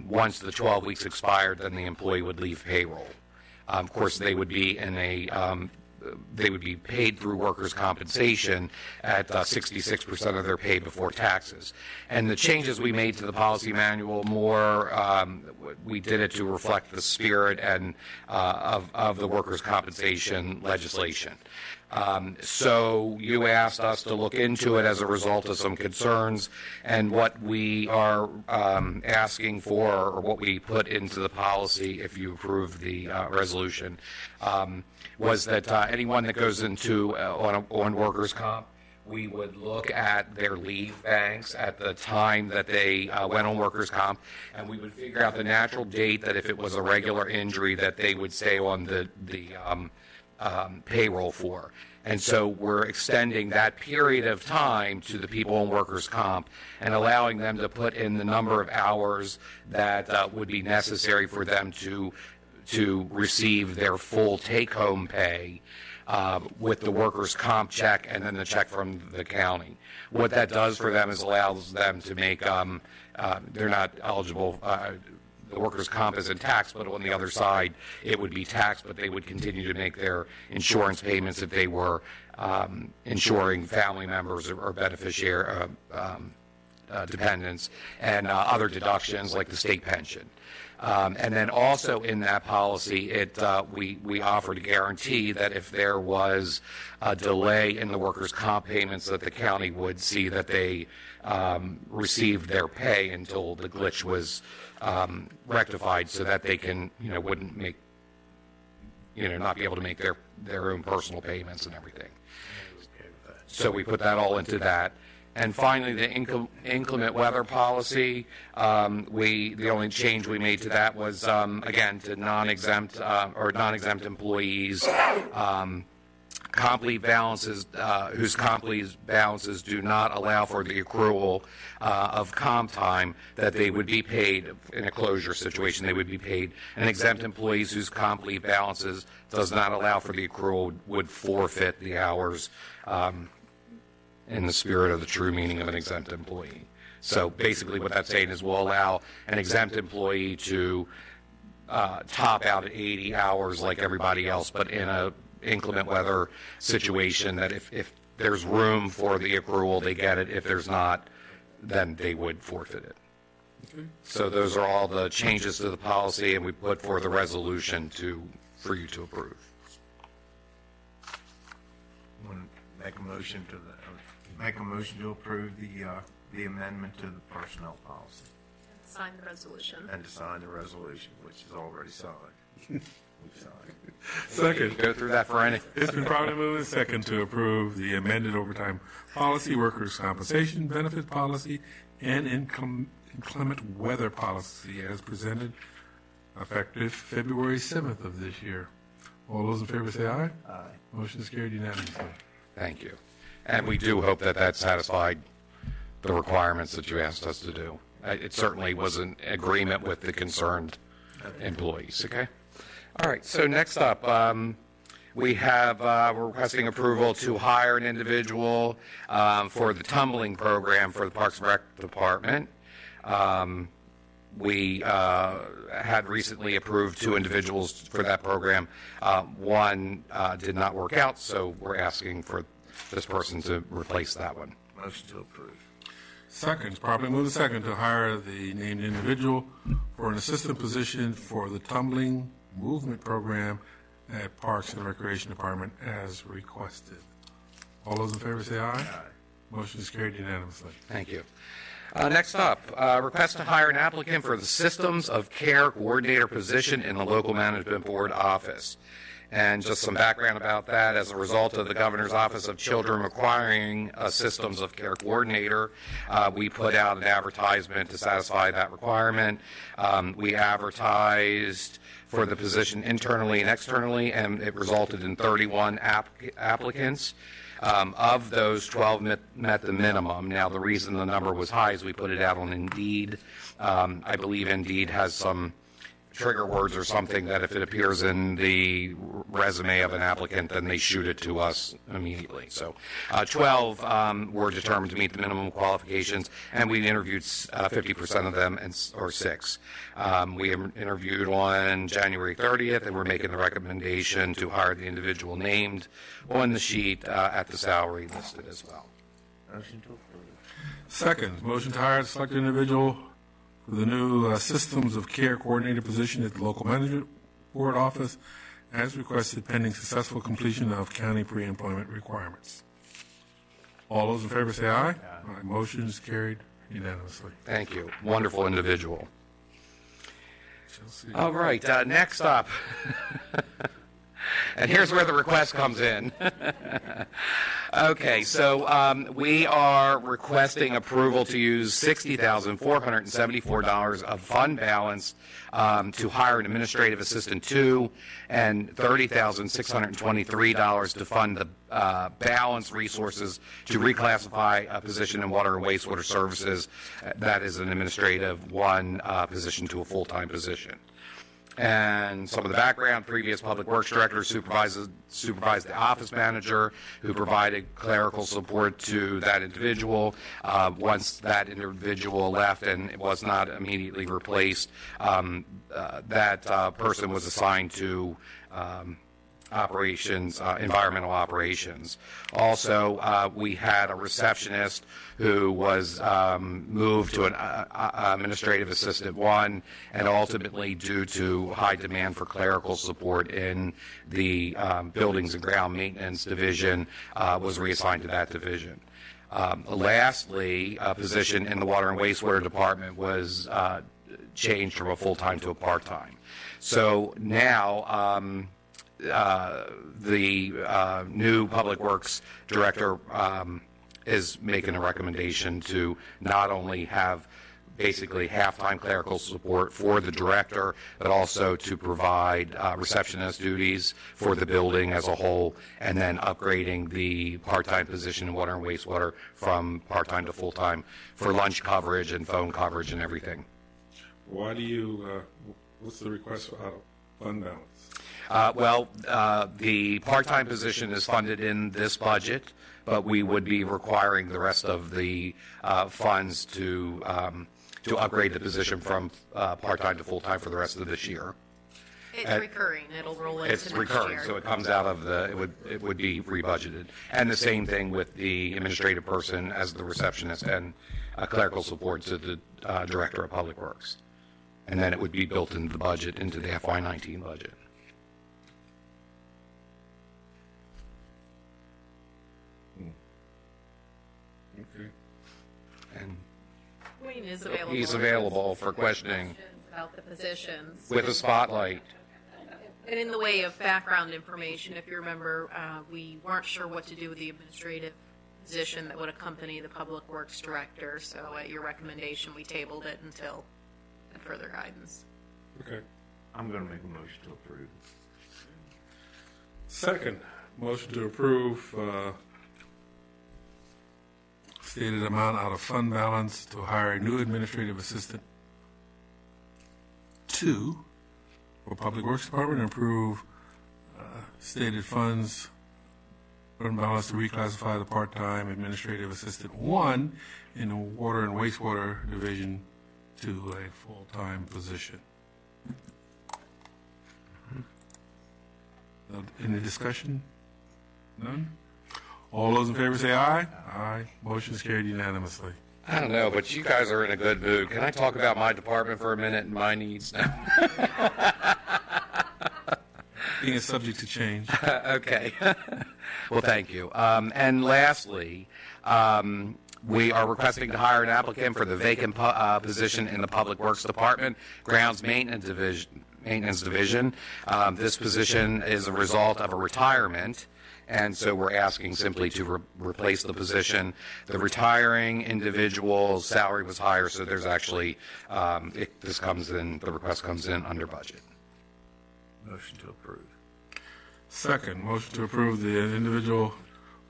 R: once the 12 weeks expired, then the employee would leave payroll. Of course, they would be they would be paid through workers' compensation at 66% of their pay before taxes. And the changes we made to the policy manual we did it to reflect the spirit and of the workers' compensation legislation. So you asked us to look into it as a result of some concerns, and what we are asking for, or what we put into the policy if you approve the resolution, was that anyone that goes into on workers' comp, we would look at their leave banks at the time that they went on workers' comp, and we would figure out the natural date that if it was a regular injury that they would stay on the payroll for. And so we're extending that period of time to the people on workers' comp and allowing them to put in the number of hours that would be necessary for them to receive their full take-home pay with the workers' comp check and then the check from the county. What that does for them is allows them to make, they're not eligible, the workers' comp isn't taxed, but on the other side, it would be taxed, but they would continue to make their insurance payments if they were insuring family members or beneficiary dependents, and other deductions like the state pension. And then also in that policy, we offered a guarantee that if there was a delay in the workers' comp payments, that the county would see that they received their pay until the glitch was rectified, so that they can, wouldn't make, not be able to make their own personal payments and everything. So we put that all into that. And finally, the inclement weather policy, the only change we made to that was, again, to non-exempt employees, kind comp leave balances, whose comp leave balances do not allow for the accrual of comp time, that they would be paid in a closure situation. They would be paid. And exempt employees whose comp leave balances does not allow for the accrual would forfeit the hours in the spirit of the true meaning of an exempt employee. So basically what that's saying is we'll allow an exempt employee to top out at 80 hours like everybody else, but in a inclement weather situation that if there's room for the accrual, they get it. If there's not, then they would forfeit it. Okay. So those are all the changes to the policy, and we put forth a resolution for you to approve.
D: Want to make a motion to approve the amendment to the personnel policy.
S: Sign the resolution.
D: And to sign the resolution, which is already signed. We've signed.
A: Second.
R: Go through that for any.
A: It's been probably moved and second to approve the amended overtime policy, workers' compensation benefit policy, and inclement weather policy as presented, effective February 7th of this year. All those in favor say aye.
D: Aye.
A: Motion is carried unanimously.
R: Thank you. And we do hope that that satisfied the requirements that you asked us to do. It certainly was an agreement with the concerned employees, okay? All right, so next up, we have, we're requesting approval to hire an individual for the tumbling program for the Parks and Rec Department. We had recently approved 2 individuals for that program. One did not work out, so we're asking for this person to replace that one.
D: Motion to approve.
A: Second, properly moved and second to hire the named individual for an assistant position for the tumbling movement program at Parks and Recreation Department as requested. All those in favor say aye. Aye. Motion is carried unanimously.
R: Thank you. Next up, request to hire an applicant for the Systems of Care Coordinator position in the Local Management Board office. And just some background about that, as a result of the Governor's Office of Children requiring a Systems of Care Coordinator, we put out an advertisement to satisfy that requirement. We advertised for the position internally and externally, and it resulted in 31 applicants. Of those, 12 met the minimum. Now, the reason the number was high is we put it out on Indeed. I believe Indeed has some trigger words or something that if it appears in the resume of an applicant, then they shoot it to us immediately. So 12 were determined to meet the minimum qualifications, and we interviewed 50% of them, or 6. We interviewed on January 30th, and we're making the recommendation to hire the individual named on the sheet at the salary listed as well.
D: Motion to approve.
A: Second, motion to hire the selected individual for the new Systems of Care Coordinator position at the Local Management Board office as requested pending successful completion of county pre-employment requirements. All those in favor say aye. Aye. Motion is carried unanimously.
R: Thank you. Wonderful individual. All right, next up. And here's where the request comes in. Okay, so we are requesting approval to use $60,474 of fund balance to hire an administrative assistant 2 and $30,623 to fund the balance resources to reclassify a position in water and wastewater services that is an administrative 1 position to a full-time position. And some of the background: previous public works director supervised the office manager who provided clerical support to that individual. Once that individual left and it was not immediately replaced, that person was assigned to operations, environmental operations. Also, we had a receptionist who was moved to an administrative assistant 1, and ultimately, due to high demand for clerical support in the buildings and ground maintenance division, was reassigned to that division. Lastly, a position in the water and wastewater department was changed from a full-time to a part-time. So now, the new Public Works Director is making a recommendation to not only have basically half-time clerical support for the director, but also to provide receptionist duties for the building as a whole, and then upgrading the part-time position in water and wastewater from part-time to full-time for lunch coverage and phone coverage and everything.
A: Why do you, what's the request out of fund balance?
R: The part-time position is funded in this budget, but we would be requiring the rest of the funds to upgrade the position from part-time to full-time for the rest of this year.
S: It's recurring. It'll roll into
R: It's
S: next
R: recurring,
S: year.
R: so it comes out of it would be rebudgeted. And the same thing with the administrative person as the receptionist and clerical support to the Director of Public Works. And then it would be built into the budget, into the FY19 budget.
A: Okay.
R: And
S: Wayne is available.
R: he's available for questioning
S: About the positions.
R: with a spotlight.
S: And in the way of background information, if you remember, we weren't sure what to do with the administrative position that would accompany the Public Works Director. So at your recommendation, we tabled it until further guidance.
A: Okay.
D: I'm going to make a motion to approve.
A: Second, motion to approve stated amount out of fund balance to hire a new administrative assistant 2 for Public Works Department, and approve stated funds fund balance to reclassify the part-time administrative assistant 1 in the Water and Wastewater Division to a full-time position. Any discussion? None? All those in favor say aye. Aye. Motion is carried unanimously.
R: I don't know, but you guys are in a good mood. Can I talk about my department for a minute and my needs now?
A: Being subject to change.
R: Okay. Well, thank you. And lastly, we are requesting to hire an applicant for the vacant position in the Public Works Department, Grounds Maintenance Division. This position is a result of a retirement, and so we're asking simply to replace the position. The retiring individual's salary was higher, so there's actually, the request comes in under budget.
D: Motion to approve.
A: Second, motion to approve the individual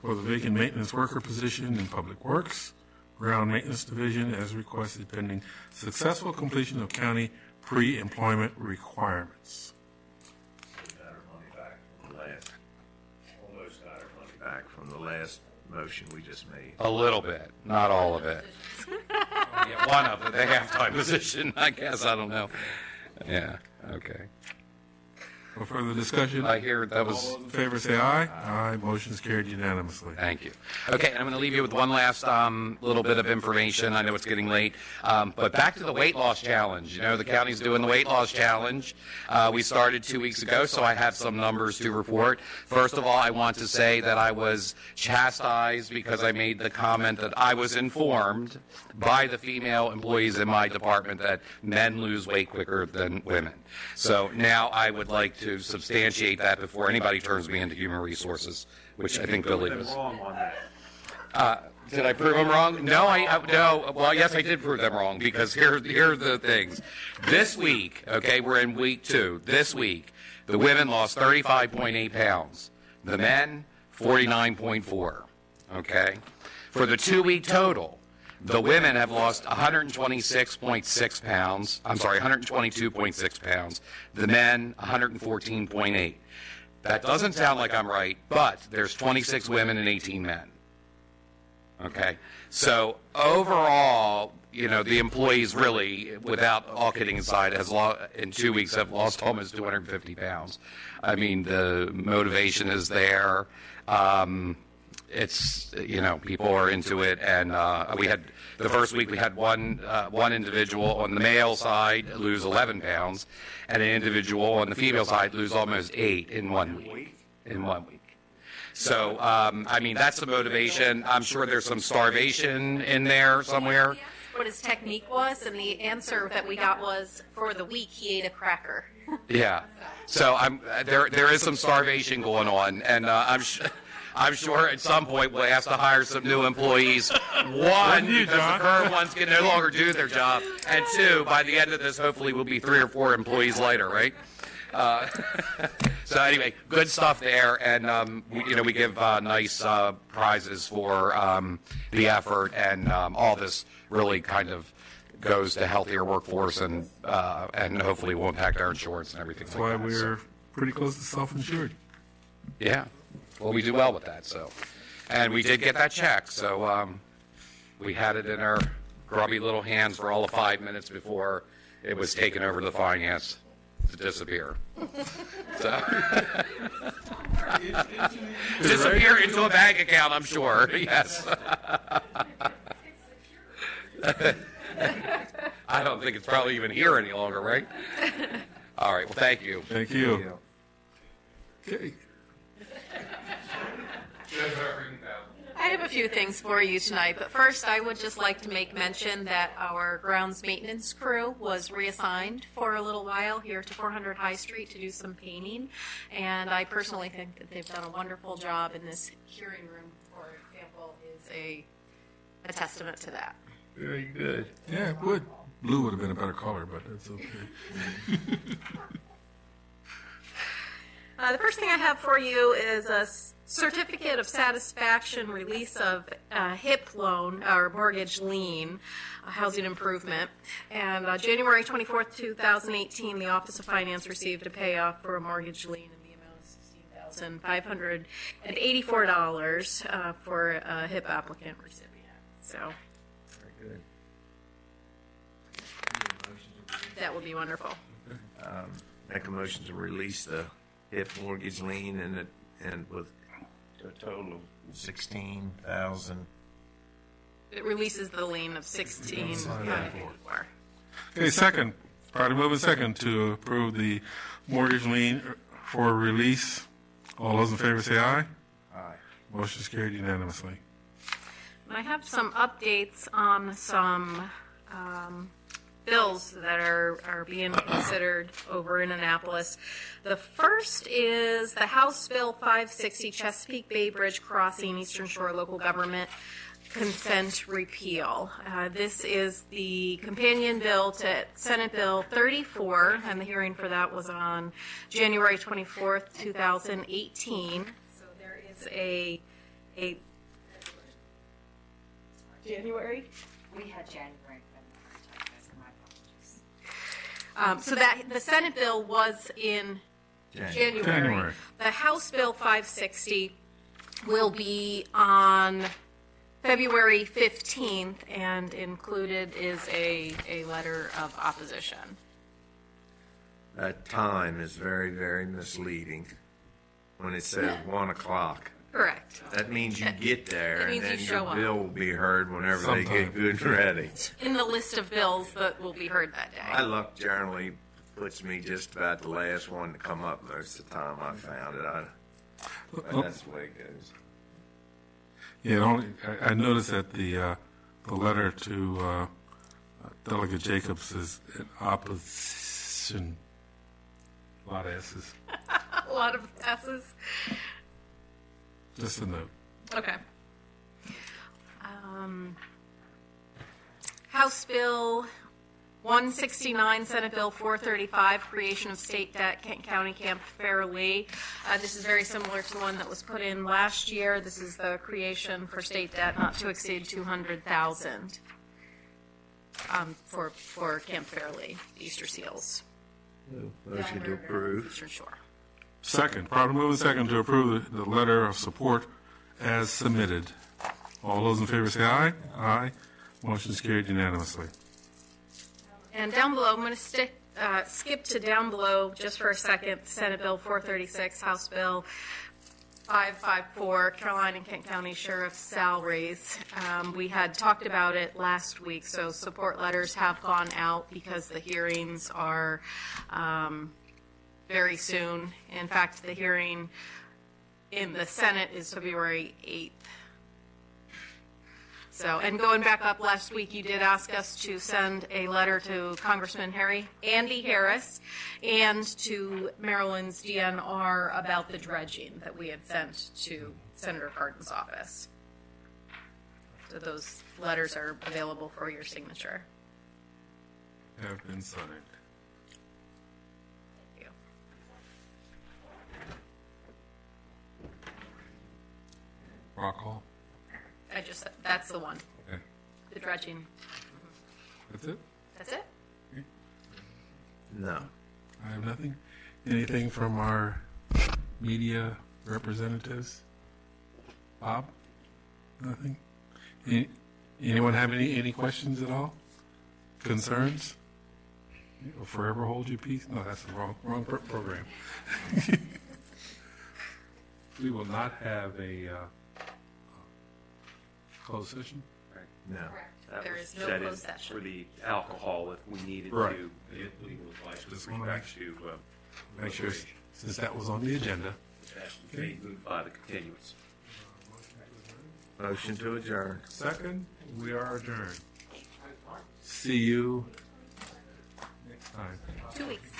A: for the vacant maintenance worker position in Public Works, Ground Maintenance Division, as requested pending successful completion of county pre-employment requirements.
D: Got our money back from the last, almost got our money back from the last motion we just made.
R: A little bit, not all of it. Yeah, one of it, the halftime position, I guess, I don't know. Yeah, okay.
A: No further discussion?
R: I hear that was...
A: All those in favor say aye. Aye. Motion is carried unanimously.
R: Thank you. Okay, I'm going to leave you with one last little bit of information. I know it's getting late. But back to the weight loss challenge. You know, the county's doing the weight loss challenge. We started 2 weeks ago, so I have some numbers to report. First of all, I want to say that I was chastised because I made the comment that I was informed by the female employees in my department that men lose weight quicker than women. So now I would like to substantiate that before anybody turns me into human resources, which I think Billy was.
D: Wrong on that.
R: Did I prove them wrong? No, no. Well, yes, I did prove them wrong because here are the things. This week, okay, we're in week 2. This week, the women lost 35.8 pounds. The men, 49.4. Okay? For the 2-week total, the women have lost 126.6 pounds. I'm sorry, 122.6 pounds. The men, 114.8. That doesn't sound like I'm right, but there's 26 women and 18 men. Okay? So overall, you know, the employees really, without all kidding aside, in 2 weeks have lost almost 250 pounds. I mean, the motivation is there. It's, you know, people are into it, and we had the first week we had one individual on the male side lose 11 pounds, and an individual on the female side lose almost 8 in 1 week. In 1 week. So, I mean, that's the motivation. I'm sure there's some starvation in there somewhere.
S: What his technique was, and the answer that we got was, for the week, he ate a cracker.
R: Yeah. So there is some starvation going on, and I'm sure at some point we'll have to hire some new employees. One,
A: You,
R: because
A: John.
R: the current ones can no longer do their job. And two, by the end of this, hopefully we'll be 3 or 4 employees later, right? So anyway, good stuff there, and we give nice prizes for the effort, and all this really kind of goes to healthier workforce, and hopefully will impact our insurance and everything.
A: That's
R: like
A: why
R: that. So,
A: we're pretty close to self-insured.
R: yeah, well, we do well with that. So, and we did get that check, so we had it in our grubby little hands for all of 5 minutes before it was taken over to the finance to disappear. So disappear into a bank account, I'm sure. Yes. I don't think it's probably even here any longer, right? All right. Well, thank you.
A: Thank you. Okay.
S: I have a few things for you tonight, but first I would just like to make mention that our grounds maintenance crew was reassigned for a little while here to 400 High Street to do some painting, and I personally think that they've done a wonderful job, and this hearing room, for example, is a testament to that.
A: Very good. Yeah, it would. Blue would have been a better color, but that's okay.
S: The first thing I have for you is a certificate of satisfaction release of HIP loan or mortgage lien, housing improvement. And January 24th, 2018, the Office of Finance received a payoff for a mortgage lien in the amount of $16,584 for a HIP applicant recipient. So
D: Very good.
S: that would be wonderful.
D: Make a motion to release the HIP mortgage lien and with a total of 16,000.
S: It releases the lien of 16,584.
A: Okay, second. Probably moving second to approve the mortgage lien for release. All those in favor say aye.
D: Aye.
A: Motion is carried unanimously.
S: I have some updates on some bills that are being considered over in Annapolis. The first is the House Bill 560, Chesapeake Bay Bridge Crossing, Eastern Shore Local Government Consent Repeal. This is the companion bill to Senate Bill 34, and the hearing for that was on January 24th, 2018. So there is a January?
T: We had January. My apologies.
S: So that the Senate bill was in January. The House Bill 560 will be on February 15th, and included is a letter of opposition.
D: That time is very, very misleading when it says 1 o'clock.
S: Correct.
D: That means you get there,
S: That
D: and
S: means
D: then
S: you
D: your
S: show up.
D: bill will be heard whenever they get good and ready.
S: In the list of bills that will be heard that day.
D: My luck generally puts me just about the last one to come up most of the time I found it. But that's the way it goes.
A: Yeah, I noticed that the letter to Delegate Jacobs is in opposition. A lot of S's.
S: A lot of S's.
A: Just a note.
S: Okay. House Bill 169, Senate Bill 435, creation of state debt, Kent County Camp Fairleigh. This is very similar to the one that was put in last year. This is the creation for state debt not to exceed $200,000 for Camp Fairleigh, Easter Seals.
D: Motion to approve.
S: Eastern Shore.
A: Second. Probably moving second to approve the letter of support as submitted. All those in favor say aye. Aye. Motion is carried unanimously.
S: And down below, I'm going to skip to down below just for a second, Senate Bill 436, House Bill 554, Caroline and Kent County Sheriff's salaries. We had talked about it last week, so support letters have gone out because the hearings are very soon. In fact, the hearing in the Senate is February 8th. So, and going back up last week, you did ask us to send a letter to Congressman Andy Harris and to Maryland's DNR about the dredging that we had sent to Senator Cardin's office. So those letters are available for your signature.
A: Have been signed.
S: Thank you.
A: Rock Hall.
S: That's the one.
A: Okay.
S: The dredging.
A: That's it?
S: That's it?
D: No.
A: I have nothing. Anything from our media representatives? Bob? Nothing? Anyone have any questions at all? Concerns? You'll forever hold your peace? No, that's the wrong program. We will not have a closed session?
D: No.
L: That
S: There
L: was
S: is no
L: set in
S: closed session.
L: For the alcohol, if we needed
A: Right.
L: to get legal advice with
A: Just wanna
L: respect to
A: Make sure,
L: litigation.
A: since that was on the agenda.
L: That may move by the continuance.
D: Motion to adjourn.
A: Second, we are adjourned. See you next time.
S: 2 weeks.